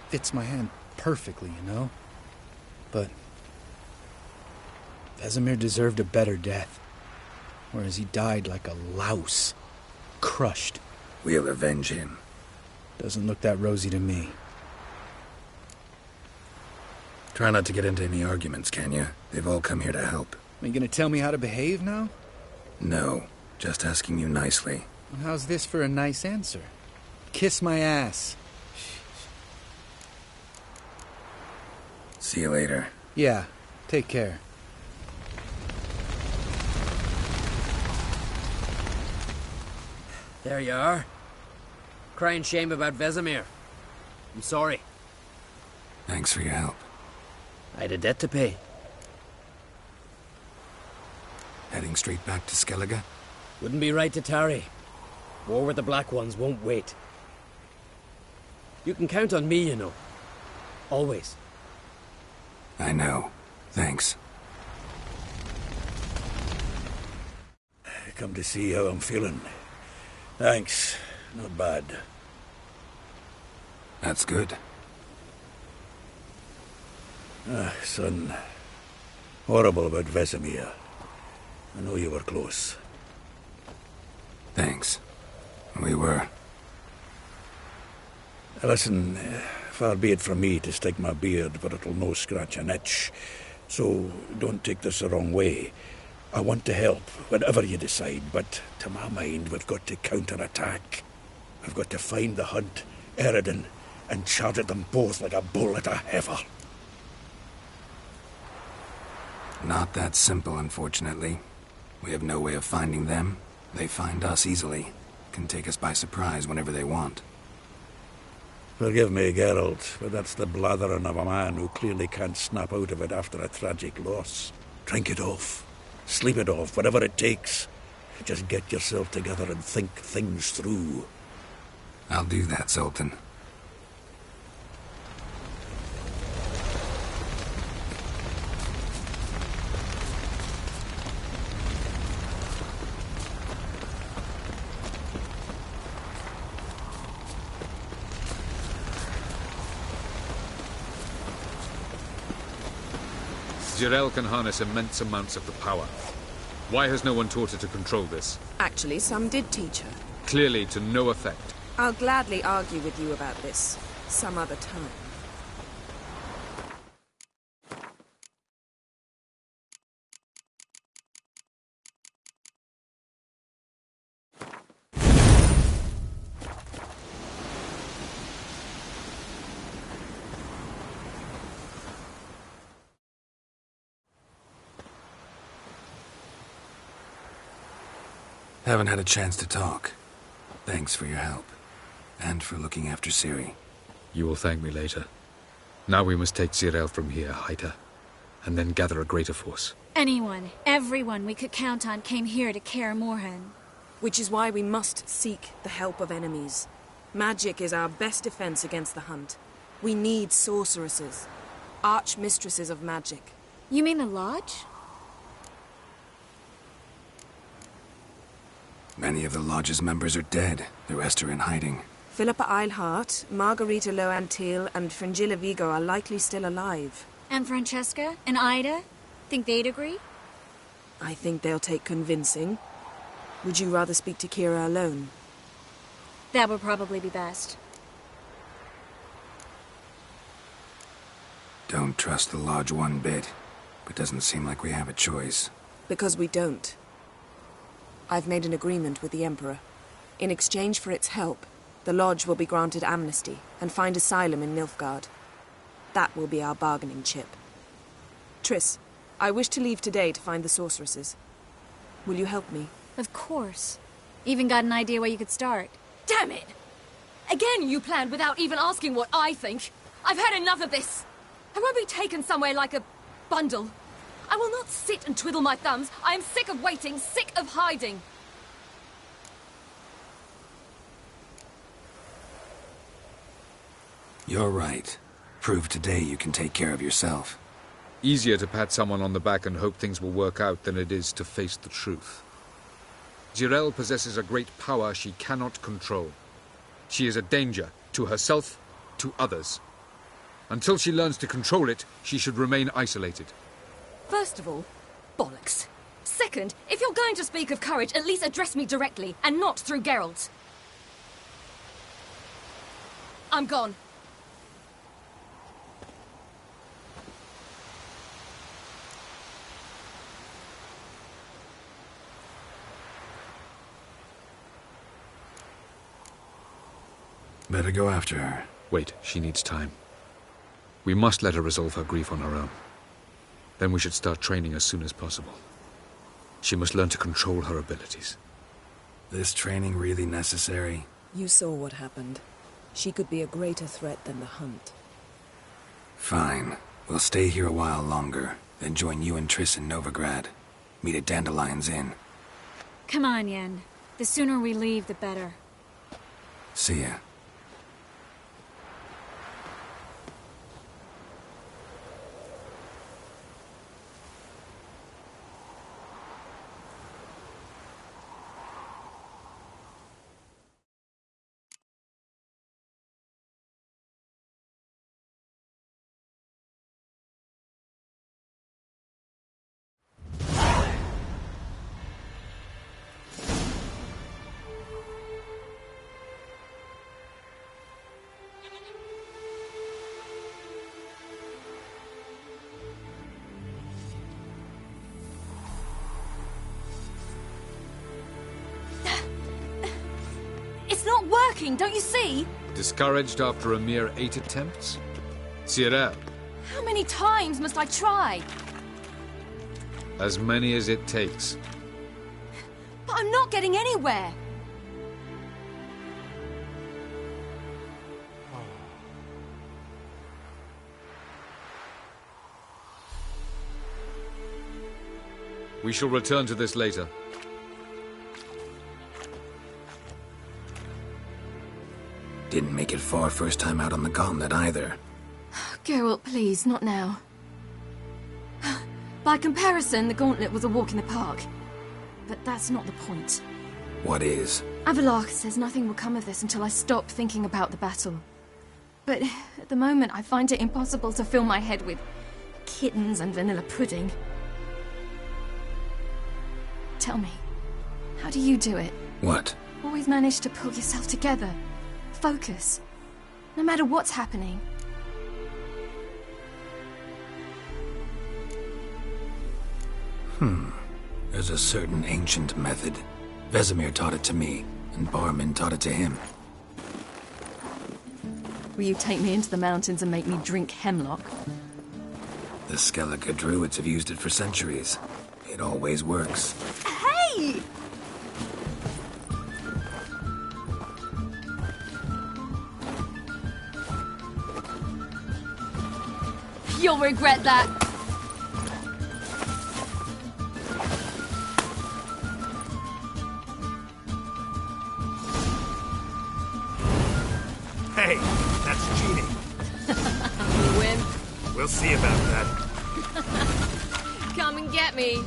Fits my hand perfectly, you know? But Vesemir deserved a better death. Whereas he died like a louse. Crushed. We'll avenge him. Doesn't look that rosy to me. Try not to get into any arguments, can you? They've all come here to help. Are you gonna tell me how to behave now? No. Just asking you nicely. And how's this for a nice answer? Kiss my ass. See you later. Yeah, take care. There you are. Crying shame about Vesemir. I'm sorry. Thanks for your help. I had a debt to pay. Heading straight back to Skellige? Wouldn't be right to tarry. War with the Black Ones won't wait. You can count on me, you know. Always. I know. Thanks. Come to see how I'm feeling. Thanks. Not bad. That's good. Son. Horrible about Vesemir. I know you were close. Thanks. We were. Listen, far be it from me to stick my beard, but it'll no scratch an itch. So don't take this the wrong way. I want to help, whatever you decide, but to my mind, we've got to counterattack. We've got to find the Hunt, Eredin, and charge at them both like a bull at a heifer. Not that simple, unfortunately. We have no way of finding them. They find us easily. Can take us by surprise whenever they want. Forgive me, Geralt, but that's the blathering of a man who clearly can't snap out of it after a tragic loss. Drink it off. Sleep it off, whatever it takes. Just get yourself together and think things through. I'll do that, Sultan. Jirel can harness immense amounts of the power. Why has no one taught her to control this? Actually, some did teach her. Clearly to no effect. I'll gladly argue with you about this some other time. Haven't had a chance to talk. Thanks for your help. And for looking after Ciri. You will thank me later. Now we must take Jirel from here, hide her, and then gather a greater force. Anyone, everyone we could count on came here to Kaer Morhen. Which is why we must seek the help of enemies. Magic is our best defense against the Hunt. We need sorceresses. Archmistresses of magic. You mean the Lodge? Many of the Lodge's members are dead. The rest are in hiding. Philippa Eilhart, Margarita Loantil, and Fringilla Vigo are likely still alive. And Francesca? And Ida? Think they'd agree? I think they'll take convincing. Would you rather speak to Kira alone? That would probably be best. Don't trust the Lodge one bit. But doesn't seem like we have a choice. Because we don't. I've made an agreement with the Emperor. In exchange for its help, the Lodge will be granted amnesty and find asylum in Nilfgaard. That will be our bargaining chip. Triss, I wish to leave today to find the sorceresses. Will you help me? Of course. Even got an idea where you could start. Damn it! Again you planned without even asking what I think. I've had enough of this. I won't be taken somewhere like a bundle. I will not sit and twiddle my thumbs. I am sick of waiting, sick of hiding. You're right. Prove today you can take care of yourself. Easier to pat someone on the back and hope things will work out than it is to face the truth. Jirel possesses a great power she cannot control. She is a danger to herself, to others. Until she learns to control it, she should remain isolated. First of all, bollocks. Second, if you're going to speak of courage, at least address me directly, and not through Geralt. I'm gone. Better go after her. Wait, she needs time. We must let her resolve her grief on her own. Then we should start training as soon as possible. She must learn to control her abilities. This training really necessary? You saw what happened. She could be a greater threat than the Hunt. Fine. We'll stay here a while longer, then join you and Triss in Novigrad. Meet at Dandelion's Inn. Come on, Yen. The sooner we leave, the better. See ya. Don't you see? Discouraged after a mere 8 attempts? Cyril. How many times must I try? As many as it takes. But I'm not getting anywhere. We shall return to this later. Didn't make it far first time out on the gauntlet either. Geralt, please, not now. By comparison, the gauntlet was a walk in the park. But that's not the point. What is? Avallac'h says nothing will come of this until I stop thinking about the battle. But at the moment, I find it impossible to fill my head with kittens and vanilla pudding. Tell me, how do you do it? What? Always manage to pull yourself together. Focus. No matter what's happening. There's a certain ancient method. Vesemir taught it to me, and Barman taught it to him. Will you take me into the mountains and make me drink hemlock? The Skellige druids have used it for centuries. It always works. Hey! You'll regret that. Hey, that's cheating. You win. We'll see about that. Come and get me.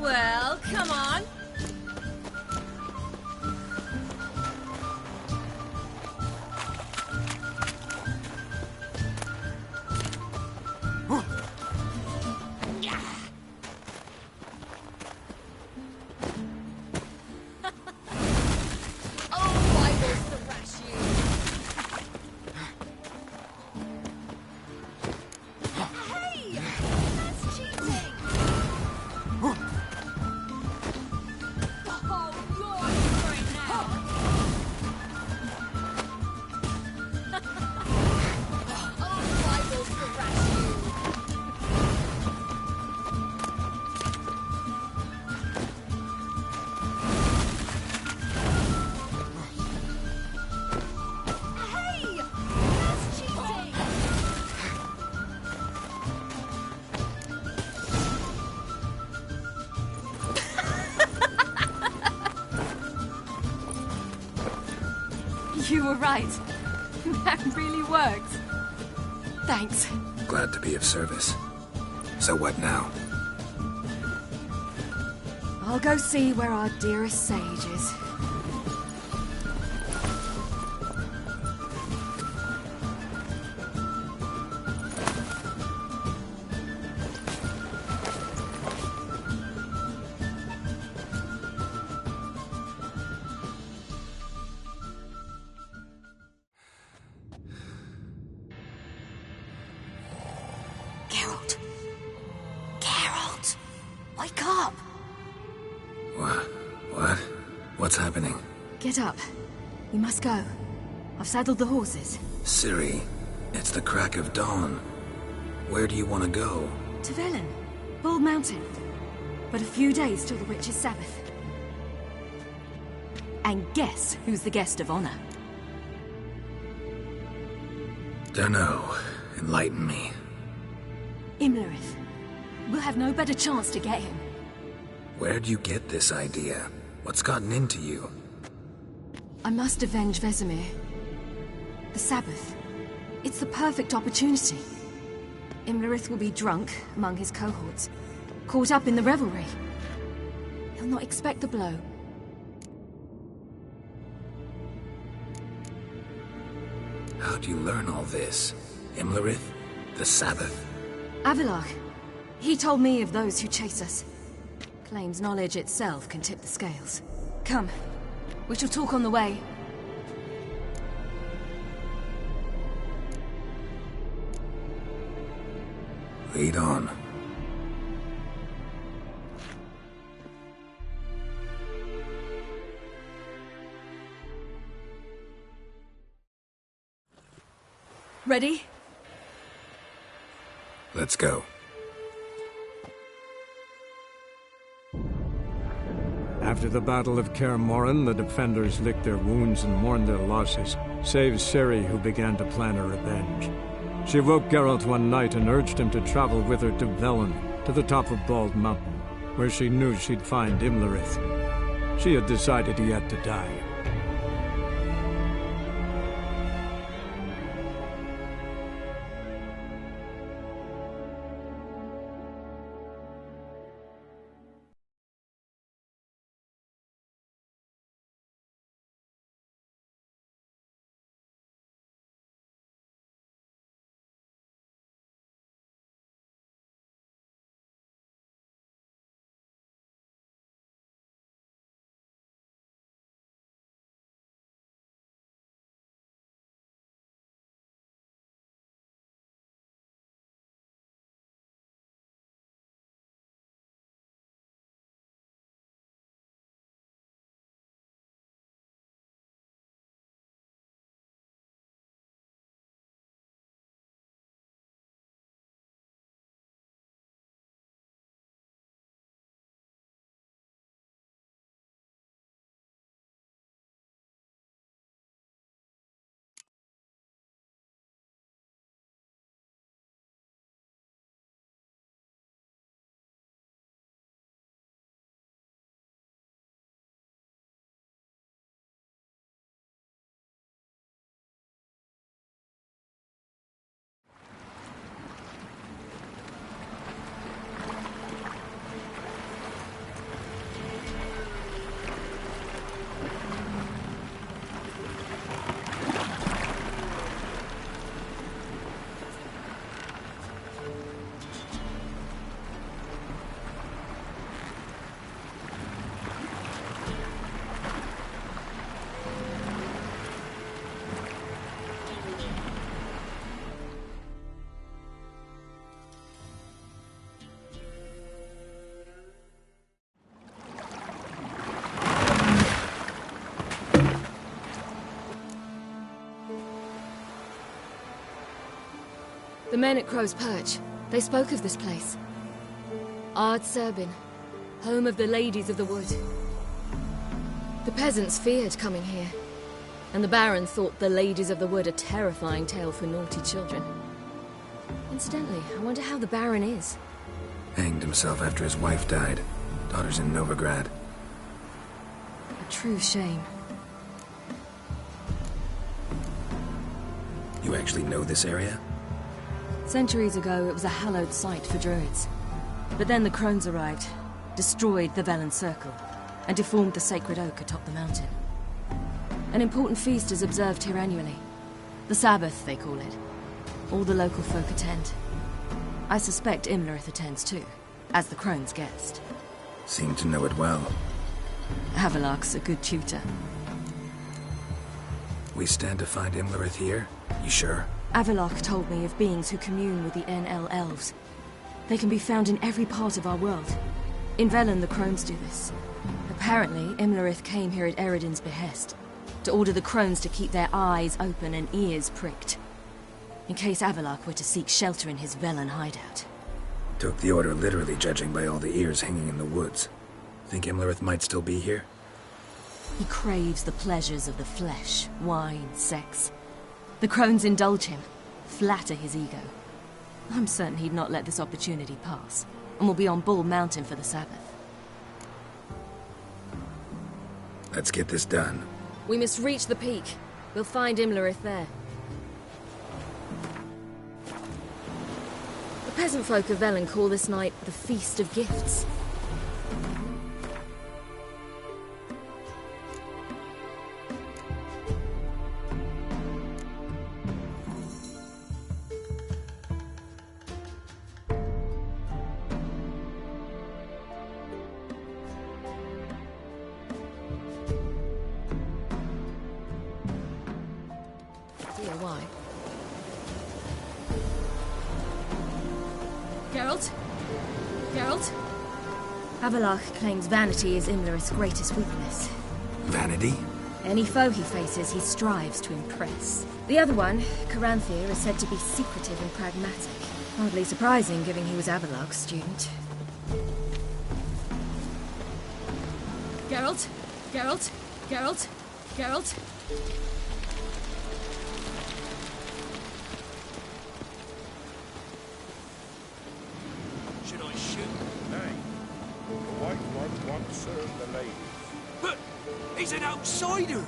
Well, come on. You were right. That really works. Thanks. Glad to be of service. So what now? I'll go see where our dearest sage is. Geralt. Geralt! Wake up! What? What's happening? Get up. We must go. I've saddled the horses. Ciri, it's the crack of dawn. Where do you want to go? To Velen. Bald Mountain. But a few days till the Witch's Sabbath. And guess who's the guest of honor? Dunno. Enlighten me. Imlerith. We'll have no better chance to get him. Where'd you get this idea? What's gotten into you? I must avenge Vesemir. The Sabbath. It's the perfect opportunity. Imlerith will be drunk among his cohorts, caught up in the revelry. He'll not expect the blow. How'd you learn all this? Imlerith? The Sabbath? Avilar. He told me of those who chase us. Claims knowledge itself can tip the scales. Come. We shall talk on the way. Lead on. Ready? Let's go. After the Battle of Kaer Morhen, the defenders licked their wounds and mourned their losses, save Ciri, who began to plan a revenge. She woke Geralt one night and urged him to travel with her to Velen, to the top of Bald Mountain, where she knew she'd find Imlerith. She had decided he had to die. The men at Crow's Perch, they spoke of this place. Ard Serbin, home of the Ladies of the Wood. The peasants feared coming here, and the Baron thought the Ladies of the Wood a terrifying tale for naughty children. Incidentally, I wonder how the Baron is. Hanged himself after his wife died. Daughter's in Novigrad. A true shame. You actually know this area? Centuries ago, it was a hallowed site for druids. But then the crones arrived, destroyed the Velen Circle, and deformed the sacred oak atop the mountain. An important feast is observed here annually. The Sabbath, they call it. All the local folk attend. I suspect Imlerith attends too, as the crone's guest. Seem to know it well. Havelock's a good tutor. We stand to find Imlerith here? You sure? Avalok told me of beings who commune with the NL elves. They can be found in every part of our world. In Velen, the crones do this. Apparently, Imlerith came here at Eredin's behest, to order the crones to keep their eyes open and ears pricked, in case Avalok were to seek shelter in his Velen hideout. Took the order literally, judging by all the ears hanging in the woods. Think Imlerith might still be here? He craves the pleasures of the flesh, wine, sex. The crones indulge him, flatter his ego. I'm certain he'd not let this opportunity pass, and will be on Bull Mountain for the Sabbath. Let's get this done. We must reach the peak. We'll find Imlerith there. The peasant folk of Velen call this night the Feast of Gifts. Avalok claims vanity is Imlerith's greatest weakness. Vanity? Any foe he faces, he strives to impress. The other one, Caranthir, is said to be secretive and pragmatic. Hardly surprising, given he was Avalok's student. Geralt? Geralt? Geralt? Geralt? Should I shoot? Nay. The White One once served the ladies. But he's an outsider!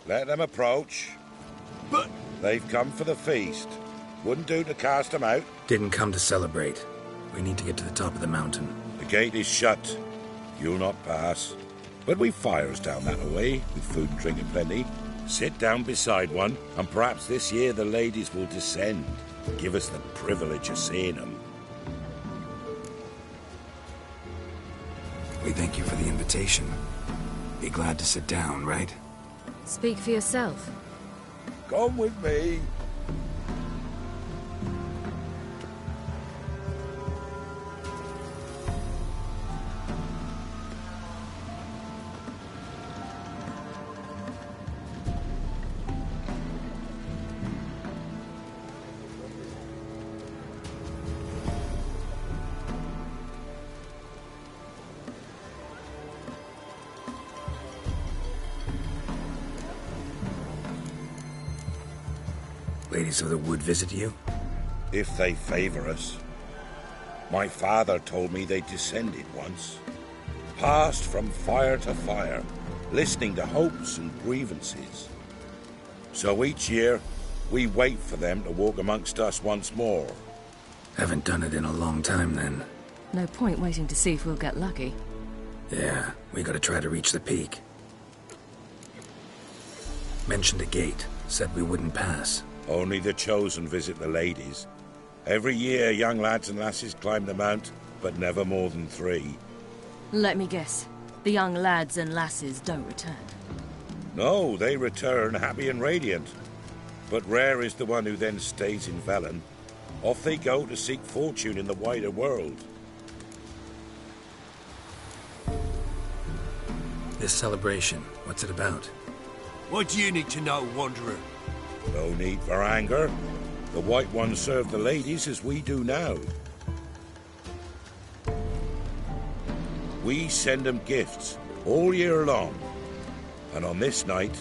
Let them approach. But they've come for the feast. Wouldn't do to cast them out. Didn't come to celebrate. We need to get to the top of the mountain. The gate is shut. You'll not pass. But we've fires down that way, with food and drink aplenty. Sit down beside one, and perhaps this year the ladies will descend. Give us the privilege of seeing them. We thank you for the invitation. Be glad to sit down, right? Speak for yourself. Come with me. Ladies of the Wood visit you? If they favor us. My father told me they descended once. Passed from fire to fire, listening to hopes and grievances. So each year, we wait for them to walk amongst us once more. Haven't done it in a long time, then. No point waiting to see if we'll get lucky. Yeah, we gotta try to reach the peak. Mentioned a gate, said we wouldn't pass. Only the chosen visit the ladies. Every year, young lads and lasses climb the mount, but never more than 3. Let me guess. The young lads and lasses don't return. No, they return happy and radiant. But rare is the one who then stays in Velen. Off they go to seek fortune in the wider world. This celebration, what's it about? What do you need to know, Wanderer? No need for anger. The White Ones serve the ladies as we do now. We send them gifts all year long. And on this night,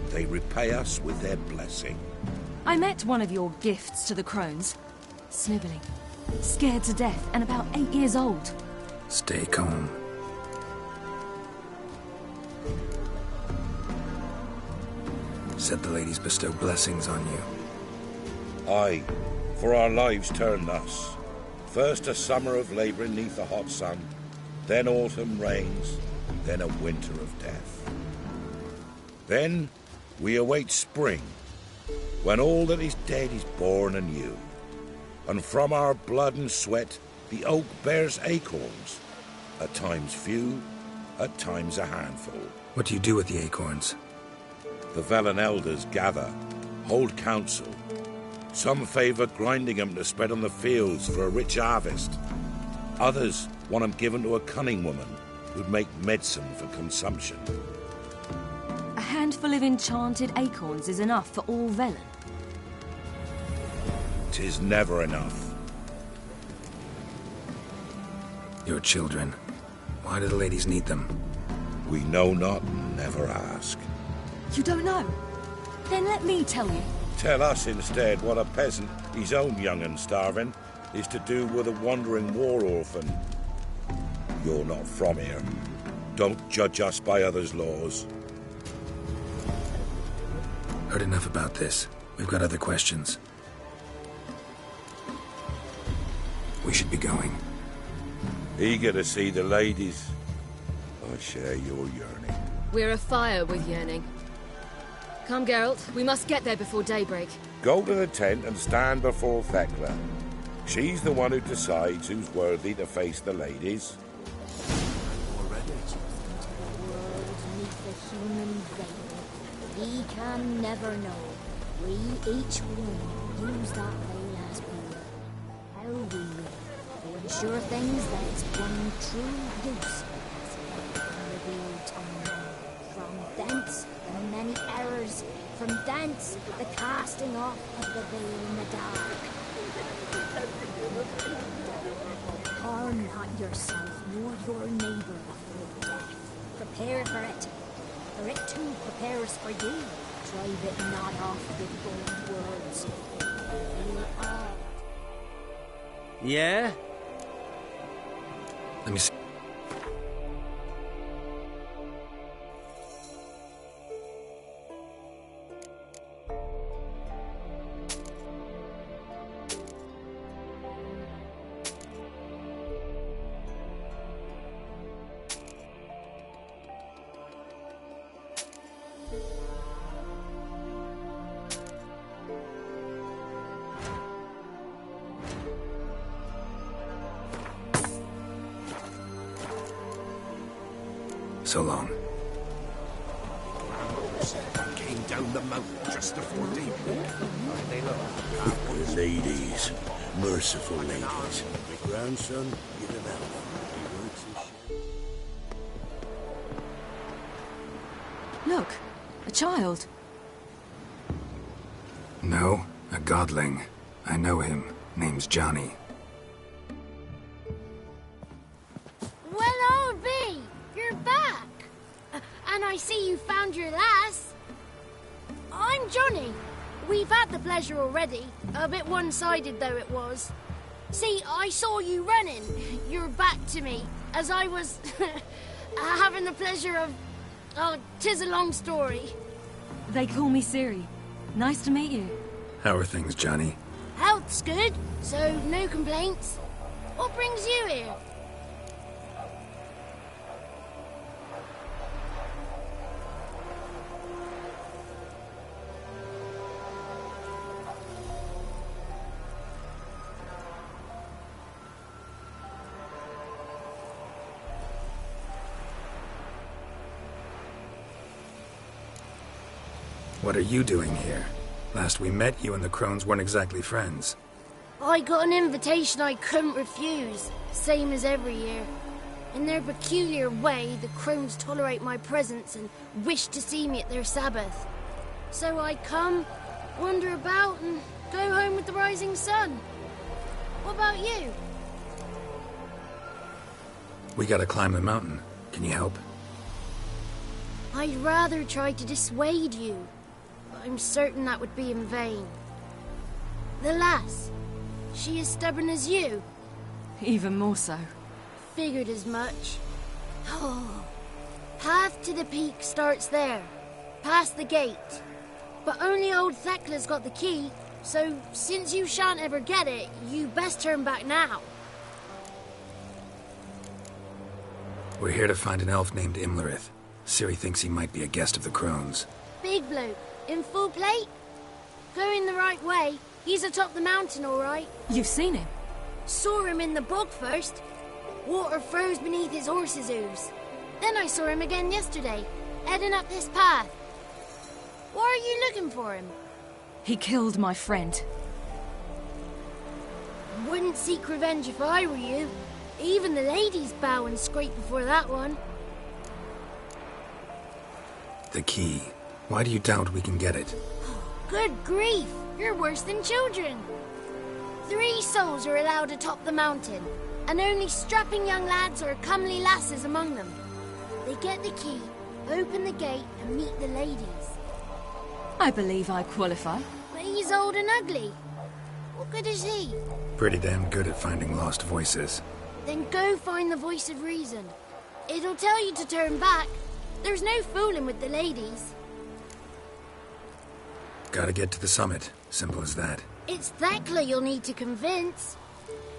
they repay us with their blessing. I met one of your gifts to the crones. Snivelling. Scared to death and about 8 years old. Stay calm. Said the ladies bestow blessings on you. Aye, for our lives turn thus. First a summer of labouring neath the hot sun, then autumn rains, then a winter of death. Then we await spring, when all that is dead is born anew. And from our blood and sweat the oak bears acorns, at times few, at times a handful. What do you do with the acorns? The Velen elders gather, hold council. Some favour grinding them to spread on the fields for a rich harvest. Others want them given to a cunning woman who'd make medicine for consumption. A handful of enchanted acorns is enough for all Velen. 'Tis never enough. Your children. Why do the ladies need them? We know not and never ask. You don't know? Then let me tell you. Tell us instead what a peasant, his own young and starving, is to do with a wandering war orphan. You're not from here. Don't judge us by others' laws. Heard enough about this. We've got other questions. We should be going. Eager to see the ladies. I share your yearning. We're afire with yearning. Come, Geralt. We must get there before daybreak. Go to the tent and stand before Thekla. She's the one who decides who's worthy to face the ladies. We can never know. We each one use that veil as we will. How we will. To ensure things that its one true use is revealed to none. From thence, the many errors. From thence, the casting off of the veil in the dark. Harm not yourself nor your neighbour before death. Prepare for it. For it too prepares for you. Drive it not off with bold words. We all. Yeah? Let me see. So long. Came down the mountain just before daybreak. The ladies, merciful ladies. My grandson, get him out. He works his shit. Look, a child. No, a godling. I know him. Name's Johnny. Well, old B, you're back. And I see you found your lass. I'm Johnny. We've had the pleasure already. A bit one-sided though it was. See, I saw you running. Your back to me. As I was having the pleasure of... Oh, 'tis a long story. They call me Ciri. Nice to meet you. How are things, Johnny? Health's good, so no complaints. What brings you here? What are you doing here? Last we met, you and the Crones weren't exactly friends. I got an invitation I couldn't refuse, same as every year. In their peculiar way, the Crones tolerate my presence and wish to see me at their Sabbath. So I come, wander about, and go home with the rising sun. What about you? We gotta climb the mountain. Can you help? I'd rather try to dissuade you. I'm certain that would be in vain. The lass, she as stubborn as you? Even more so. Figured as much. Oh. Path to the peak starts there, past the gate. But only old Thekla's got the key, so since you shan't ever get it, you best turn back now. We're here to find an elf named Imlerith. Ciri thinks he might be a guest of the Crones. Big bloke, in full plate? Going the right way. He's atop the mountain, all right. You've seen him? Saw him in the bog first. Water froze beneath his horse's hooves. Then I saw him again yesterday, heading up this path. Why are you looking for him? He killed my friend. Wouldn't seek revenge if I were you. Even the ladies bow and scrape before that one. The key. Why do you doubt we can get it? Good grief! You're worse than children. 3 souls are allowed atop the mountain, and only strapping young lads or comely lasses among them. They get the key, open the gate, and meet the ladies. I believe I qualify. But he's old and ugly. What good is he? Pretty damn good at finding lost voices. Then go find the voice of reason. It'll tell you to turn back. There's no fooling with the ladies. Gotta get to the summit. Simple as that. It's Thekla you'll need to convince.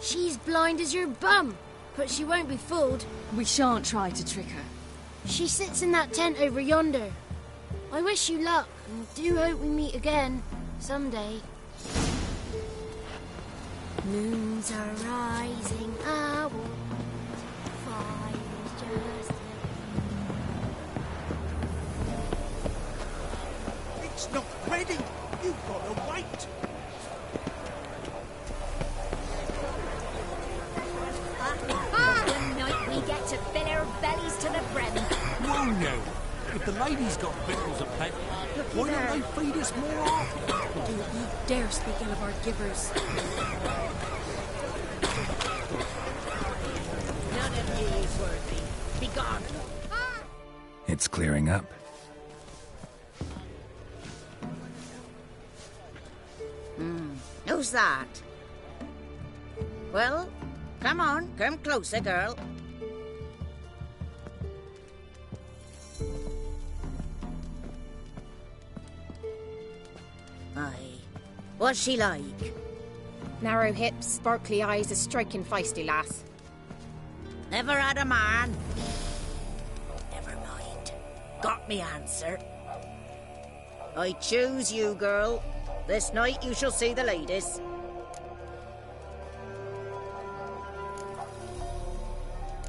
She's blind as your bum, but she won't be fooled. We shan't try to trick her. She sits in that tent over yonder. I wish you luck, and do hope we meet again, someday. Moons are rising, I won't fight, just... It's not ready! You've got to wait! One night we get to fill our bellies to the brim. Whoa now! If the ladies got victuals a plenty, why don't they feed us more often? Don't you dare speak ill of our givers. None of ye is worthy. Be gone. It's clearing up. Who's that? Well, come on, come closer, girl. Aye. What's she like? Narrow hips, sparkly eyes, a striking feisty lass. Never had a man. Never mind. Got me answer. I choose you, girl. This night you shall see the ladies.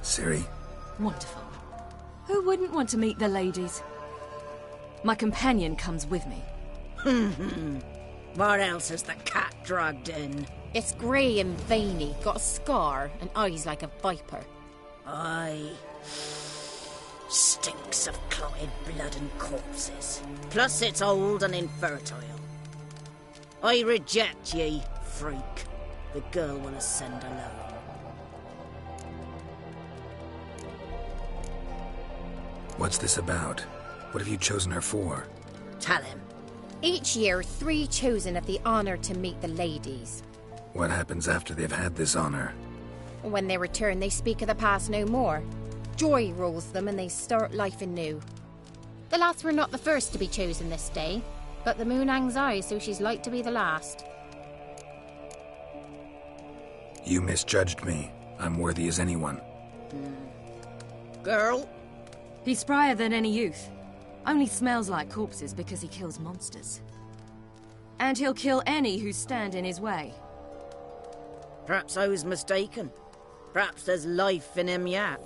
Ciri? Wonderful. Who wouldn't want to meet the ladies? My companion comes with me. What else has the cat dragged in? It's grey and veiny, got a scar, and eyes like a viper. Aye. Stinks of clotted blood and corpses. Plus it's old and infertile. I reject ye, freak. The girl will ascend alone. What's this about? What have you chosen her for? Tell him. Each year, 3 chosen have the honour to meet the ladies. What happens after they've had this honor? When they return, they speak of the past no more. Joy rules them and they start life anew. The lads were not the first to be chosen this day, but the moon hangs high, so she's like to be the last. You misjudged me. I'm worthy as anyone. Girl? He's sprier than any youth. Only smells like corpses because he kills monsters. And he'll kill any who stand in his way. Perhaps I was mistaken. Perhaps there's life in him yet.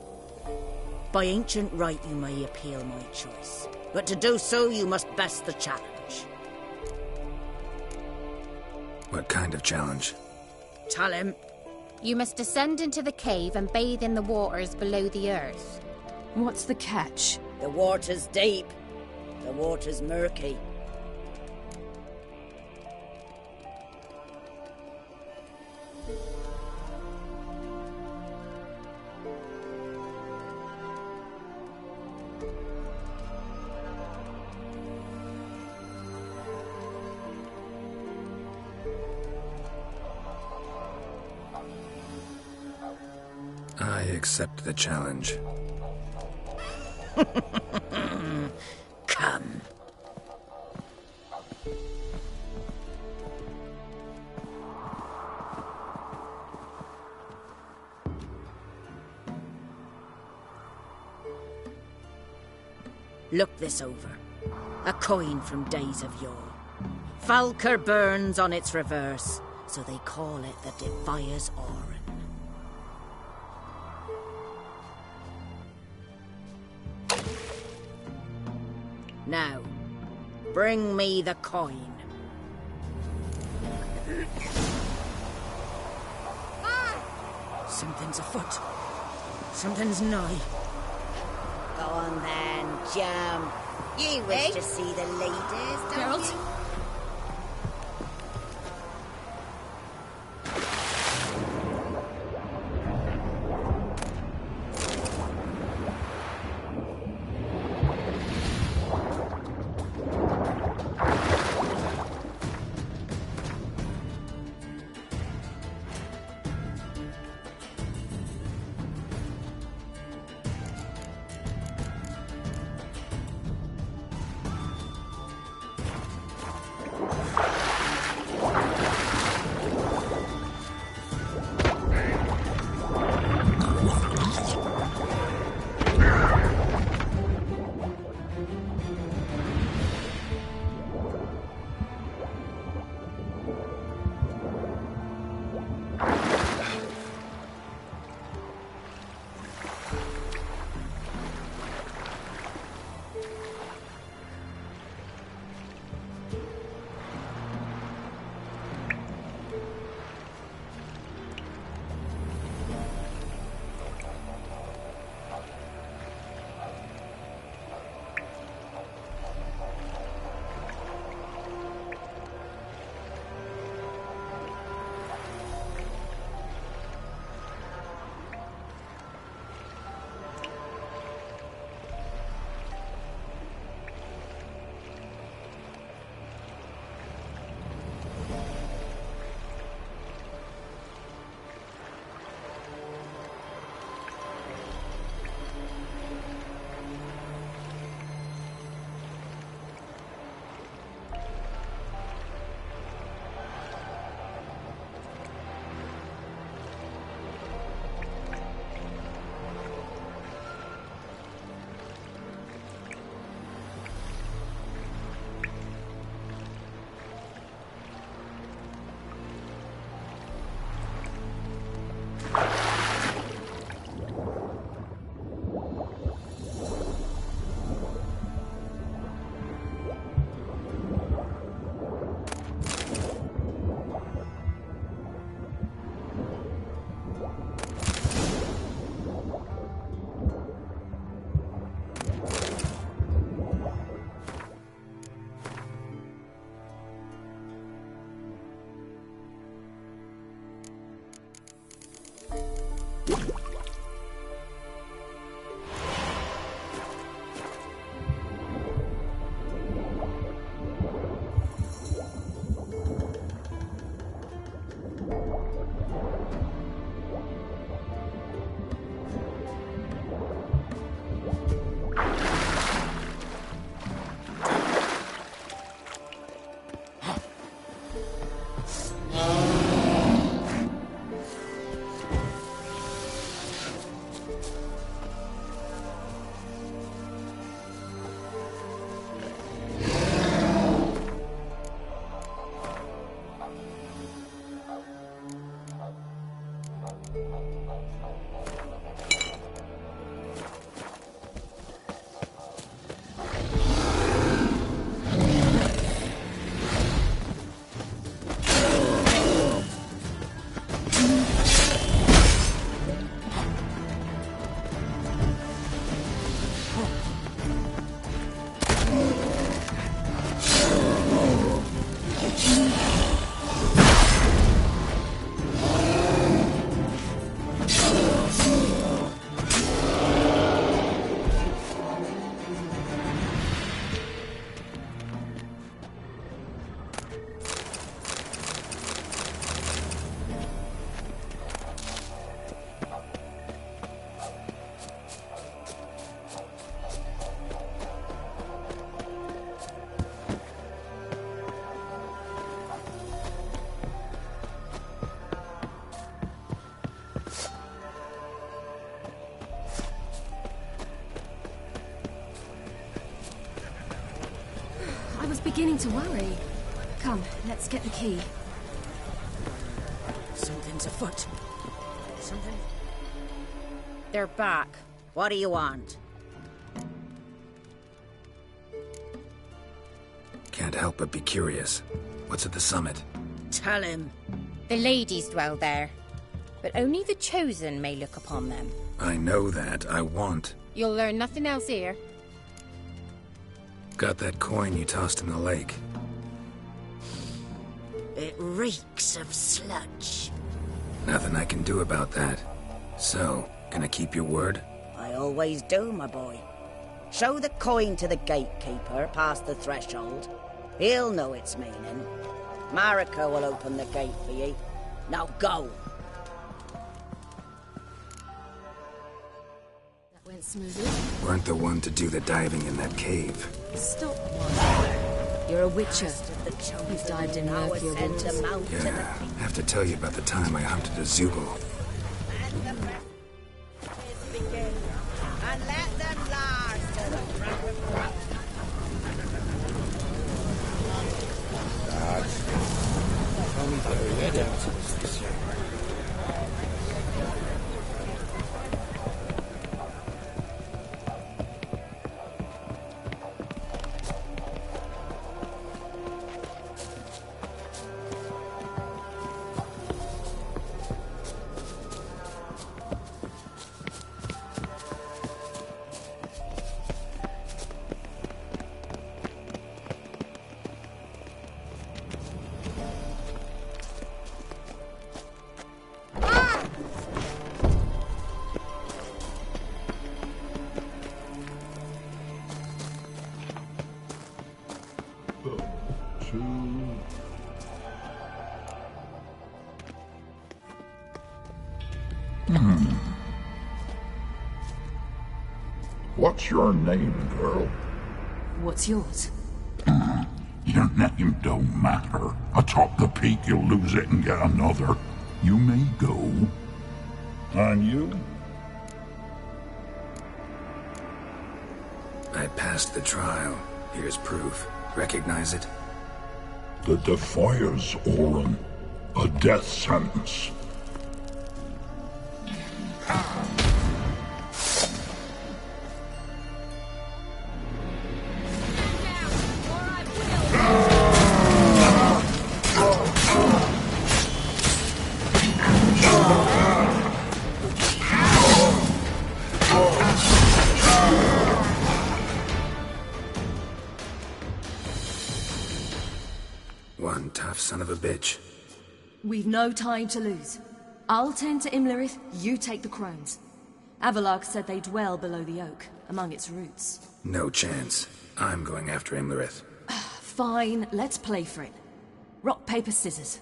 By ancient right you may appeal my choice. But to do so you must best the challenge. What kind of challenge? Tell him. You must descend into the cave and bathe in the waters below the earth. What's the catch? The water's deep. The water's murky. I accept the challenge. Come. Look this over. A coin from days of yore. Falker burns on its reverse, so they call it the Defias Oran. Now, bring me the coin. Something's afoot. Something's nigh. Go on then, jump. You wish to see the ladies, don't Geralt? you? beginning to worry. Come, let's get the key. Something's afoot. Something... They're back. What do you want? Can't help but be curious. What's at the summit? Tell him. The ladies dwell there, but only the chosen may look upon them. I know that. I want. You'll learn nothing else here. Got that coin you tossed in the lake. It reeks of sludge. Nothing I can do about that. So, gonna keep your word? I always do, my boy. Show the coin to the gatekeeper past the threshold. He'll know its meaning. Marika will open the gate for you. Now go. That went smoothly. Weren't the one to do the diving in that cave. Stop. You're a witcher. You've dived in murkier waters. Yeah, I have to tell you about the time I hunted a Zoogle. And let them last to the front. Tell me to hurry that down to this year. What's your name, girl? What's yours? Your name don't matter. Atop the peak, you'll lose it and get another. You may go. And you? I passed the trial. Here's proof. Recognize it? The Defier's Orin. A death sentence. One tough son of a bitch. We've no time to lose. I'll tend to Imlerith, you take the crones. Avalark said they dwell below the oak, among its roots. No chance. I'm going after Imlerith. Fine, let's play for it. Rock, paper, scissors.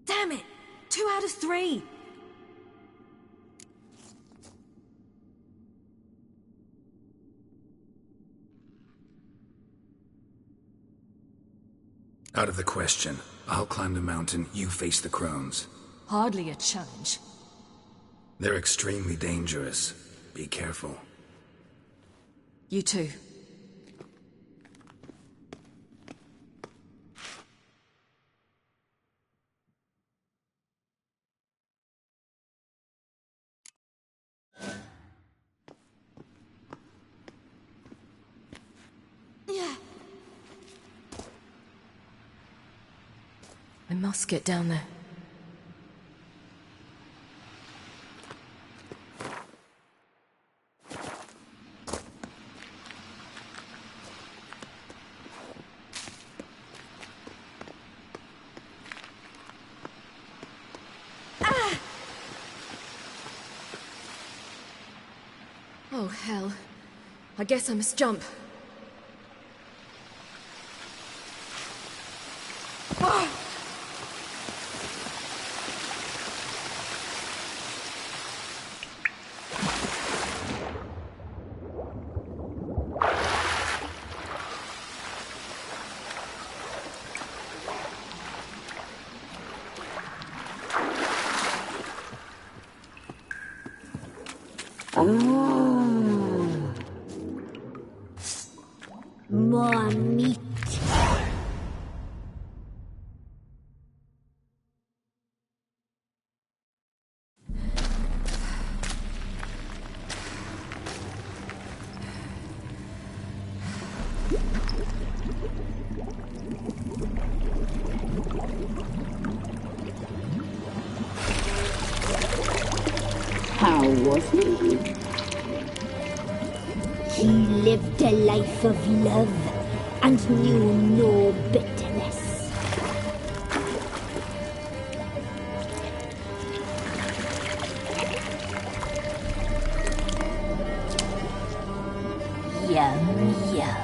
Damn it! 2 out of 3! Out of the question. I'll climb the mountain, you face the crones. Hardly a challenge. They're extremely dangerous. Be careful. You too. I must get down there. Oh, hell. I guess I must jump. was he? He lived a life of love and knew no bitterness. Yum, yum.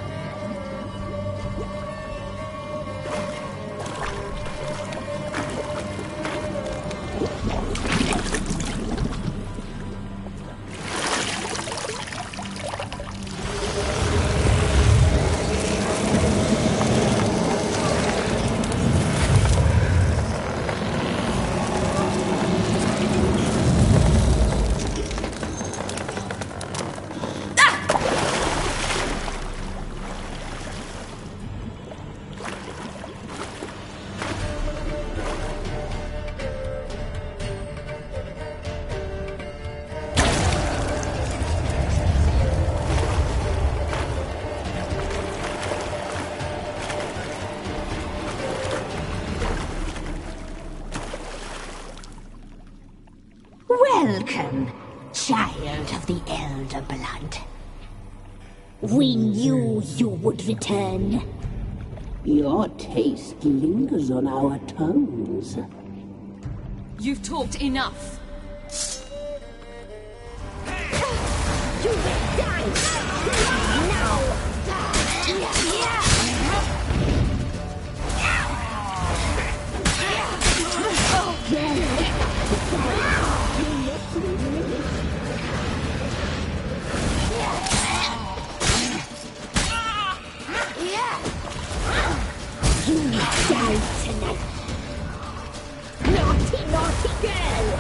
Welcome, child of the Elder Blood. We knew you would return. Your taste lingers on our tongues. You've talked enough. You will die! Now! You die tonight. Naughty, naughty girl!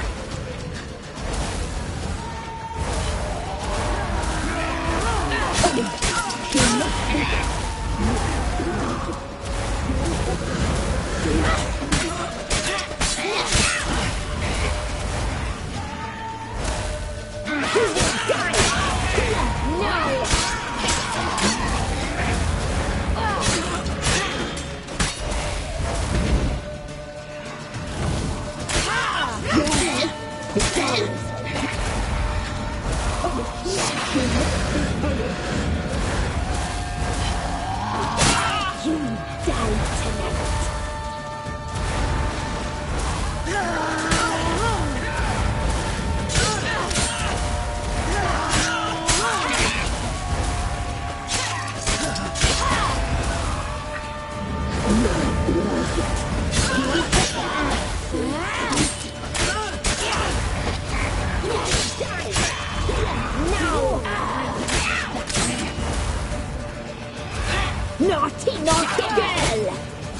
Naughty, naughty girl!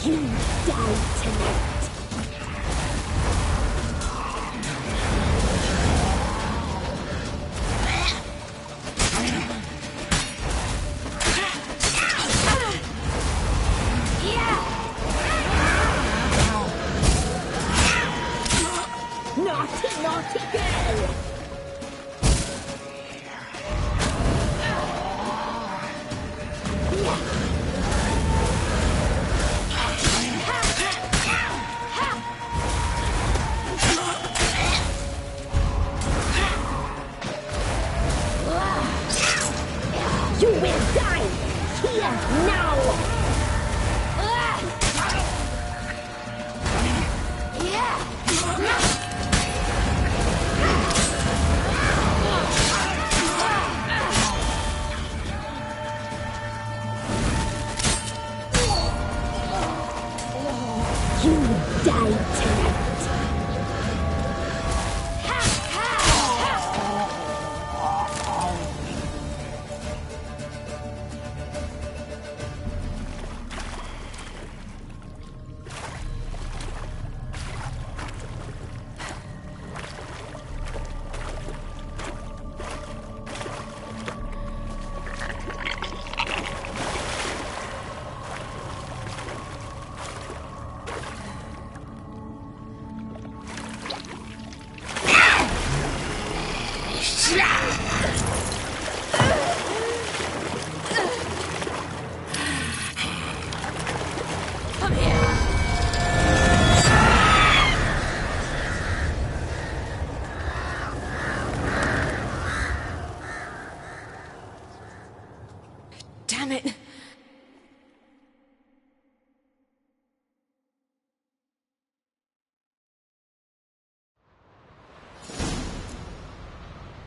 You die tonight. Naughty, naughty girl! You will die here now! You die tonight!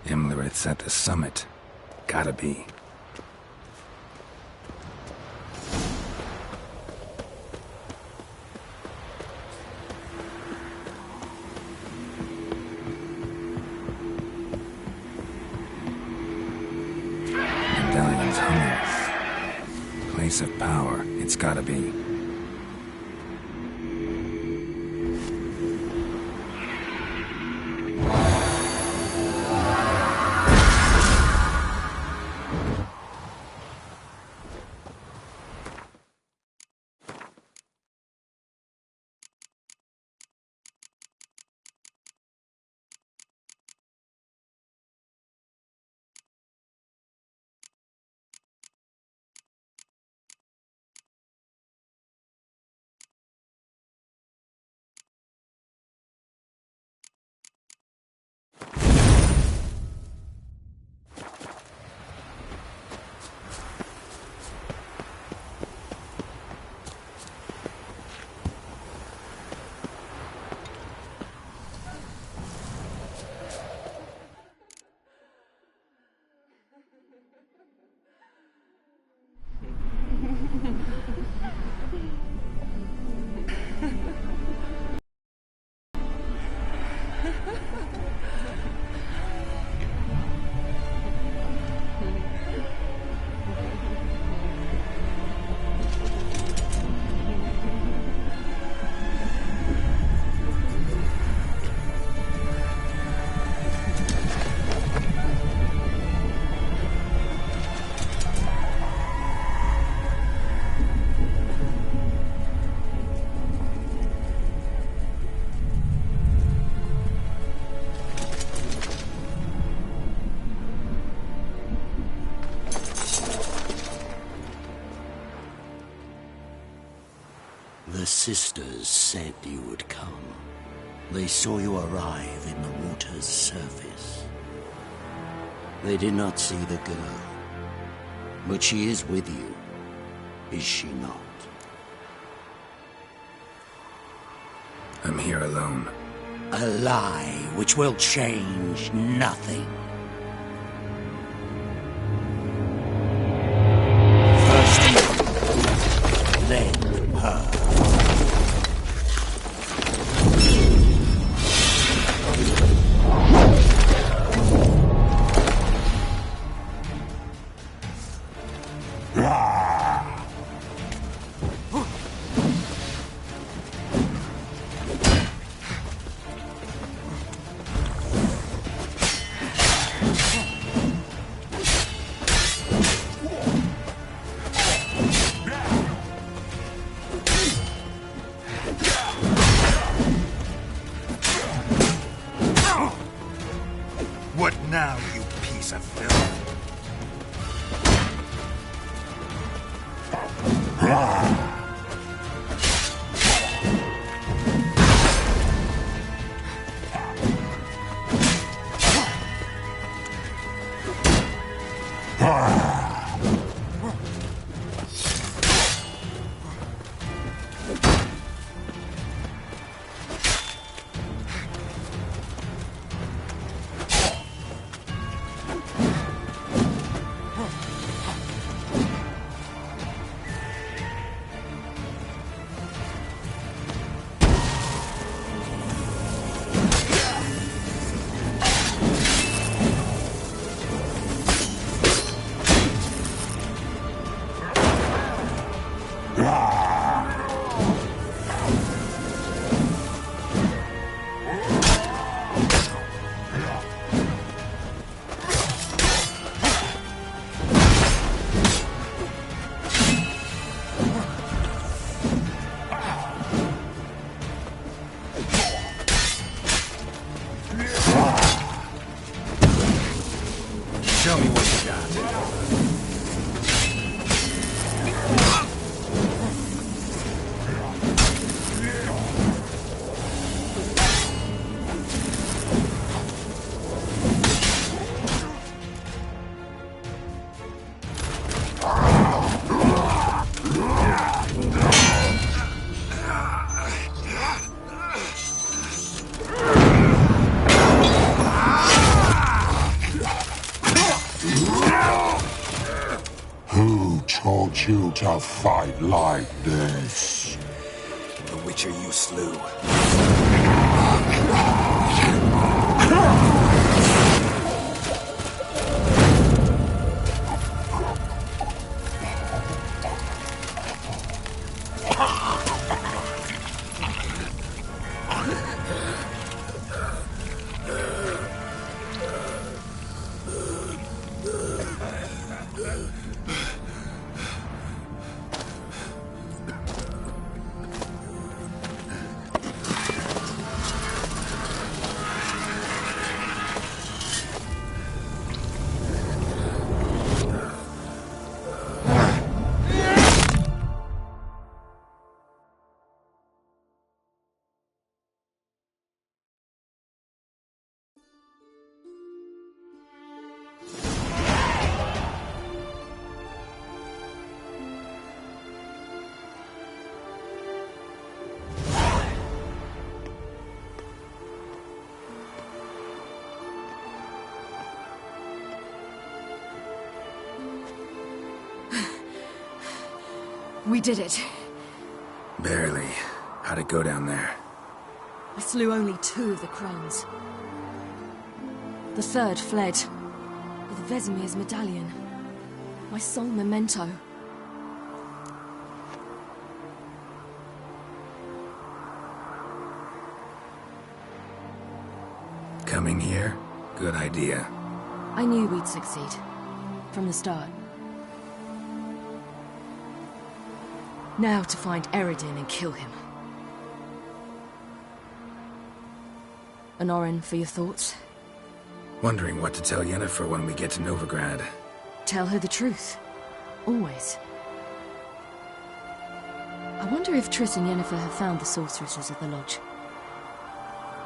Imlerith's at the summit. Gotta be. Medallion's humming. Place of power. It's gotta be. The sisters said you would come. They saw you arrive in the water's surface. They did not see the girl. But she is with you, is she not? I'm here alone. A lie which will change nothing. First you, then her. a fight like this. The Witcher you slew. We did it. Barely. How'd it go down there? I slew only 2 of the crones. The 3rd fled with Vesemir's medallion. My sole memento. Coming here? Good idea. I knew we'd succeed. From the start. Now to find Eredin and kill him. Honorin, for your thoughts? Wondering what to tell Yennefer when we get to Novigrad. Tell her the truth. Always. I wonder if Triss and Yennefer have found the sorceresses at the lodge.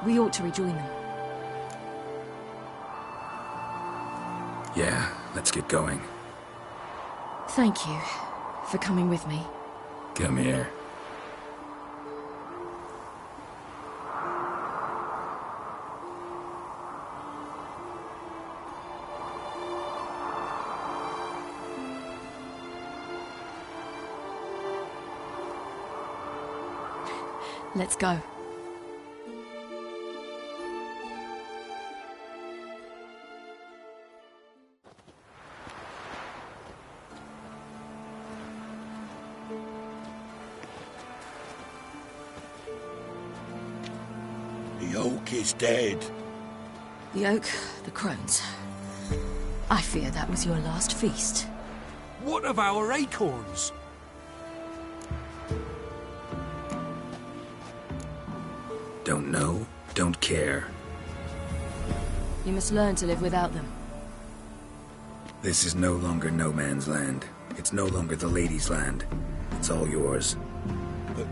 We ought to rejoin them. Yeah, let's get going. Thank you for coming with me. Come here. Let's go. The oak is dead. The oak, the crones. I fear that was your last feast. What of our acorns? Don't know, don't care. You must learn to live without them. This is no longer no man's land. It's no longer the lady's land. It's all yours. But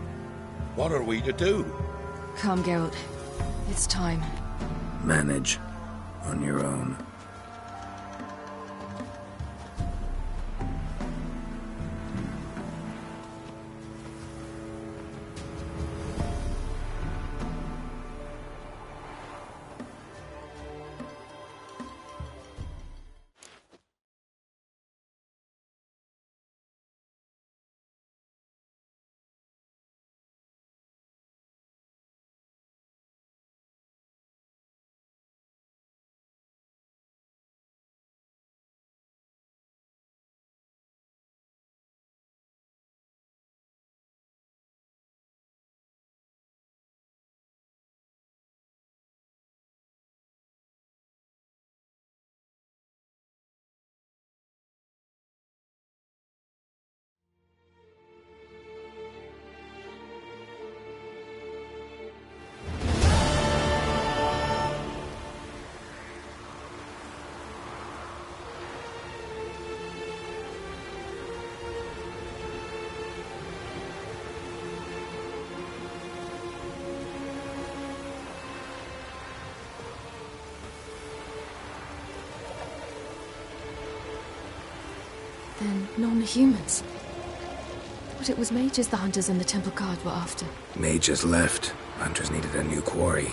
what are we to do? Come, Geralt. It's time. Manage. On your own. Then non-humans. But it was mages the hunters and the temple guard were after. Mages left. Hunters needed a new quarry.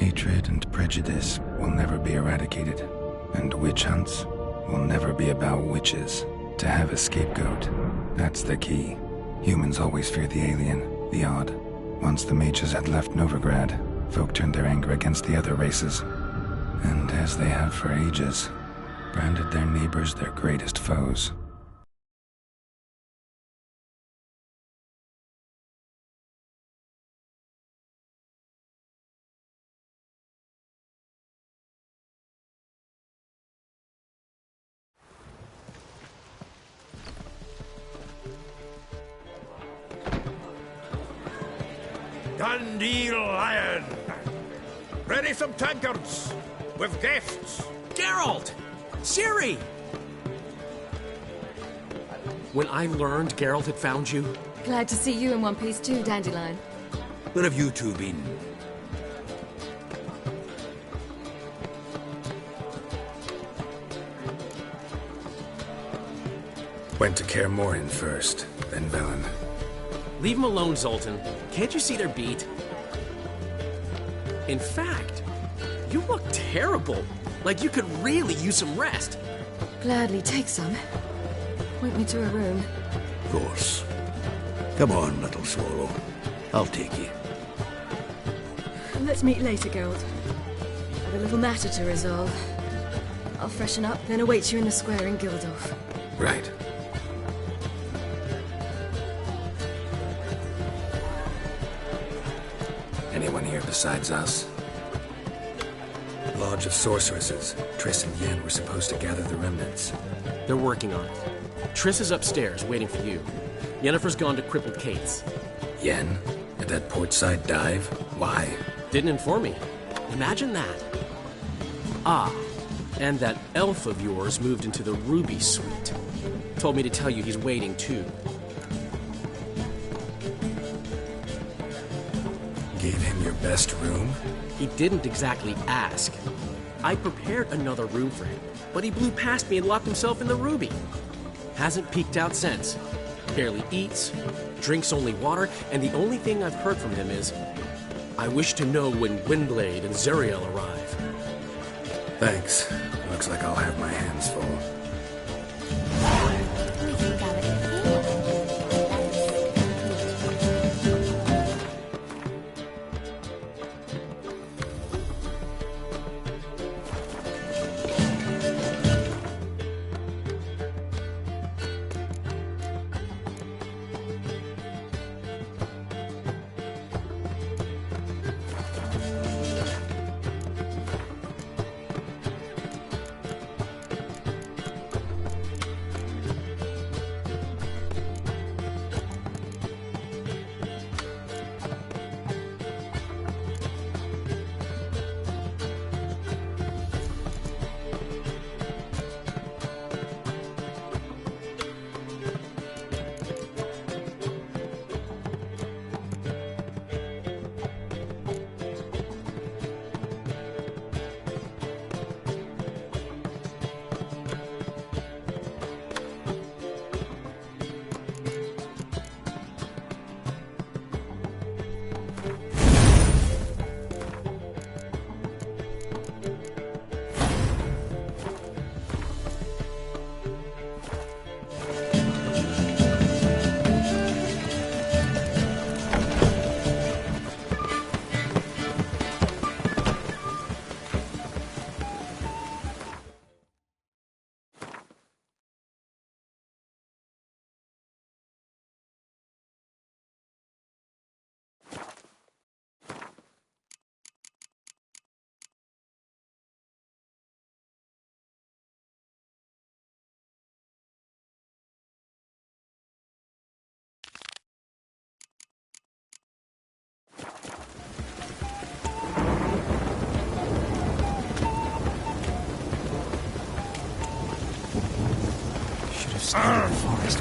Hatred and prejudice will never be eradicated, and witch hunts will never be about witches. To have a scapegoat, that's the key. Humans always fear the alien, the odd. Once the mages had left Novigrad, folk turned their anger against the other races, and as they have for ages, branded their neighbors their greatest foes. Dundee Lion! Ready some tankards! With guests! Geralt! Ciri! When I learned Geralt had found you... Glad to see you in one piece too, Dandelion. Where have you two been? Went to Kaer Morhen first, then Velen. Leave them alone, Zoltan. Can't you see they're beat? In fact, you look terrible. Like you could really use some rest. Gladly take some. Point me to a room. Of course. Come on, little swallow. I'll take you. Let's meet later, Geralt. I've a little matter to resolve. I'll freshen up, then await you in the square in Gildorf. Right. Anyone here besides us? Lodge of Sorceresses. Triss and Yen were supposed to gather the remnants. They're working on it. Triss is upstairs, waiting for you. Yennefer's gone to crippled Kate's. Yen? At that portside dive? Why? Didn't inform me. Imagine that. Ah, and that elf of yours moved into the Ruby Suite. Told me to tell you he's waiting, too. Gave him your best room? He didn't exactly ask. I prepared another room for him, but he blew past me and locked himself in the Ruby. Hasn't peeked out since. Barely eats, drinks only water, and the only thing I've heard from him is, I wish to know when Windblade and Zuriel arrive. Thanks. Looks like I'll have my hands full. Stay in the forest.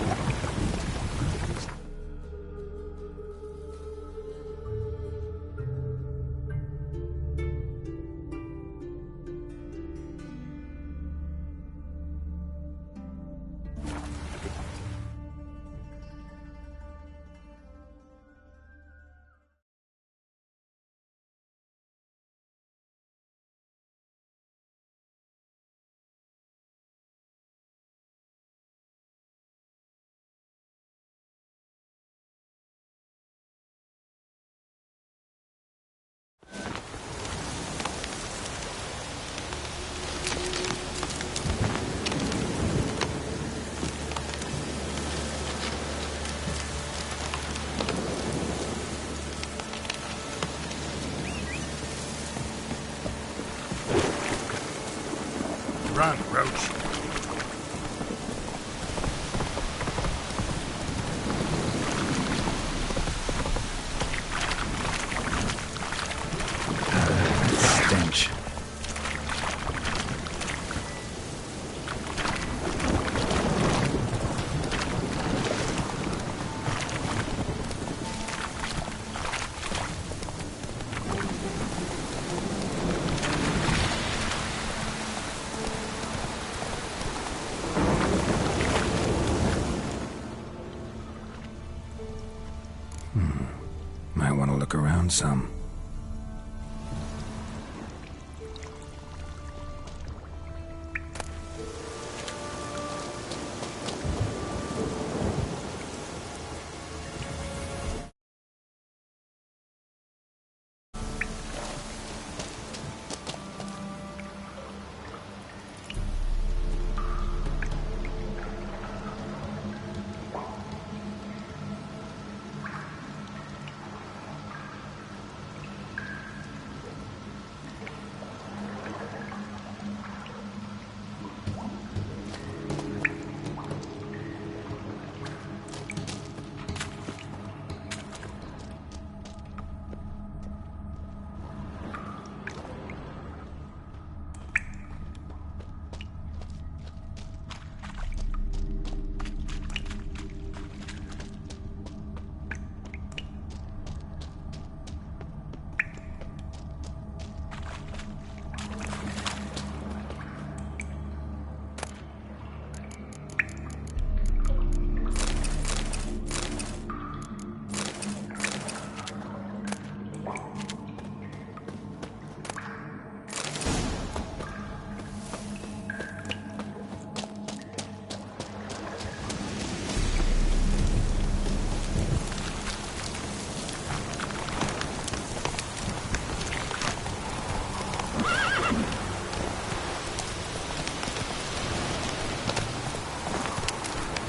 Run, Roach. Stench. Might want to look around some.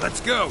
Let's go!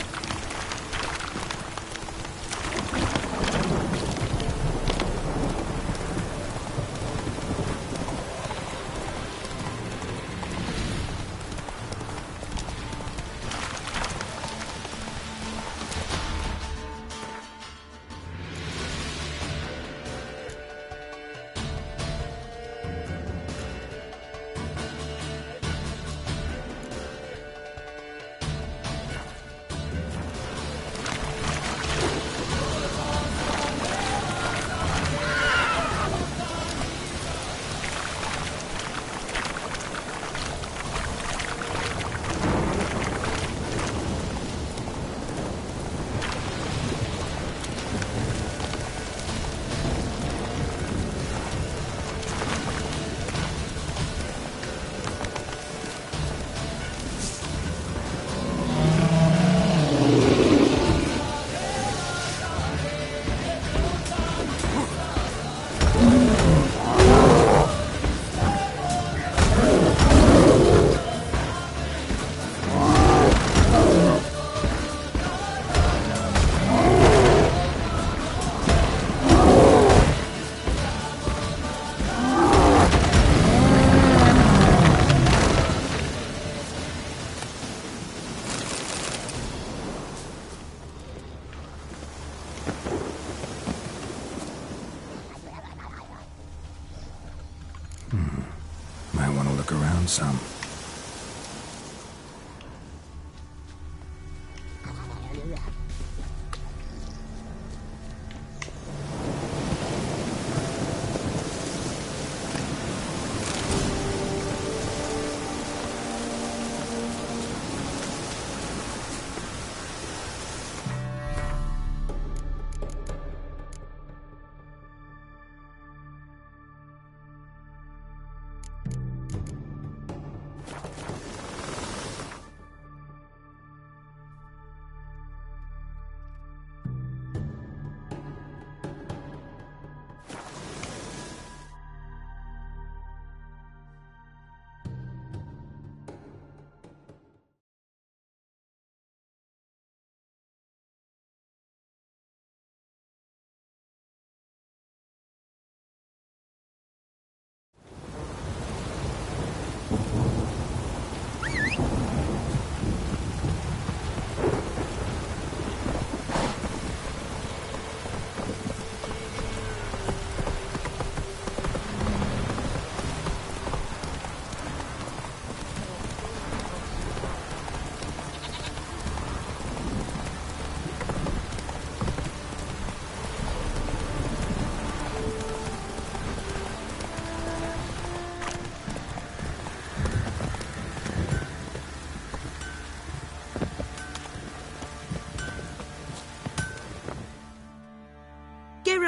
Might want to look around some.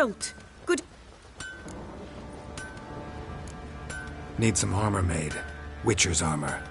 Geralt. Good. Need some armor made. Witcher's armor.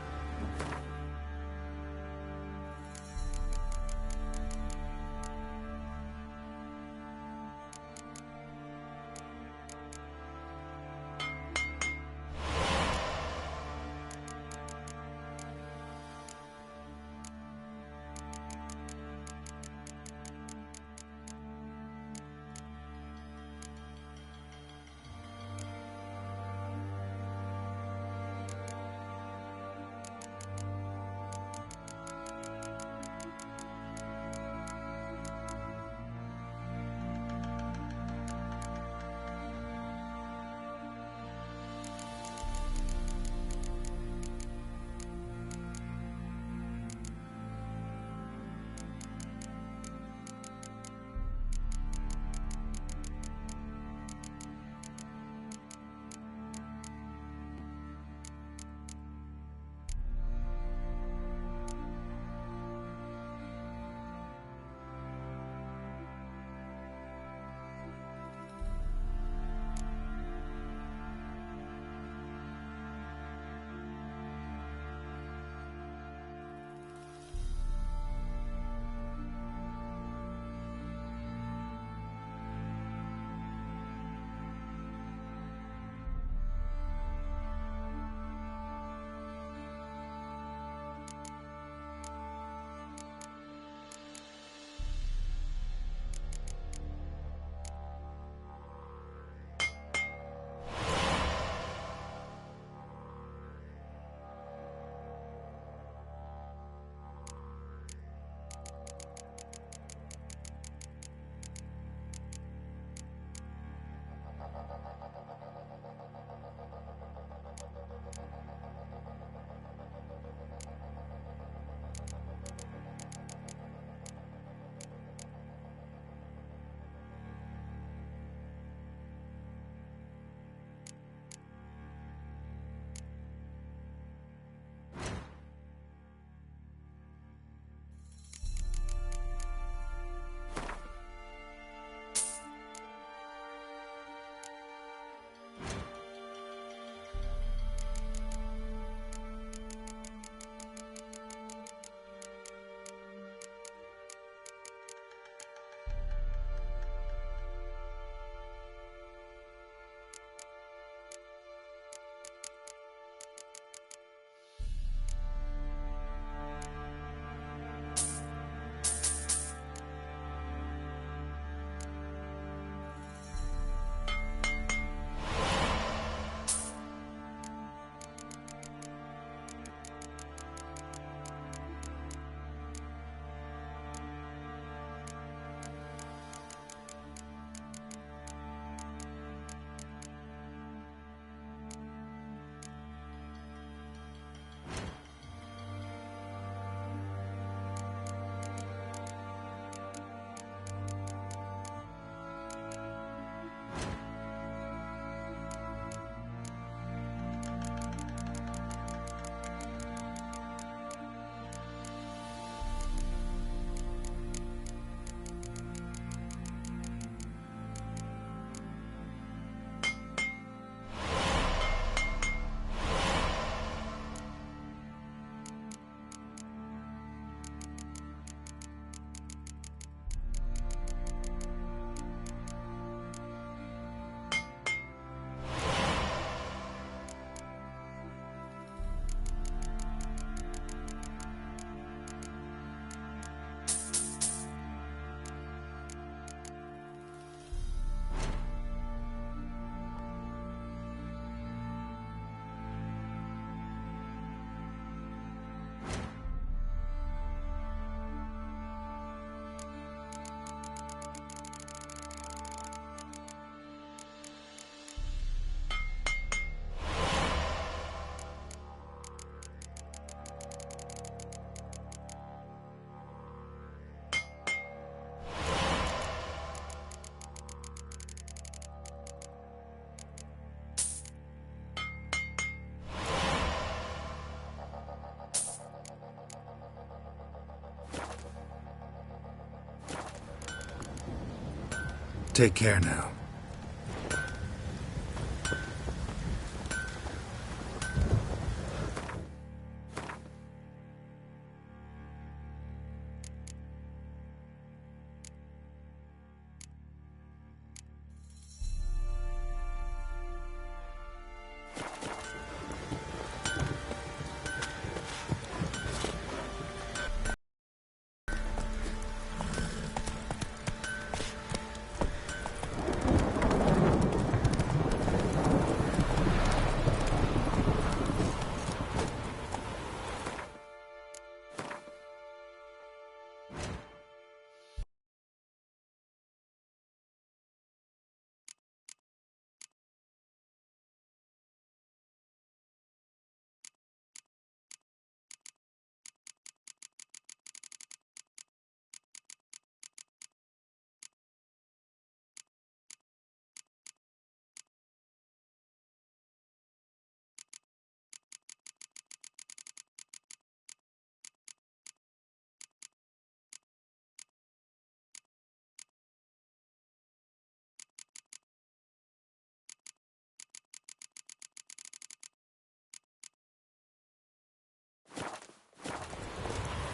Take care now.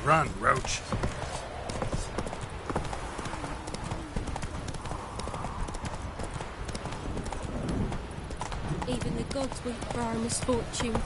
Run, Roach. Even the gods weep for our misfortune.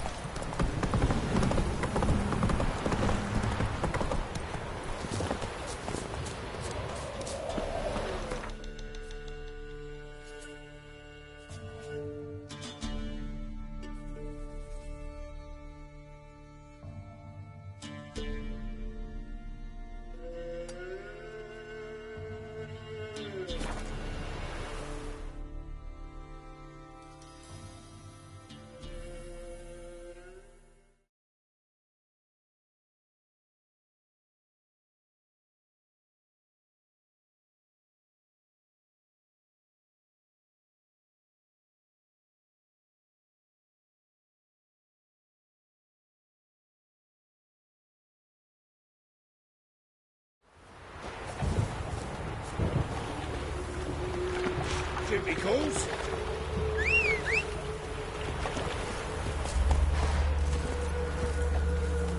Duty calls.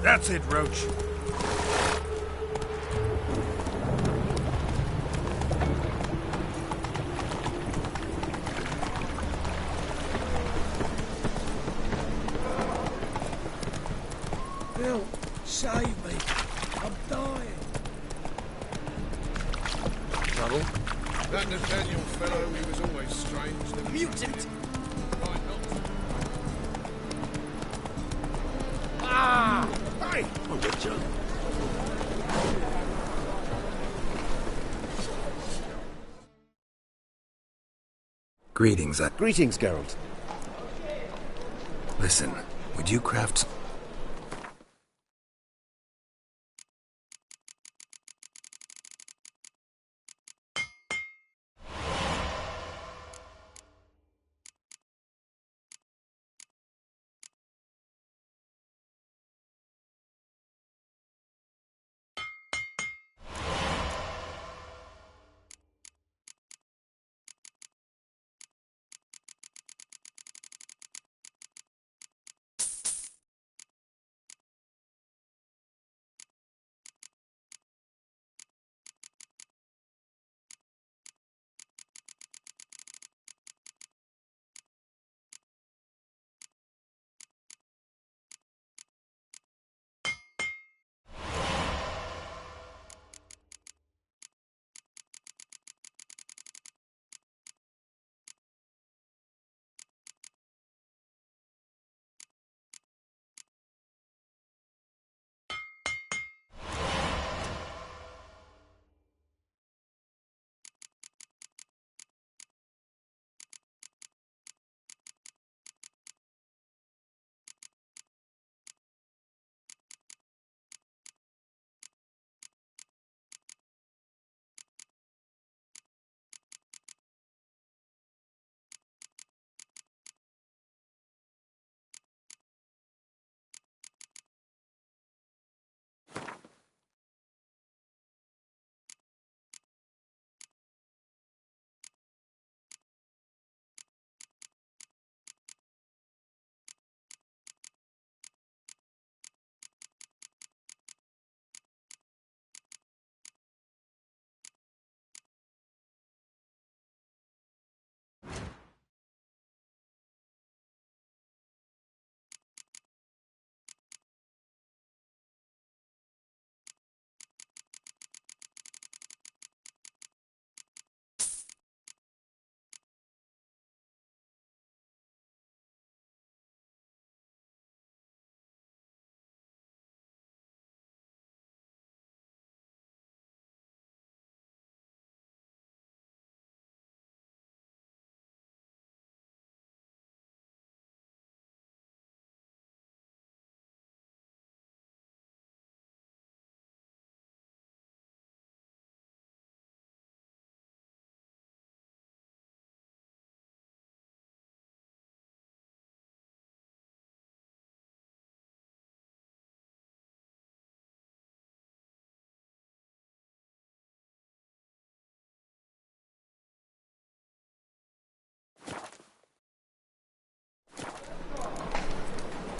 That's it, Roach. Bill, save me. I'm dying. Trouble? That Nathaniel fellow, he was always strange. The mutant! Right, not. Ah! Hey! I'll get you. Greetings, Greetings, Geralt. Listen, would you craft...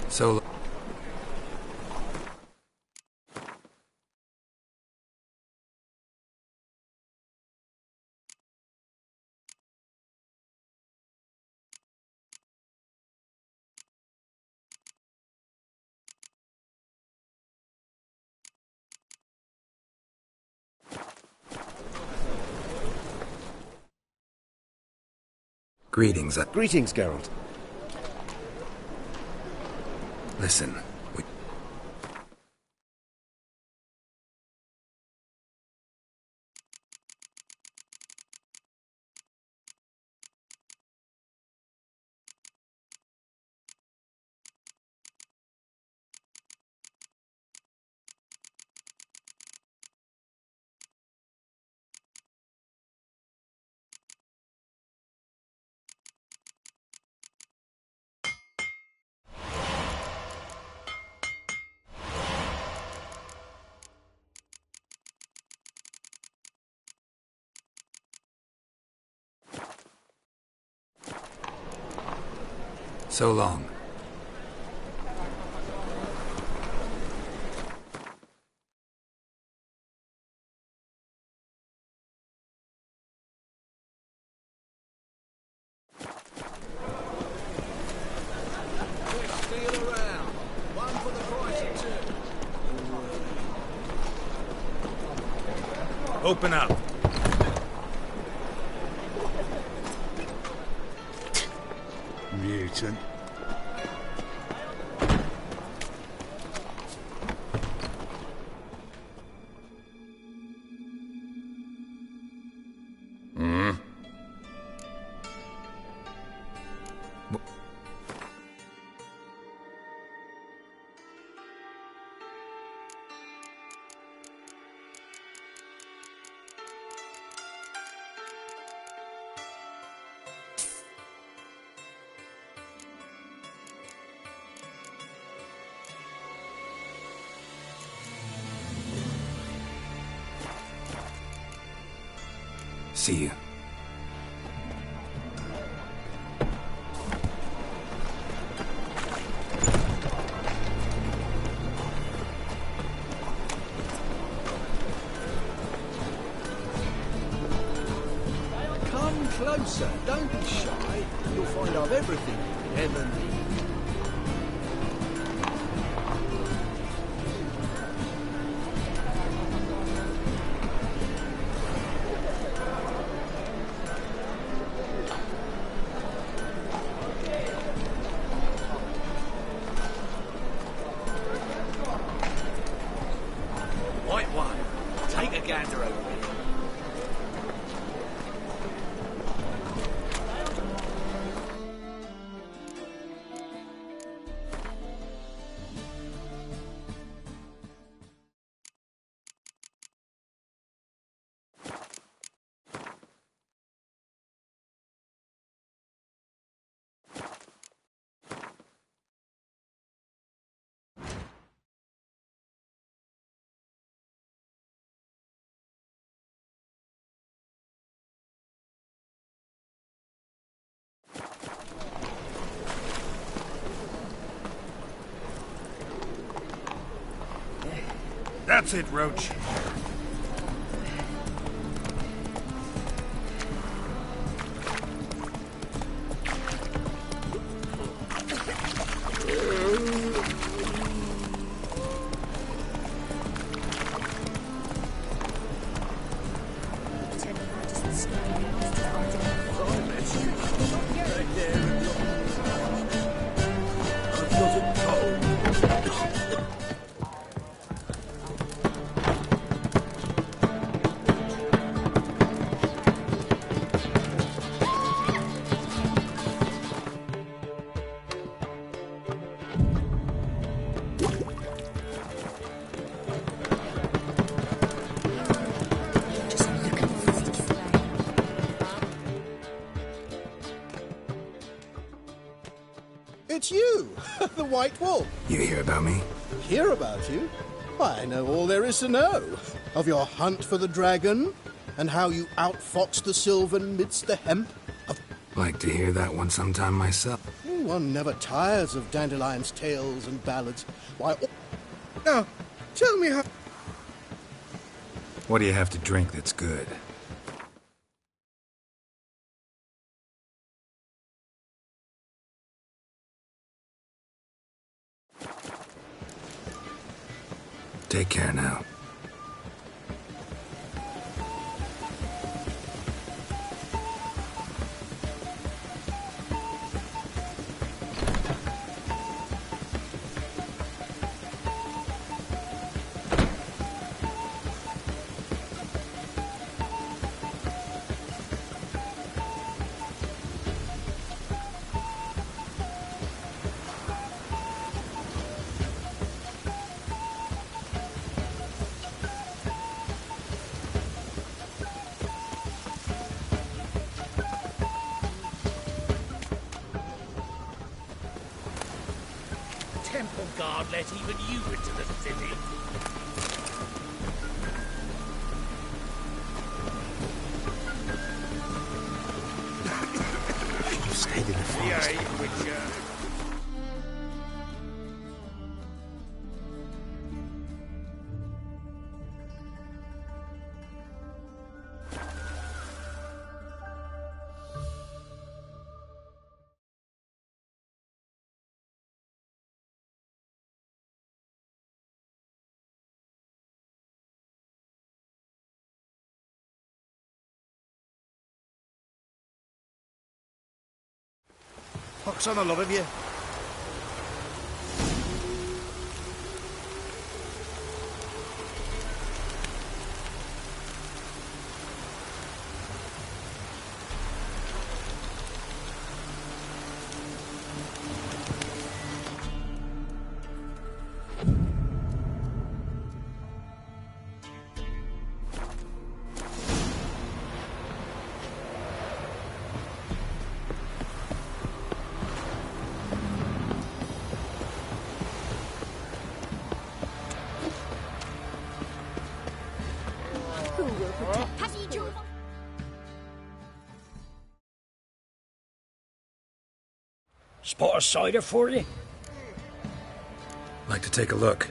So... Greetings. Greetings, Geralt. Listen, so long. Open up. Mutant. See you. Come closer. Don't be shy. You'll find I've everything you ever need. White one. Take a gander over here. That's it, Roach. It's you, the White Wolf. You hear about me? Hear about you? I know all there is to know. Of your hunt for the dragon, and how you outfoxed the Sylvan midst the hemp. Like to hear that one sometime myself. One never tires of Dandelion's tales and ballads. Why... Now, tell me how... What do you have to drink that's good? Take care now. temple guard let even you into the city? You stayed in the forest. Yeah, Witcher. Pox on the love of you. Spot a cider for you? Like to take a look.